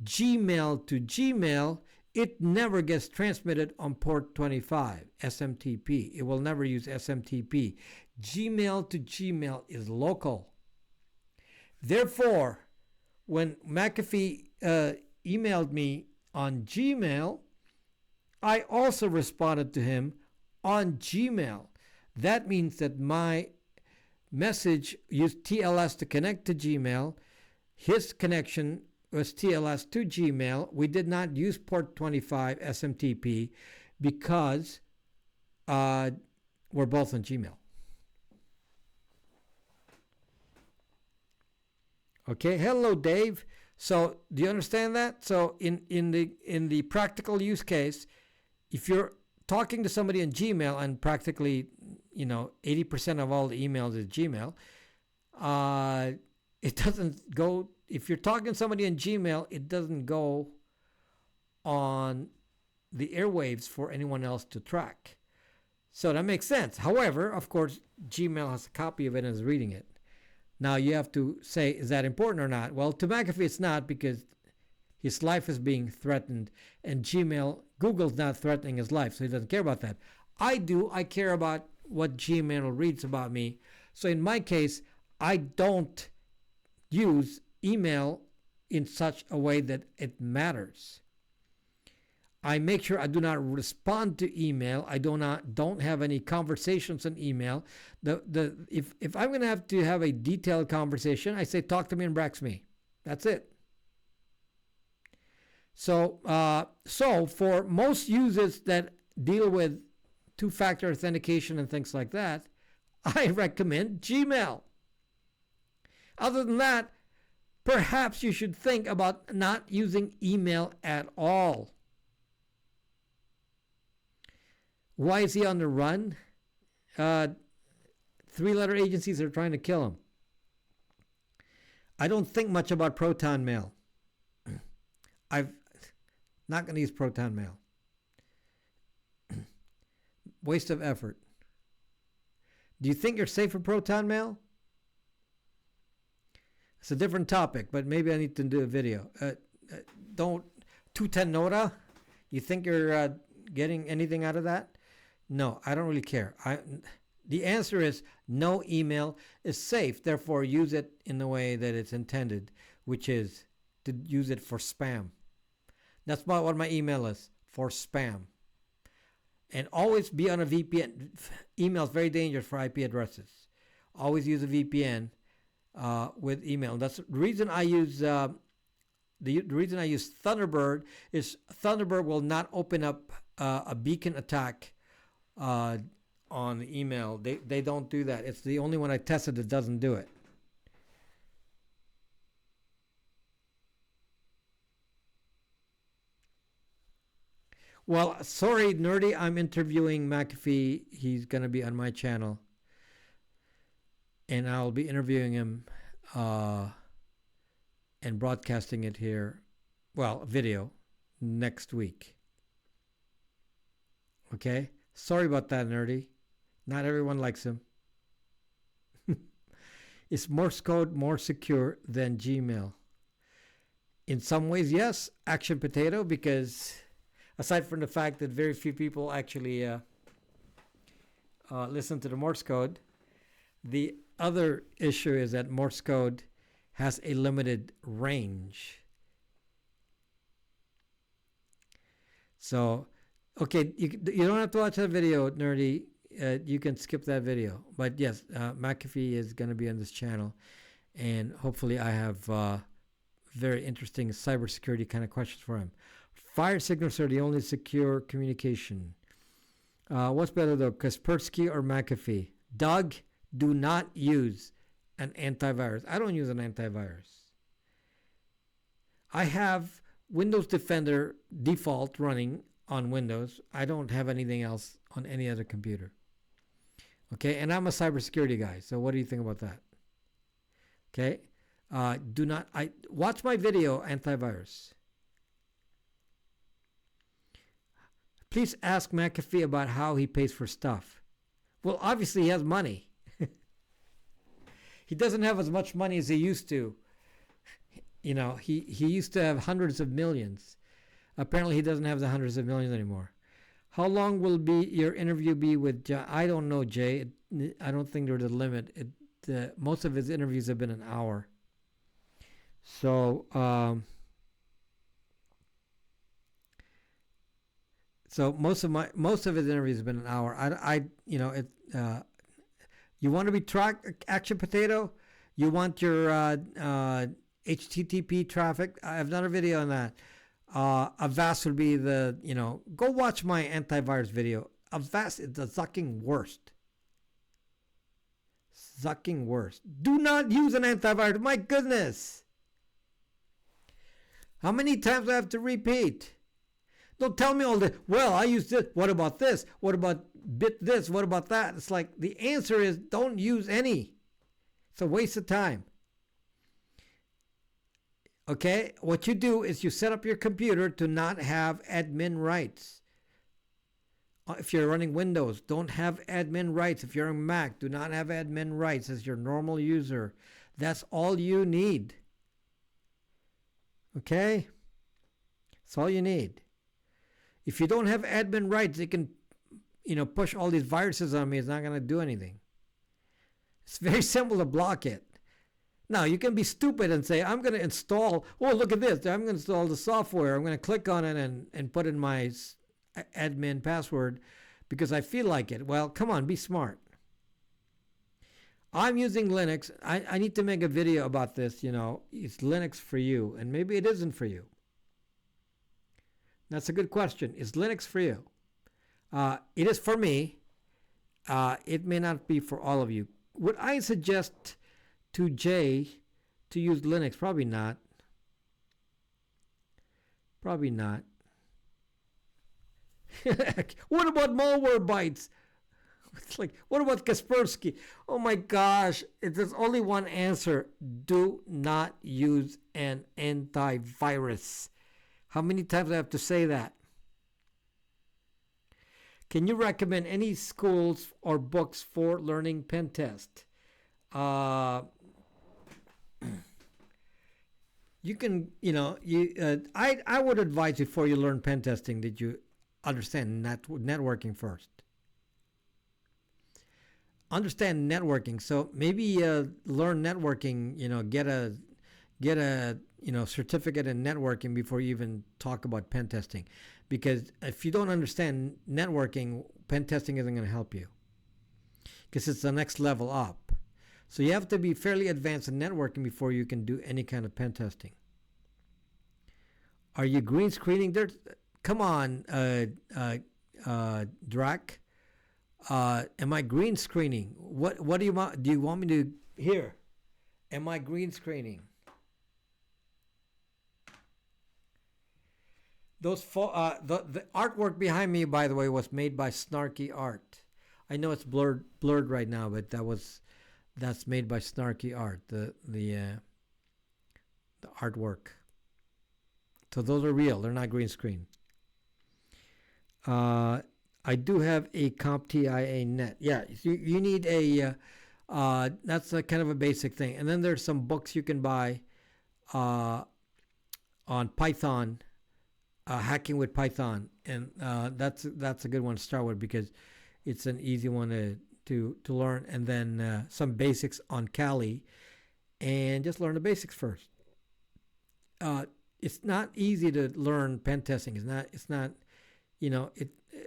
Gmail to Gmail, it never gets transmitted on port 25, SMTP. It will never use SMTP. Gmail to Gmail is local. Therefore, when McAfee emailed me on Gmail, I also responded to him on Gmail. That means that my message used TLS to connect to Gmail. His connection was TLS to Gmail. We did not use port 25 SMTP because we're both on Gmail. Okay, hello Dave. So do you understand that? So in the practical use case, if you're talking to somebody on Gmail, and practically 80% of all the emails is Gmail, it doesn't go. If you're talking to somebody on Gmail, it doesn't go on the airwaves for anyone else to track. So that makes sense. However, of course, Gmail has a copy of it and is reading it. Now you have to say, is that important or not? Well, to McAfee, it's not, because his life is being threatened, and Google's not threatening his life, so he doesn't care about that. I do. I care about what Gmail reads about me. So in my case, I don't use email in such a way that it matters. I make sure I do not respond to email. I don't have any conversations on email. If I'm going to have a detailed conversation, I say talk to me and Brax me. That's it. So for most users that deal with two-factor authentication and things like that, I recommend Gmail. Other than that, Perhaps you should think about not using email at all. Why is he on the run? 3-letter agencies are trying to kill him. I don't think much about Proton Mail. I'm not going to use Proton Mail. Waste of effort. Do you think you're safe for Proton Mail? It's a different topic, but maybe I need to do a video. Don't 210 Nota? You think you're getting anything out of that? No, I don't really care. The answer is no email is safe. Therefore, use it in the way that it's intended, which is to use it for spam. That's what my email is, for spam. And always be on a VPN. Email is very dangerous for IP addresses. Always use a VPN with email. And that's the reason I use the reason I use Thunderbird is Thunderbird will not open up a beacon attack on email. They don't do that. It's the only one I tested that doesn't do it. Well, sorry, Nerdy, I'm interviewing McAfee. He's going to be on my channel. And I'll be interviewing him and broadcasting it here. Well, video next week. Okay? Sorry about that, Nerdy. Not everyone likes him. Is Morse code more secure than Gmail? In some ways, yes. Action potato, because aside from the fact that very few people actually listen to the Morse code, the other issue is that Morse code has a limited range. So, okay, you don't have to watch that video, Nerdy. You can skip that video. But yes, McAfee is going to be on this channel. And hopefully I have very interesting cybersecurity kind of questions for him. Fire signals are the only secure communication. What's better though, Kaspersky or McAfee? Doug, do not use an antivirus. I don't use an antivirus. I have Windows Defender default running on Windows. I don't have anything else on any other computer. Okay, and I'm a cybersecurity guy. So what do you think about that? Okay, watch my video, antivirus. Please ask McAfee about how he pays for stuff. Well, obviously he has money. He doesn't have as much money as he used to. You know, he used to have hundreds of millions. Apparently he doesn't have the hundreds of millions anymore. How long will your interview be with Jay? I don't know, Jay. I don't think there's a limit. Most of his interviews have been an hour. So, most of his interviews have been an hour. You want to be action potato? You want your HTTP traffic? I've done a video on that. Avast would be go watch my antivirus video. Avast is the sucking worst. Sucking worst. Do not use an antivirus. My goodness. How many times do I have to repeat? Don't tell me all the, well, I use this. What about this? What about this? What about that? It's like the answer is don't use any. It's a waste of time. Okay? What you do is you set up your computer to not have admin rights. If you're running Windows, don't have admin rights. If you're on Mac, do not have admin rights as your normal user. That's all you need. Okay? That's all you need. If you don't have admin rights, they can, push all these viruses on me. It's not going to do anything. It's very simple to block it. Now, you can be stupid and say, I'm going to install, oh, look at this. I'm going to install the software. I'm going to click on it and put in my admin password because I feel like it. Well, come on, be smart. I'm using Linux. I need to make a video about this, It's Linux for you, and maybe it isn't for you. That's a good question. Is Linux for you? It is for me. It may not be for all of you. Would I suggest to Jay to use Linux? Probably not. Probably not. What about Malwarebytes? It's like, what about Kaspersky? Oh my gosh, there's only one answer. Do not use an antivirus. How many times do I have to say that? Can you recommend any schools or books for learning pen test? You can, I would advise before you learn pen testing that you understand networking first. Understand networking. So maybe learn networking. Get a certificate in networking before you even talk about pen testing, because if you don't understand networking, pen testing isn't going to help you, because it's the next level up. So you have to be fairly advanced in networking before you can do any kind of pen testing. Are you green screening? Come on, Drac. Am I green screening? What do you want? Do you want me to here? Am I green screening? The artwork behind me, by the way, was made by Snarky Art. I know it's blurred right now, but that's made by Snarky Art. The artwork. So those are real. They're not green screen. I do have a CompTIA net. Yeah, you need a. That's a kind of a basic thing. And then there's some books you can buy on Python, hacking with Python, and that's a good one to start with, because it's an easy one to learn. And then some basics on Kali, and just learn the basics first. It's not easy to learn pen testing. It's not.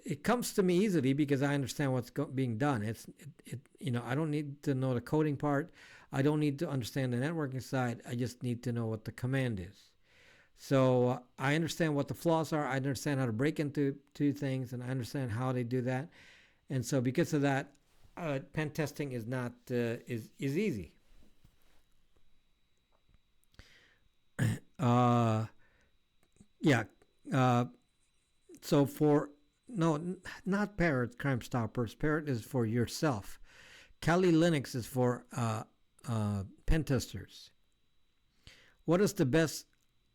It comes to me easily because I understand what's being done. I don't need to know the coding part. I don't need to understand the networking side. I just need to know what the command is. So I understand what the flaws are. I understand how to break into things, and I understand how they do that. And so because of that, pen testing is not is easy. So not Parrot, Crime Stoppers. Parrot is for yourself. Kali Linux is for pen testers. What is the best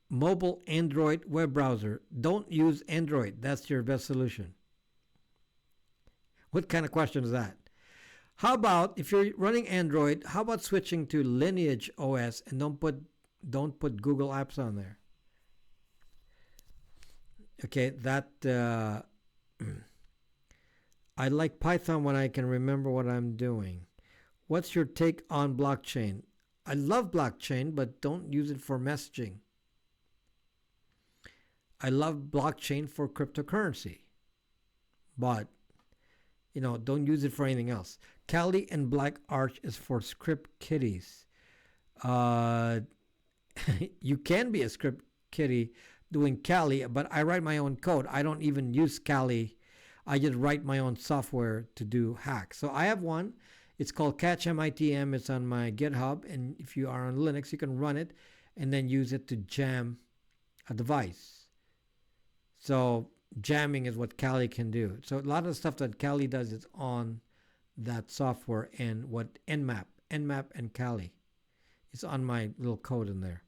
mobile Android web browser? Don't use Android. That's your best solution. What kind of question is that? How about if you're running Android? How about switching to Lineage OS and don't put Google Apps on there? Okay, that I like Python when I can remember what I'm doing. What's your take on blockchain? I love blockchain, but don't use it for messaging. I love blockchain for cryptocurrency, but don't use it for anything else. Kali and Black Arch is for script kiddies. You can be a script kiddie doing Kali, but I write my own code. I don't even use Kali. I just write my own software to do hacks. So I have one. It's called CatchMITM. It's on my GitHub, and if you are on Linux, you can run it and then use it to jam a device. So jamming is what Kali can do. So a lot of the stuff that Kali does is on that software, and what Nmap and Kali. It's on my little code in there.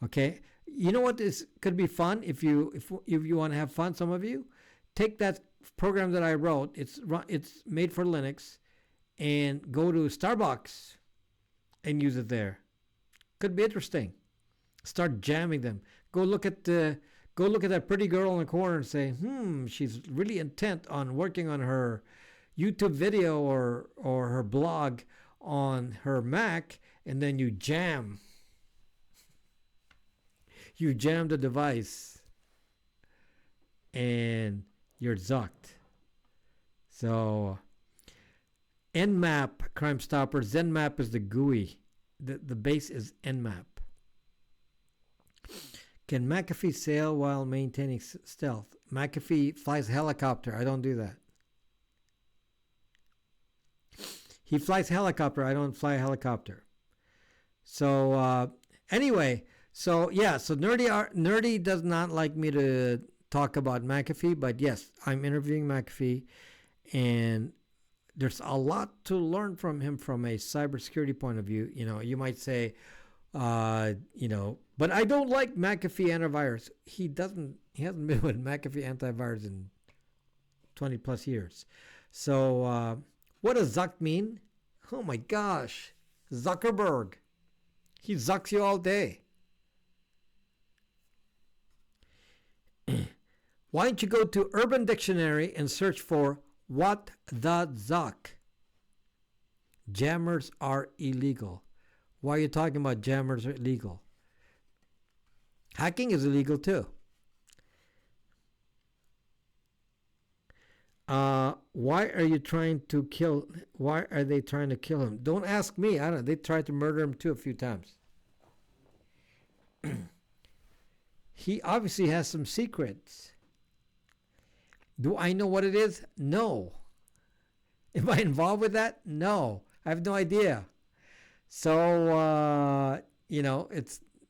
Okay, you know what this could be fun if you want to have fun. Some of you take that program that I wrote. It's made for Linux, and go to Starbucks and use it there. Could be interesting. Start jamming them. Go look at that pretty girl in the corner and say, she's really intent on working on her YouTube video or her blog on her Mac, and then you jam. You jam the device, and you're zucked. So, Nmap, Crime Stopper. Zenmap is the GUI. The base is Nmap. Can McAfee sail while maintaining stealth? McAfee flies a helicopter. I don't do that. He flies a helicopter. I don't fly a helicopter. So anyway, so yeah, so nerdy does not like me to talk about McAfee, but yes, I'm interviewing McAfee, and there's a lot to learn from him from a cybersecurity point of view. You might say, but I don't like McAfee antivirus. He hasn't been with McAfee antivirus in 20 plus years. So what does Zuck mean? Oh my gosh, Zuckerberg. He zucks you all day. Why don't you go to Urban Dictionary and search for what the Zuck? Jammers are illegal. Why are you talking about jammers are illegal? Hacking is illegal too. Why are they trying to kill him? Don't ask me. I don't know. They tried to murder him too a few times. He obviously has some secrets. Do I know what it is? No. Am I involved with that? No. I have no idea. So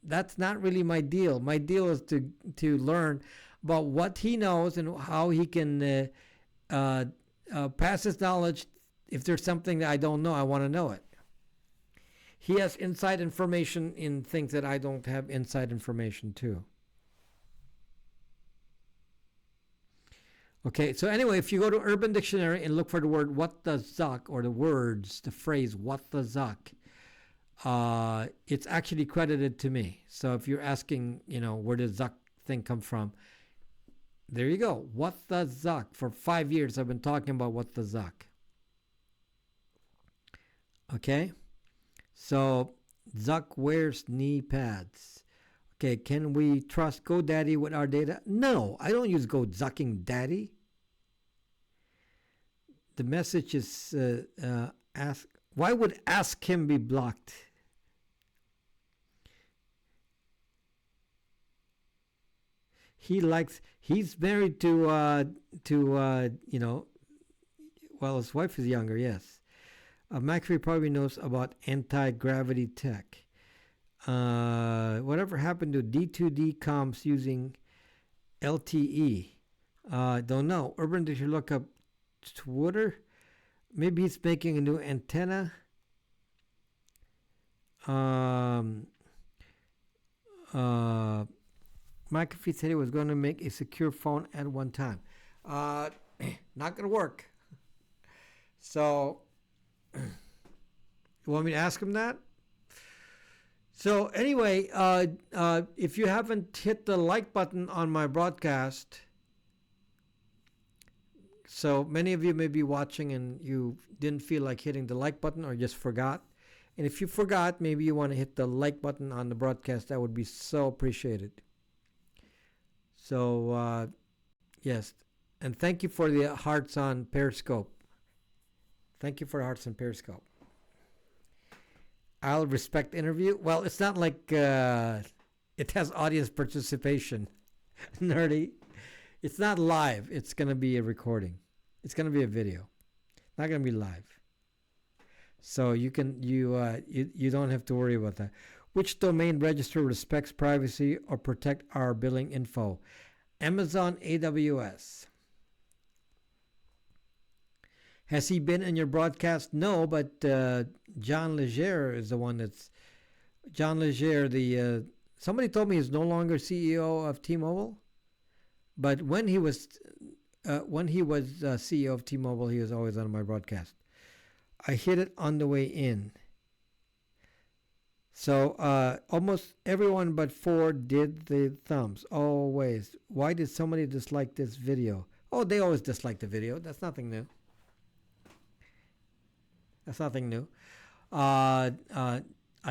that's not really my deal. My deal is to learn about what he knows and how he can pass his knowledge. If there's something that I don't know, I want to know it. He has inside information in things that I don't have inside information to. Okay, so anyway, if you go to Urban Dictionary and look for the word "what the zuck" or the phrase "what the zuck," it's actually credited to me. So if you're asking, where did zuck thing come from, there you go. What the zuck? For 5 years, I've been talking about what the zuck. Okay, so Zuck wears knee pads. Okay, can we trust GoDaddy with our data? No, I don't use GoZucking The message is ask. Why would ask him be blocked? He's married to his wife is younger, yes. McAfee probably knows about anti-gravity tech. Whatever happened to D2D comms using LTE? Don't know. Urban, did you look up Twitter? Maybe he's making a new antenna. McAfee said he was going to make a secure phone at one time. Not going to work. So, you want me to ask him that? So anyway, if you haven't hit the like button on my broadcast, so many of you may be watching and you didn't feel like hitting the like button or just forgot. And if you forgot, maybe you want to hit the like button on the broadcast. That would be so appreciated. So, yes. And thank you for the hearts on Periscope. Thank you for the hearts on Periscope. I'll respect interview. Well, it's not like it has audience participation. Nerdy. It's not live. It's going to be a recording. It's going to be a video. Not going to be live. So you don't have to worry about that. Which domain register respects privacy or protect our billing info? Amazon AWS. Has he been in your broadcast? No, but John Legere is the one that's... John Legere, somebody told me he's no longer CEO of T-Mobile. But when he was CEO of T-Mobile, he was always on my broadcast. I hit it on the way in. So almost everyone but 4 did the thumbs. Always. Why did somebody dislike this video? Oh, they always dislike the video. That's nothing new. That's nothing new. I'd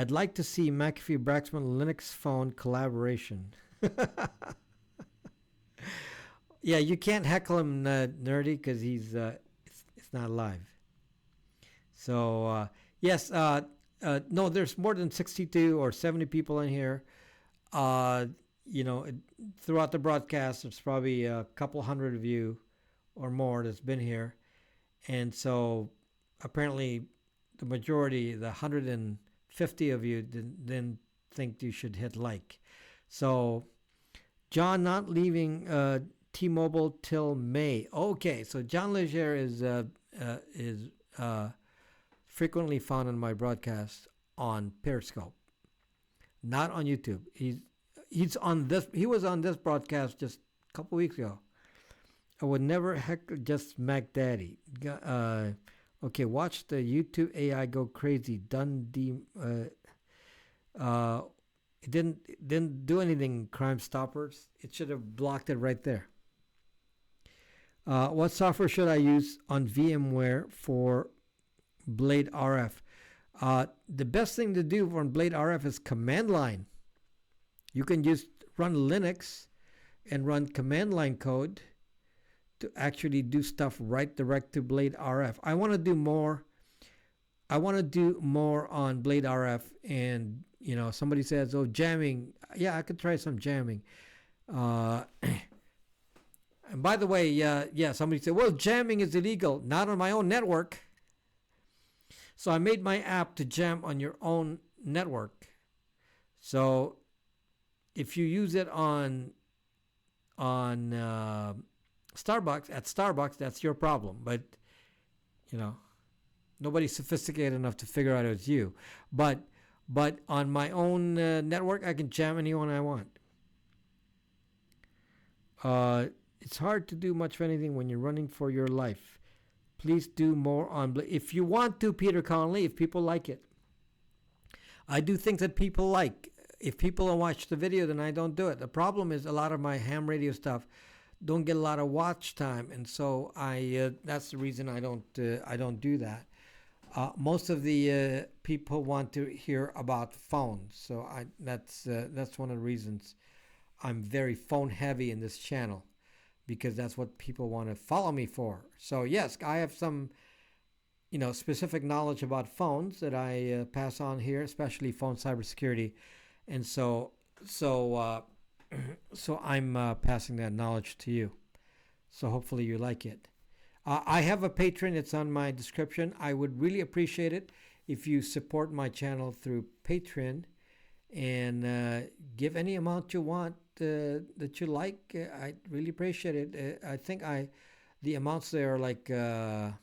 like to see McAfee Braxman Linux phone collaboration. Yeah, you can't heckle him, Nerdy, because he's it's not live. So yes, no, there's more than 62 or 70 people in here. Throughout the broadcast, there's probably a couple hundred of you or more that's been here, and so apparently the majority, the 150 50 of you didn't think you should hit like. So, John not leaving T-Mobile till May. Okay, so John Leger is frequently found in my broadcast on Periscope, not on YouTube. He's on this. He was on this broadcast just a couple weeks ago. I would never heckle just Mac Daddy. Okay, watch the YouTube AI go crazy. Dundee. It didn't do anything. Crime Stoppers. It should have blocked it right there. What software should I use on VMware for Blade RF? The best thing to do on Blade RF is command line. You can just run Linux and run command line code to actually do stuff right direct to Blade RF. I want to do more on Blade RF, and somebody says, "Oh, jamming." Yeah, I could try some jamming. And by the way, somebody said, "Well, jamming is illegal." Not on my own network. So I made my app to jam on your own network. So if you use it on Starbucks, that's your problem. But nobody's sophisticated enough to figure out it's you. But on my own network, I can jam anyone I want. It's hard to do much of anything when you're running for your life. Please do more on if you want to, Peter Conley, if people like it. I do things that people like. If people don't watch the video, then I don't do it. The problem is a lot of my ham radio stuff don't get a lot of watch time, and so that's the reason I don't do that. Most of the people want to hear about phones, so that's one of the reasons I'm very phone heavy in this channel, because that's what people want to follow me for. So yes, I have some specific knowledge about phones that I pass on here, especially phone cybersecurity, and so I'm passing that knowledge to you. So hopefully you like it. I have a Patreon. It's on my description. I would really appreciate it if you support my channel through Patreon and give any amount you want that you like. I really appreciate it. I think the amounts there are like 5,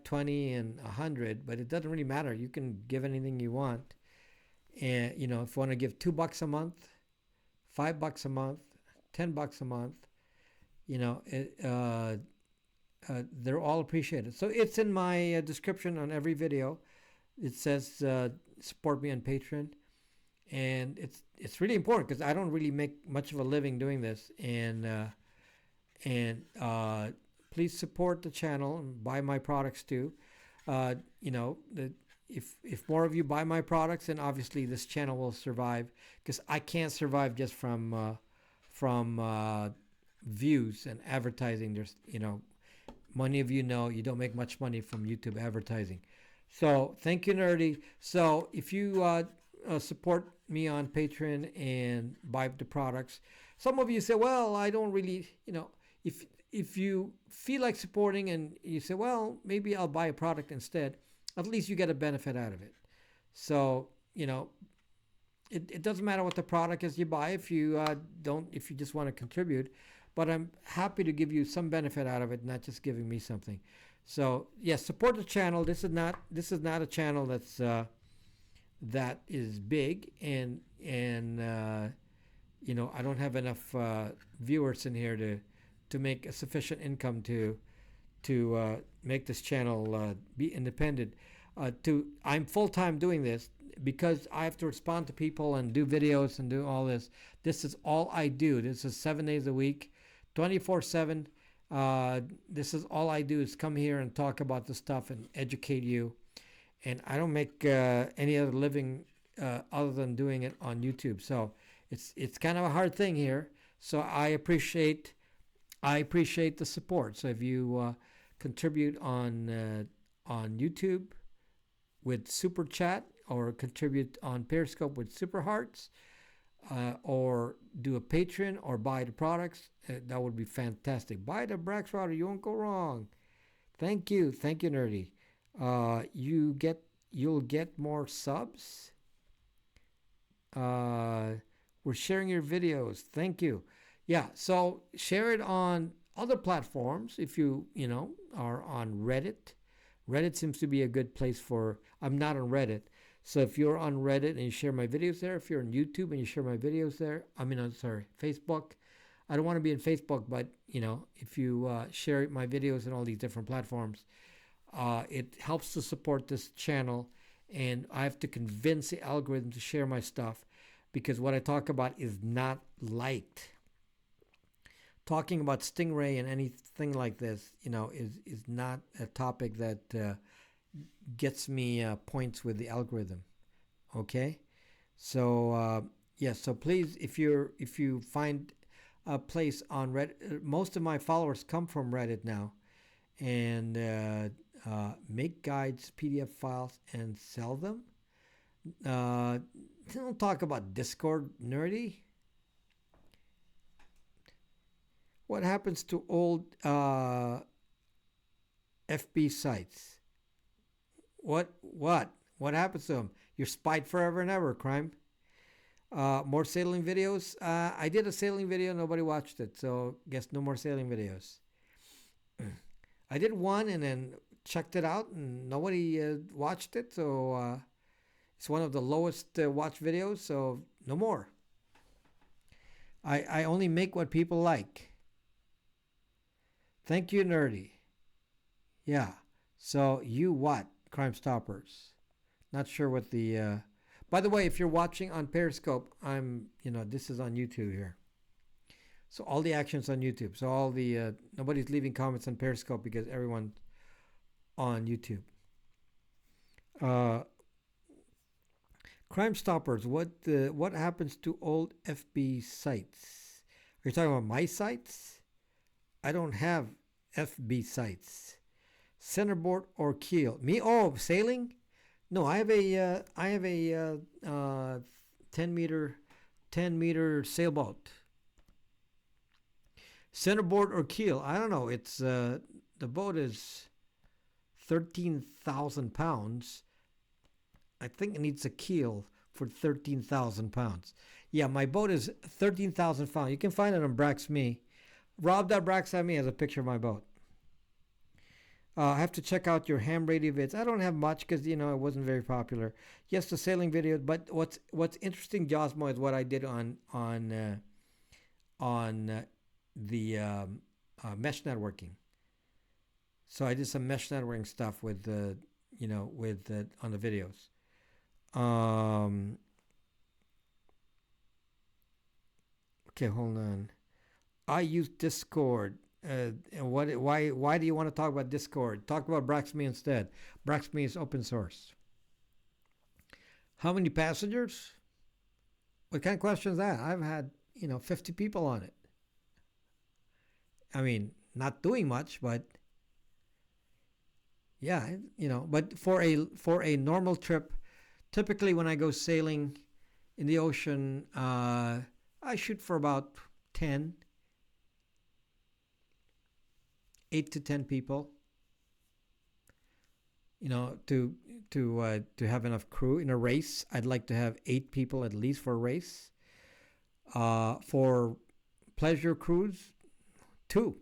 20, and 100, but it doesn't really matter. You can give anything you want. And if you want to give $2 a month, $5 a month, $10 a month, they're all appreciated. So it's in my description on every video. It says support me on Patreon, and it's really important because I don't really make much of a living doing this, and please support the channel and buy my products too. If more of you buy my products, then obviously this channel will survive, because I can't survive just from views and advertising. There's many of you know you don't make much money from YouTube advertising. So thank you, Nerdy. So if you support me on Patreon and buy the products, some of you say, well, I don't really, if you feel like supporting and you say, well, maybe I'll buy a product instead, at least you get a benefit out of it. So, it doesn't matter what the product is you buy if you if you just want to contribute, but I'm happy to give you some benefit out of it, not just giving me something. So yes, support the channel. This is not a channel that is big, and I don't have enough viewers in here to make a sufficient income to make this channel be independent. I'm full-time doing this because I have to respond to people and do videos and do all this. This is all I do. This is 7 days a week, 24/7. This is all I do, is come here and talk about this stuff and educate you. And I don't make any other living other than doing it on YouTube. So it's kind of a hard thing here. So I appreciate the support. So if you contribute on YouTube with Super Chat, or contribute on Periscope with Super Hearts, or do a Patreon, or buy the products, that would be fantastic. Buy the Brax router, you won't go wrong. Thank you, Nerdy. You'll get more subs. We're sharing your videos. Thank you. Yeah, so share it on other platforms if you are on Reddit. Reddit seems to be a good place for. I'm not on Reddit, so if you're on Reddit and you share my videos there, if you're on YouTube and you share my videos there, I'm sorry, Facebook. I don't want to be in Facebook, but if you share my videos in all these different platforms, it helps to support this channel, and I have to convince the algorithm to share my stuff because what I talk about is not liked. Talking about Stingray and anything like this, is not a topic that gets me points with the algorithm. Okay, so yes, so please, if you find a place on Reddit, most of my followers come from Reddit now, and make guides, PDF files, and sell them. Don't talk about Discord, Nerdy. What happens to old FB sites? What happens to them? You're spied forever and ever, crime. More sailing videos. I did a sailing video. Nobody watched it, so guess no more sailing videos. I did one and then checked it out, and nobody watched it. So it's one of the lowest watched videos. So no more. I only make what people like. Thank you, Nerdy. Yeah. So you what? Crime Stoppers. Not sure what the. By the way, if you're watching on Periscope, this is on YouTube here. So all the action's on YouTube. So all the nobody's leaving comments on Periscope because everyone's on YouTube. Crime Stoppers. What happens to old FB sites? Are you talking about my sites? I don't have FB sites. Centerboard or keel? Me? Oh, sailing? No, I have a 10 meter sailboat. Centerboard or keel? I don't know. It's the boat is 13,000 pounds. I think it needs a keel for 13,000 pounds. Yeah, my boat is 13,000 pounds. You can find it on Brax.me. Rob.Brax.me has a picture of my boat. I have to check out your ham radio vids. I don't have much because it wasn't very popular. Yes, the sailing video, but what's interesting, Josmo, is what I did on the mesh networking. So I did some mesh networking stuff with on the videos. Okay, hold on. I use Discord. And why do you want to talk about Discord? Talk about Brax.me instead. Brax.me is open source. How many passengers? What kind of question is that? I've had 50 people on it. I mean, not doing much, but yeah, But for a normal trip, typically when I go sailing in the ocean, I shoot for about 8 to 10 people, to have enough crew. In a race, I'd like to have 8 people at least for a race. For pleasure cruise, 2.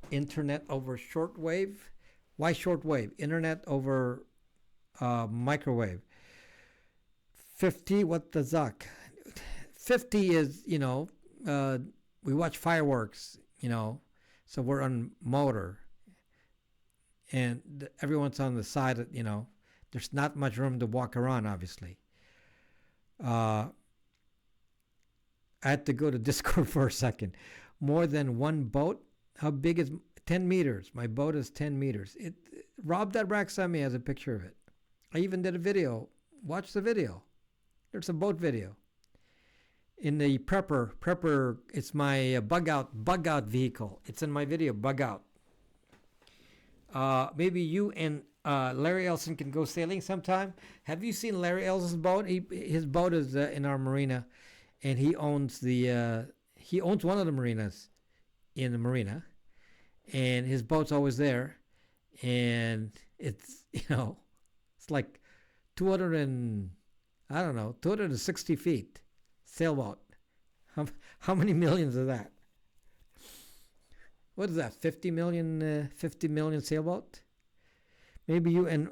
Internet over shortwave. Why shortwave? Internet over microwave. 50, what the zuck? 50 is, we watch fireworks, so we're on motor. And everyone's on the side, there's not much room to walk around, obviously. I had to go to Discord for a second. More than one boat? How big is 10 meters? My boat is 10 meters. Rob.Brax.me has a picture of it. I even did a video. Watch the video. There's a boat video. In the prepper, it's my bug out vehicle. It's in my video, bug out. Maybe you and Larry Ellison can go sailing sometime. Have you seen Larry Ellison's boat? His boat is in our marina, and he owns one of the marinas in the marina, and his boat's always there, and it's it's like 200 and I don't know 260 feet sailboat. How many millions is that? What is that? 50 million 50 million sailboat? Maybe you and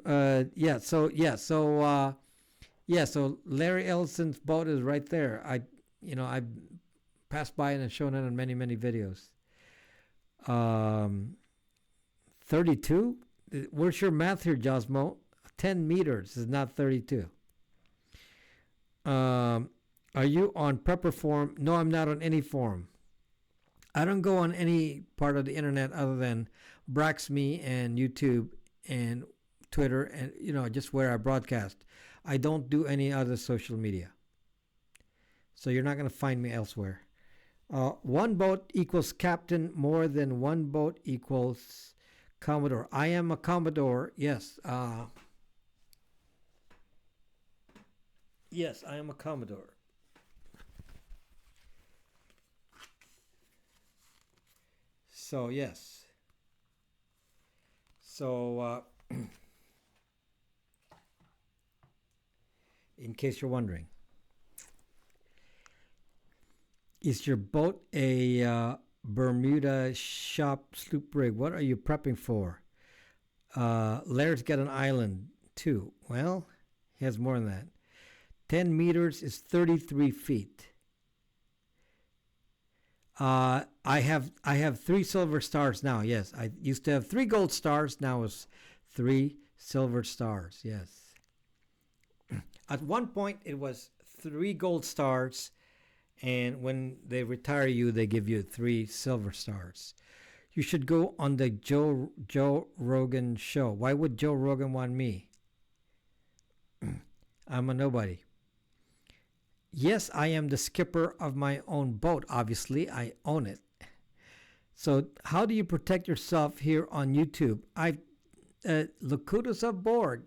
so Larry Ellison's boat is right there. I passed by it and shown it on many videos. 32? Where's your math here, Josmo? 10 meters is not 32. Are you on Prepper Forum? No, I'm not on any forum. I don't go on any part of the internet other than Braxme and YouTube and Twitter and just where I broadcast. I don't do any other social media. So you're not going to find me elsewhere. One boat equals captain. More than one boat equals Commodore. I am a Commodore. Yes. Yes, I am a Commodore. So, yes. So, in case you're wondering. Is your boat a Bermuda shop sloop rig? What are you prepping for? Laird's got an island too. Well, he has more than that. 10 meters is 33 feet. I have 3 silver stars now. Yes, I used to have 3 gold stars. Now it's 3 silver stars. Yes. At one point, it was 3 gold stars, and when they retire you, they give you 3 silver stars. You should go on the Joe Rogan show. Why would Joe Rogan want me? I'm a nobody. Yes, I am the skipper of my own boat. Obviously, I own it. So how do you protect yourself here on YouTube? Locutus aboard.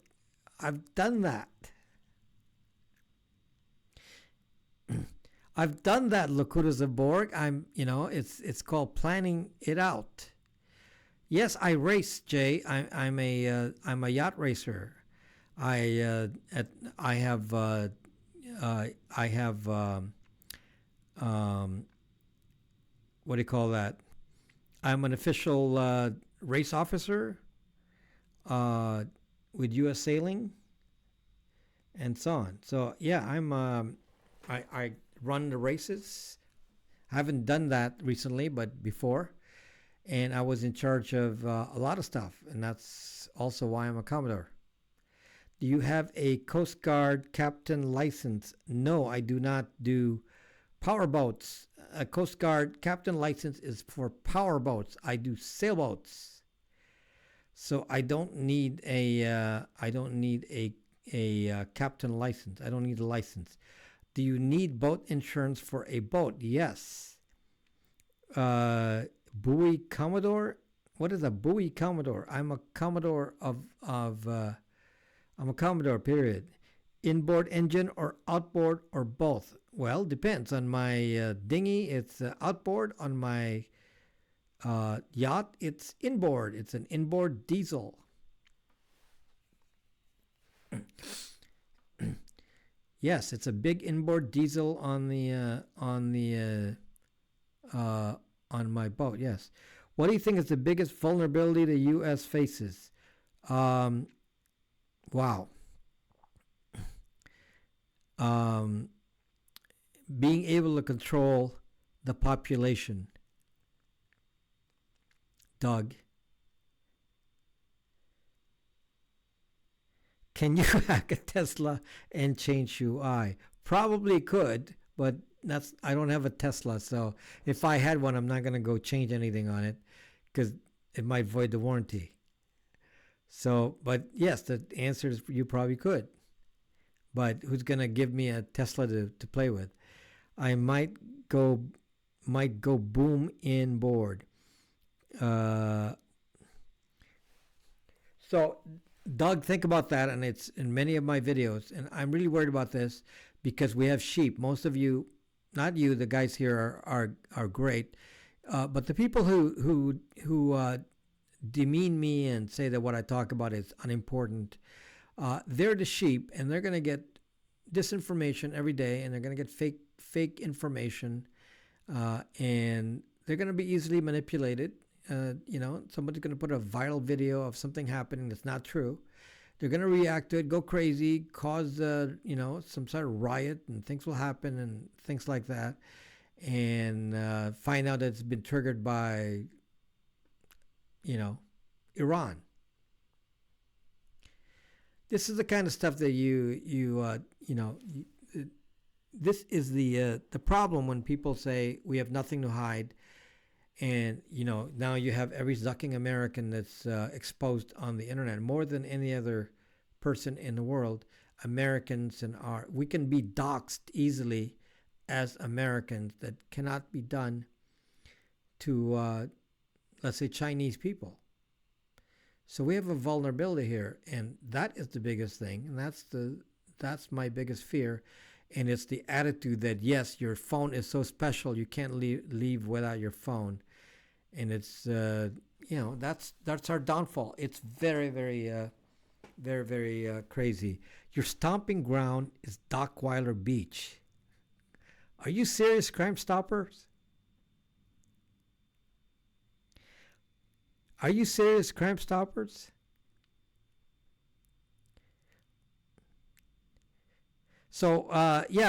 I've done that. I've done that, Locutus aboard. It's called planning it out. Yes, I race, Jay. I'm a yacht racer. I have what do you call that? I'm an official race officer with U.S. Sailing and so on. So yeah, I run the races. I haven't done that recently, but before, and I was in charge of a lot of stuff, and that's also why I'm a Commodore. Do you have a Coast Guard captain license? No, I do not do power boats. A Coast Guard captain license is for power boats. I do sailboats. So I don't need a captain license. I don't need a license. Do you need boat insurance for a boat? Yes. Buoy Commodore? What is a buoy Commodore? I'm a Commodore I'm a Commodore, period. Inboard engine or outboard or both? Well, depends. On my dinghy, it's outboard. On my yacht, it's inboard. It's an inboard diesel. Yes, it's a big inboard diesel on my boat. Yes. What do you think is the biggest vulnerability the U.S. faces? Wow. Being able to control the population. Doug. Can you hack a Tesla and change UI? Probably could, but I don't have a Tesla, so if I had one, I'm not going to go change anything on it because it might void the warranty. So, but yes, the answer is you probably could. But who's going to give me a Tesla to play with? I might go boom inboard. So, Doug, think about that, and it's in many of my videos, and I'm really worried about this because we have sheep. Most of you, not you, the guys here are great. But the people who demean me and say that what I talk about is unimportant, they're the sheep, and they're going to get disinformation every day, and they're going to get fake information, and they're going to be easily manipulated. Somebody's going to put a viral video of something happening that's not true. They're going to react to it, go crazy, cause some sort of riot, and things will happen and things like that, and find out that it's been triggered by Iran. This is the kind of stuff that this is the problem when people say we have nothing to hide, and now you have every zucking American that's exposed on the internet more than any other person in the world. Americans we can be doxxed easily as Americans. That cannot be done to let's say Chinese people. So we have a vulnerability here, and that is the biggest thing, and that's my biggest fear. And it's the attitude that yes, your phone is so special you can't leave without your phone, and it's that's our downfall. It's very very crazy. Your stomping ground is Dockweiler Beach. Are you serious, Crime Stoppers? Are you serious, Crime Stoppers? So,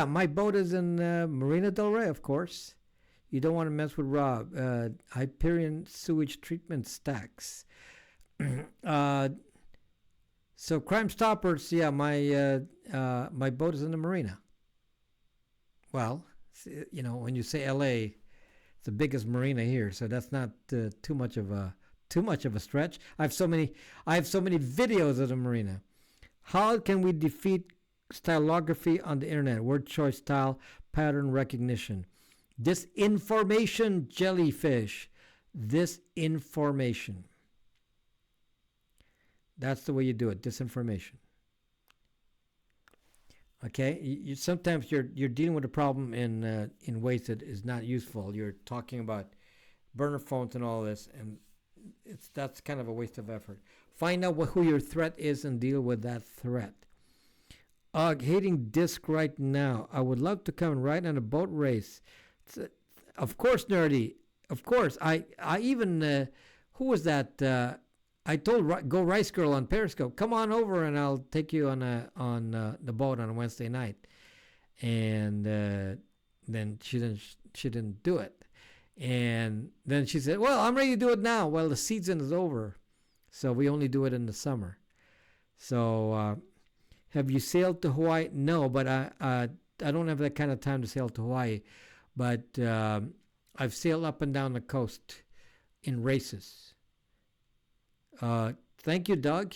my boat is in Marina del Rey, of course. You don't want to mess with Rob. Hyperion sewage treatment stacks. So, Crime Stoppers, my boat is in the marina. Well, when you say LA, it's the biggest marina here, so that's not too much of a stretch. I have so many videos of the marina. How can we defeat stylography on the internet? Word choice, style, pattern recognition. Disinformation, jellyfish. Disinformation. That's the way you do it. Disinformation. Okay. Sometimes you're dealing with a problem in ways that is not useful. You're talking about burner phones and all this, and that's kind of a waste of effort. Find out who your threat is and deal with that threat. Hating disc right now. I would love to come and ride on a boat race. Of course, nerdy. Of course. I even who was that? I told Go Rice Girl on Periscope, come on over and I'll take you on the boat on a Wednesday night. And then she didn't do it. And then she said, well, I'm ready to do it now. Well, the season is over, so we only do it in the summer. So have you sailed to Hawaii? No, but I don't have that kind of time to sail to Hawaii. But I've sailed up and down the coast in races. Thank you, Doug.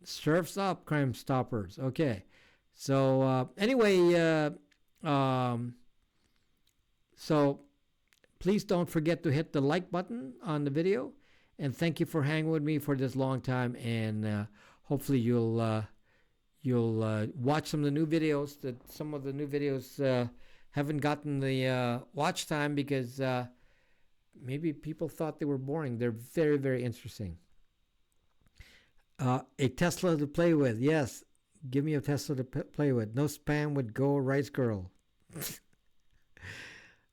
Surf's up, Crime Stoppers. Okay. So anyway, so please don't forget to hit the like button on the video, and thank you for hanging with me for this long time. And hopefully you'll watch some of the new videos. That some of the new videos haven't gotten the watch time because maybe people thought they were boring. They're very very interesting. A Tesla to play with. Yes, give me a Tesla to play with. No spam with Go Rice Girl.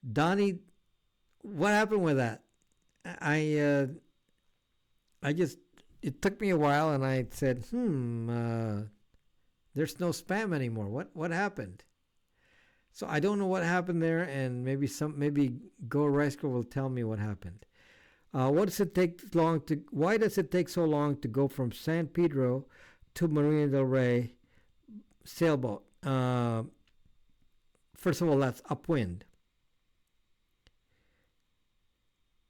Donnie, what happened with that? I just, it took me a while, and I said, there's no spam anymore. What happened? So I don't know what happened there, and maybe Go Rice Girl will tell me what happened. Why does it take so long to go from San Pedro to Marina del Rey sailboat? First of all, that's upwind.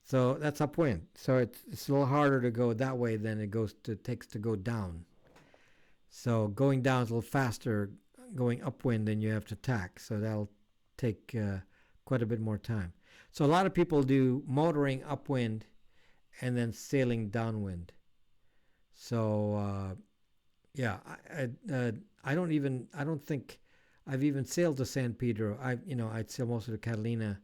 So that's upwind. So it's a little harder to go that way than it takes to go down. So going down is a little faster going upwind than you have to tack. So that'll take quite a bit more time. So a lot of people do motoring upwind and then sailing downwind. So I don't think I've even sailed to San Pedro. I'd sail most of the Catalina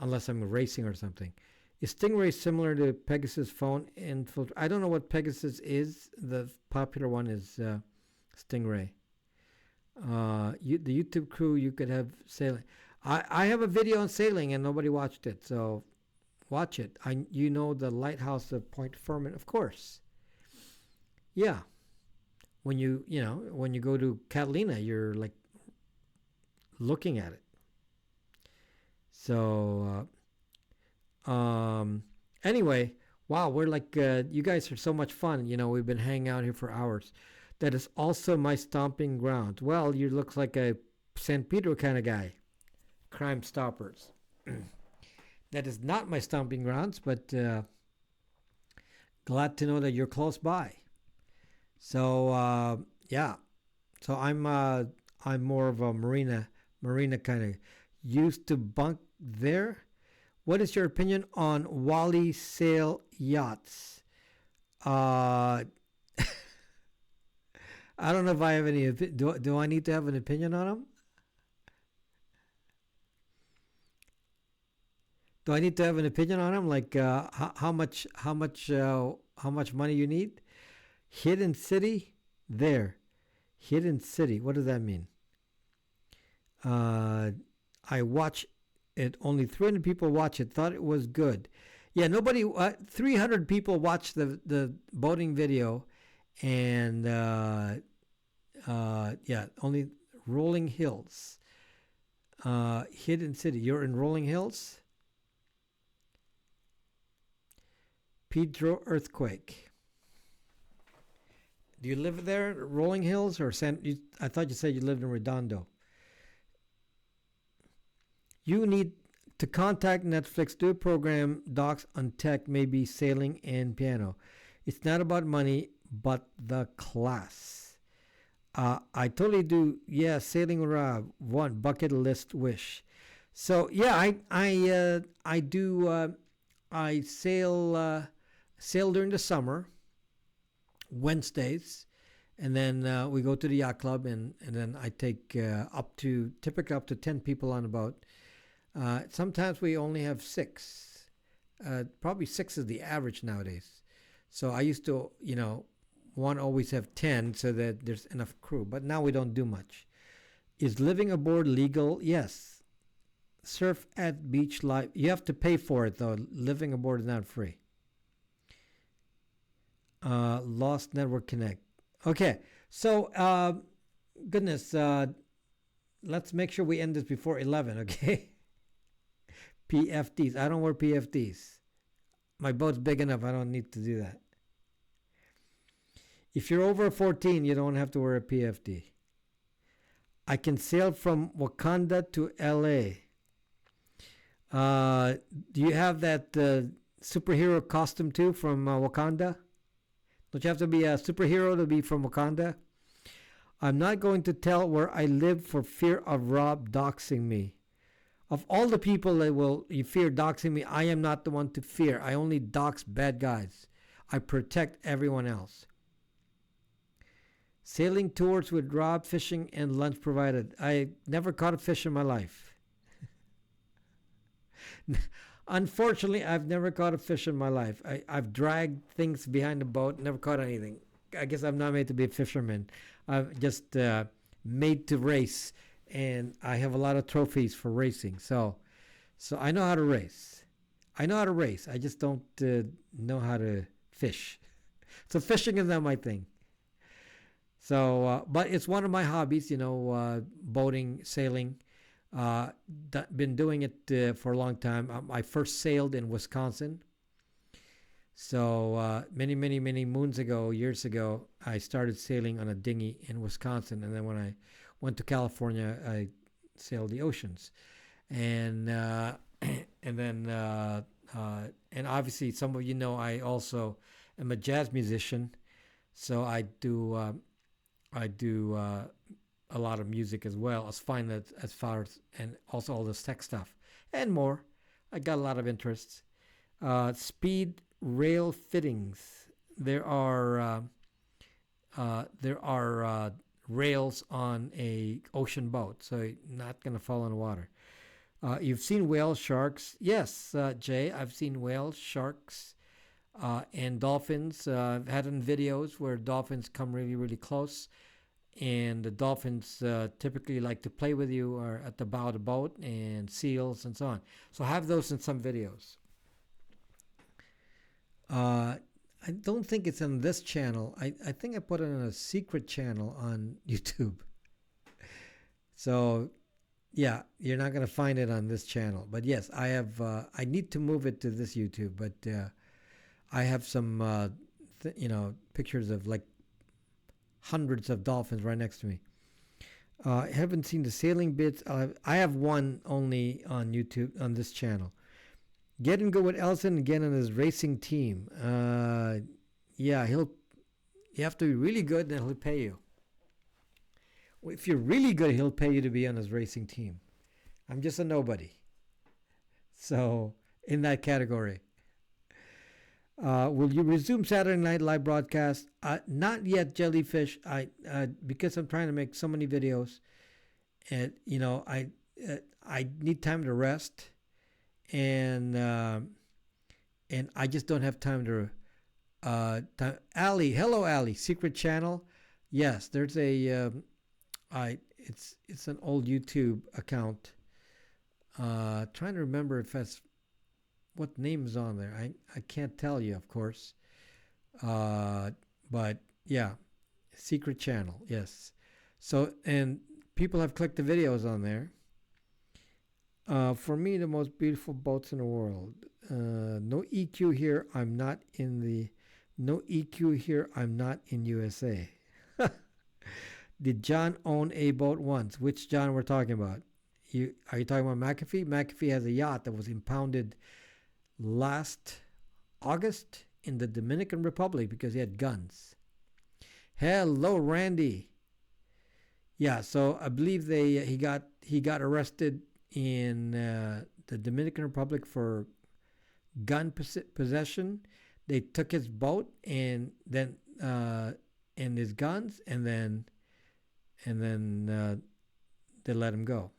unless I'm racing or something. Is Stingray similar to Pegasus phone infiltration? I don't know what Pegasus is. The popular one is Stingray. The YouTube crew, you could have sailing. I have a video on sailing and nobody watched it, so watch it. You know the lighthouse of Point Fermin, of course. Yeah. When you go to Catalina, you're like looking at it. So anyway, wow, we're like you guys are so much fun. We've been hanging out here for hours. That is also my stomping ground. Well, you look like a San Pedro kind of guy. Crime Stoppers. That is not my stomping grounds, but glad to know that you're close by. So yeah, so I'm more of a marina kind of. Used to bunk there. What is your opinion on Wally sail yachts? I don't know if I have any. Do I need to have an opinion on them? Do I need to have an opinion on them? Like how much money you need? Hidden city there. Hidden city. What does that mean? I watch it. Only 300 people watch it. Thought it was good. Yeah, nobody. 300 people watched the boating video, and yeah, only Rolling Hills. Hidden city. You're in Rolling Hills. Pedro earthquake. Do you live there, Rolling Hills, or I thought you said you lived in Redondo. You need to contact Netflix, do a program, docs on tech, maybe sailing and piano. It's not about money, but the class. I totally do. Yeah, sailing Rob, one bucket list wish. So yeah, I do. I sail during the summer, Wednesdays, and then we go to the yacht club, and then I take typically up to 10 people on a boat. Sometimes we only have 6. Probably 6 is the average nowadays. So I used to, always have 10 so that there's enough crew. But now we don't do much. Is living aboard legal? Yes. Surf at beach life. You have to pay for it though. Living aboard is not free. Lost network connect. Okay. So, goodness. Let's make sure we end this before 11. Okay. PFDs. I don't wear PFDs. My boat's big enough. I don't need to do that. If you're over 14, you don't have to wear a PFD. I can sail from Wakanda to LA. Do you have that superhero costume too from Wakanda? Don't you have to be a superhero to be from Wakanda? I'm not going to tell where I live for fear of Rob doxing me. Of all the people that you fear doxing me, I am not the one to fear. I only dox bad guys. I protect everyone else. Sailing tours with Rob, fishing, and lunch provided. I never caught a fish in my life. Unfortunately, I've never caught a fish in my life. I've dragged things behind the boat, never caught anything. I guess I'm not made to be a fisherman. I'm just made to race, and I have a lot of trophies for racing. So I know how to race. I just don't know how to fish. So fishing is not my thing. So, but it's one of my hobbies, boating, sailing. Been doing it for a long time. I first sailed in Wisconsin. So many moons ago, years ago, I started sailing on a dinghy in Wisconsin. And then when I went to California, I sailed the oceans. And then obviously some of you know I also am a jazz musician. So I do a lot of music as well as far as and also all this tech stuff and more. I got a lot of interests. Speed rail fittings. There are rails on a ocean boat, so you're not gonna fall in the water. You've seen whale sharks. Yes, Jay, I've seen whale sharks and dolphins. I've had in videos where dolphins come really, really close. And the dolphins typically like to play with you or at the bow of the boat, and seals and so on. So I have those in some videos. I don't think it's on this channel. I think I put it on a secret channel on YouTube. So, yeah, you're not going to find it on this channel. But yes, I have. I need to move it to this YouTube. But I have some, pictures of like hundreds of dolphins right next to me. I haven't seen the sailing bits. I have one only on YouTube on this channel. Getting good with Elson again on his racing team. Yeah, you have to be really good, then he'll pay you. If you're really good, he'll pay you to be on his racing team. I'm just a nobody. So, in that category. Will you resume Saturday Night Live broadcast? Not yet, Jellyfish. Because I'm trying to make so many videos, and I need time to rest, and I just don't have time to. Ali, hello, Ali. Secret channel. Yes, there's a. It's an old YouTube account. Trying to remember if that's. What name is on there? I can't tell you, of course. But yeah, secret channel, yes. So, and people have clicked the videos on there. For me, the most beautiful boats in the world. No EQ here. I'm not in the. No EQ here. I'm not in USA. Did John own a boat once? Which John we're talking about? Are you talking about McAfee? McAfee has a yacht that was impounded last August in the Dominican Republic because he had guns. Hello, Randy. Yeah, so I believe he got arrested in the Dominican Republic for gun possession. They took his boat and then and his guns, and then they let him go.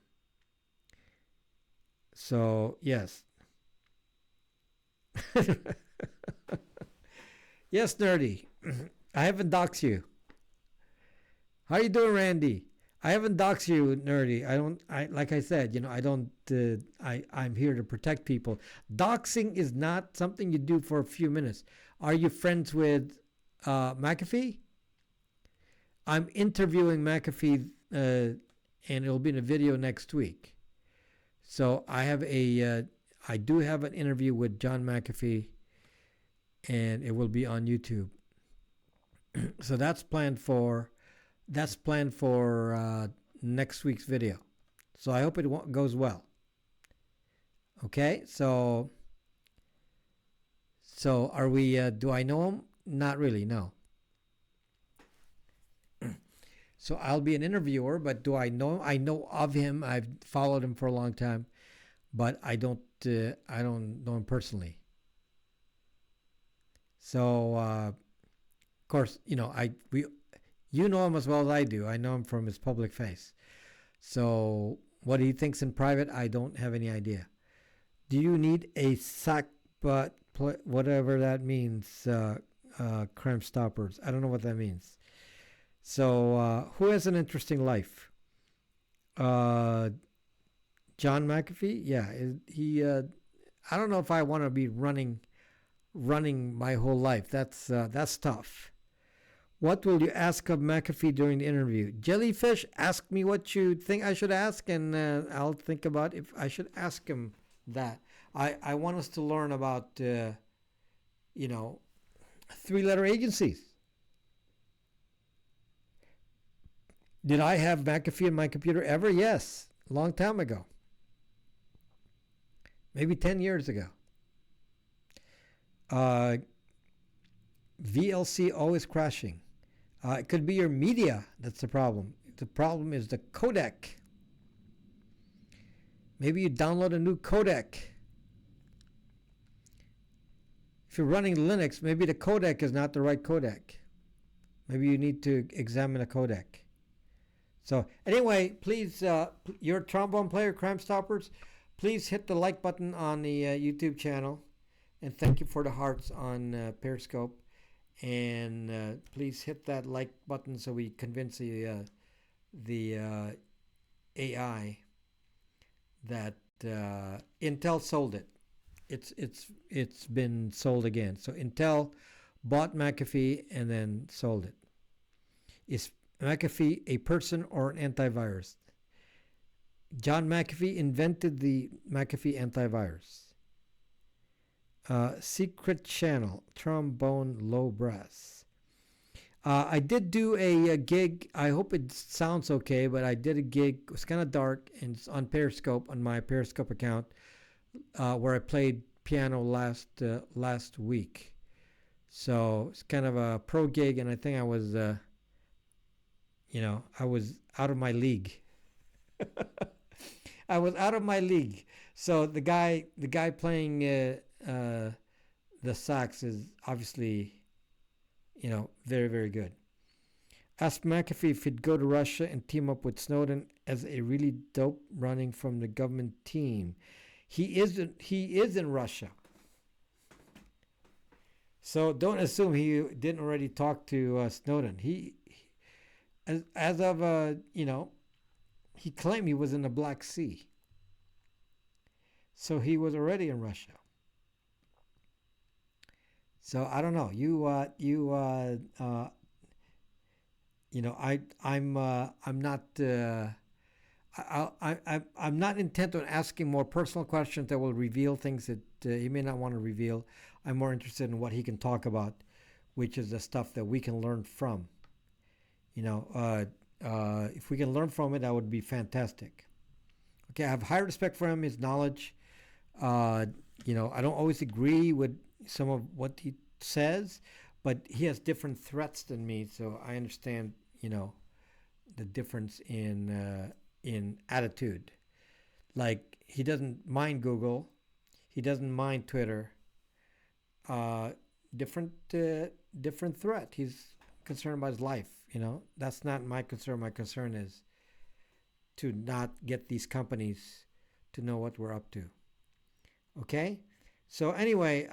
So yes. Yes, Nerdy. I haven't doxed you. How you doing, Randy? I haven't doxed you, Nerdy. Like I said, I don't. I'm here to protect people. Doxing is not something you do for a few minutes. Are you friends with McAfee? I'm interviewing McAfee, and it'll be in a video next week. So I do have an interview with John McAfee, and it will be on YouTube. So that's planned for next week's video. So I hope it goes well. Okay, so are we? Do I know him? Not really, no. So I'll be an interviewer, but do I know him? I know of him. I've followed him for a long time, but I don't know him personally. So, of course, you know him as well as I do. I know him from his public face. So, what he thinks in private, I don't have any idea. Do you need a sack butt, whatever that means, crime stoppers? I don't know what that means. So, who has an interesting life? John McAfee? Yeah, he. I don't know if I want to be running my whole life. That's tough. What will you ask of McAfee during the interview? Jellyfish, ask me what you think I should ask, and I'll think about if I should ask him that. I want us to learn about, 3-letter agencies. Did I have McAfee on my computer ever? Yes, a long time ago. Maybe 10 years ago. VLC always crashing. It could be your media that's the problem. The problem is the codec. Maybe you download a new codec. If you're running Linux, maybe the codec is not the right codec. Maybe you need to examine a codec. So anyway, please, you're a trombone player, Crime Stoppers. Please hit the like button on the YouTube channel, and thank you for the hearts on Periscope. And please hit that like button so we convince the AI that Intel sold it. It's been sold again. So Intel bought McAfee and then sold it. Is McAfee a person or an antivirus? John McAfee invented the McAfee antivirus. Secret channel, trombone, low brass. I did do a gig. I hope it sounds okay, but I did a gig. It was kind of dark, and it's on Periscope, on my Periscope account, where I played piano last week. So it's kind of a pro gig, and I think I was, I was out of my league. I was out of my league. So the guy playing the sax is obviously, very, very good. Ask McAfee if he'd go to Russia and team up with Snowden as a really dope running from the government team. He is in Russia. So don't assume he didn't already talk to Snowden. He as of he claimed he was in the Black Sea. So he was already in Russia. So I don't know. I'm not intent on asking more personal questions that will reveal things that he may not want to reveal. I'm more interested in what he can talk about, which is the stuff that we can learn from. If we can learn from it, that would be fantastic. Okay, I have high respect for him, his knowledge. I don't always agree with some of what he says, but he has different threats than me, so I understand, the difference in attitude. Like, he doesn't mind Google, he doesn't mind Twitter. Different threat. He's concerned about his life. That's not my concern. My concern is to not get these companies to know what we're up to. Okay, so anyway,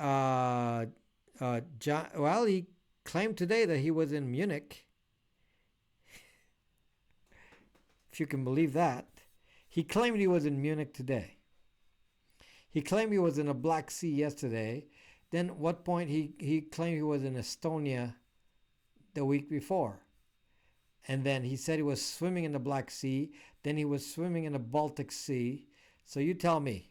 John. He claimed today that he was in Munich. If you can believe that, he claimed he was in Munich today. He claimed he was in the Black Sea yesterday. Then at what point he claimed he was in Estonia the week before. And then he said he was swimming in the Black Sea. Then he was swimming in the Baltic Sea. So you tell me.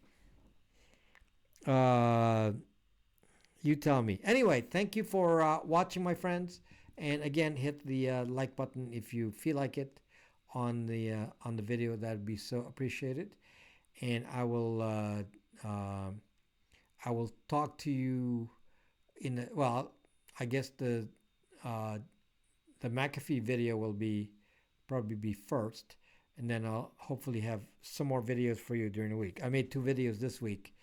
You tell me. Anyway, thank you for watching, my friends. And again, hit the like button if you feel like it on the video. That would be so appreciated. And I will talk to you I guess the McAfee video will probably be first, and then I'll hopefully have some more videos for you during the week. I made 2 videos this week,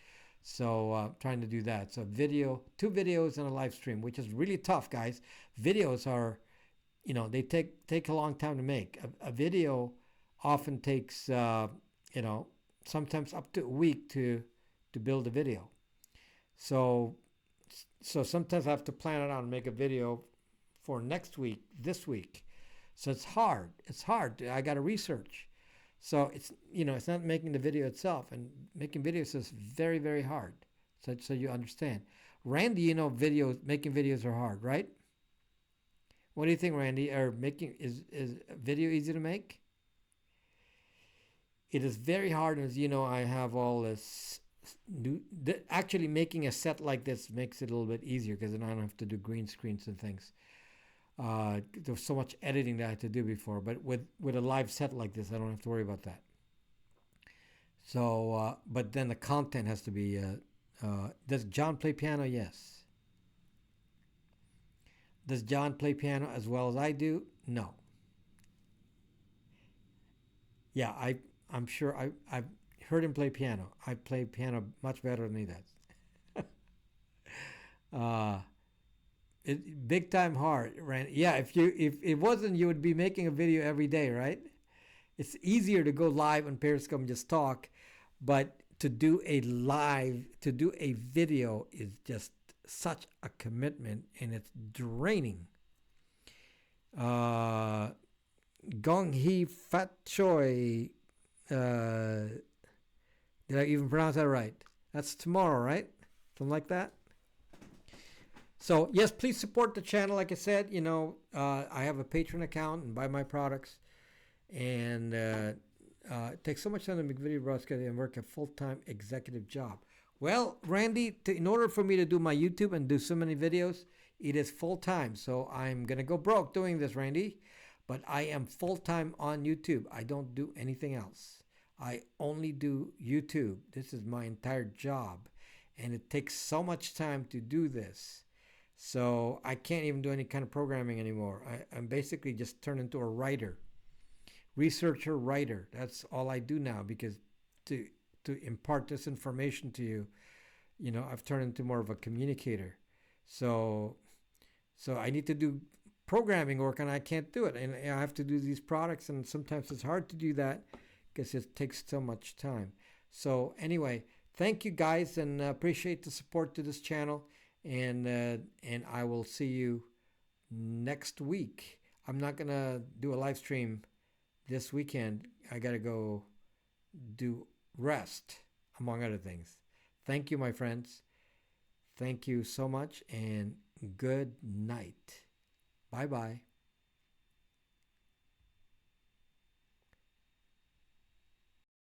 so trying to do that. So 2 videos and a live stream, which is really tough, guys. Videos are, they take a long time to make. A video often takes, sometimes up to a week to build a video. So sometimes I have to plan it out and make a video for next week, this week. So it's hard. I got to research. So it's not making the video itself, and making videos is very, very hard. So you understand. Randy, making videos are hard, right? What do you think, Randy? Is video easy to make? It is very hard, as I have all this. Actually, making a set like this makes it a little bit easier because then I don't have to do green screens and things. There's so much editing that I had to do before, but with a live set like this, I don't have to worry about that. So, but then the content has to be. Does John play piano? Yes. Does John play piano as well as I do? No. Yeah, I'm sure I've heard him play piano. I play piano much better than he does. Big time hard, Randy. Yeah, if it wasn't, you would be making a video every day, right? It's easier to go live on Periscope and just talk, but to do a video is just such a commitment, and it's draining. Gong Hee Fat Choi. Did I even pronounce that right? That's tomorrow, right? Something like that. So yes, please support the channel. Like I said, I have a Patreon account and buy my products, and it takes so much time to make video broadcasting and work a full-time executive job. Well, Randy, in order for me to do my YouTube and do so many videos, it is full-time. So I'm gonna go broke doing this, Randy. But I am full-time on YouTube. I don't do anything else. I only do YouTube. This is my entire job, and it takes so much time to do this. So I can't even do any kind of programming anymore. I'm basically just turned into a writer, researcher, writer. That's all I do now, because to impart this information to you, I've turned into more of a communicator. So I need to do programming work, and I can't do it. And I have to do these products, and sometimes it's hard to do that because it takes so much time. So anyway, thank you guys, and appreciate the support to this channel. And I will see you next week. I'm not gonna do a live stream this weekend. I gotta go do rest, among other things. Thank you, my friends. Thank you so much, and good night. Bye-bye.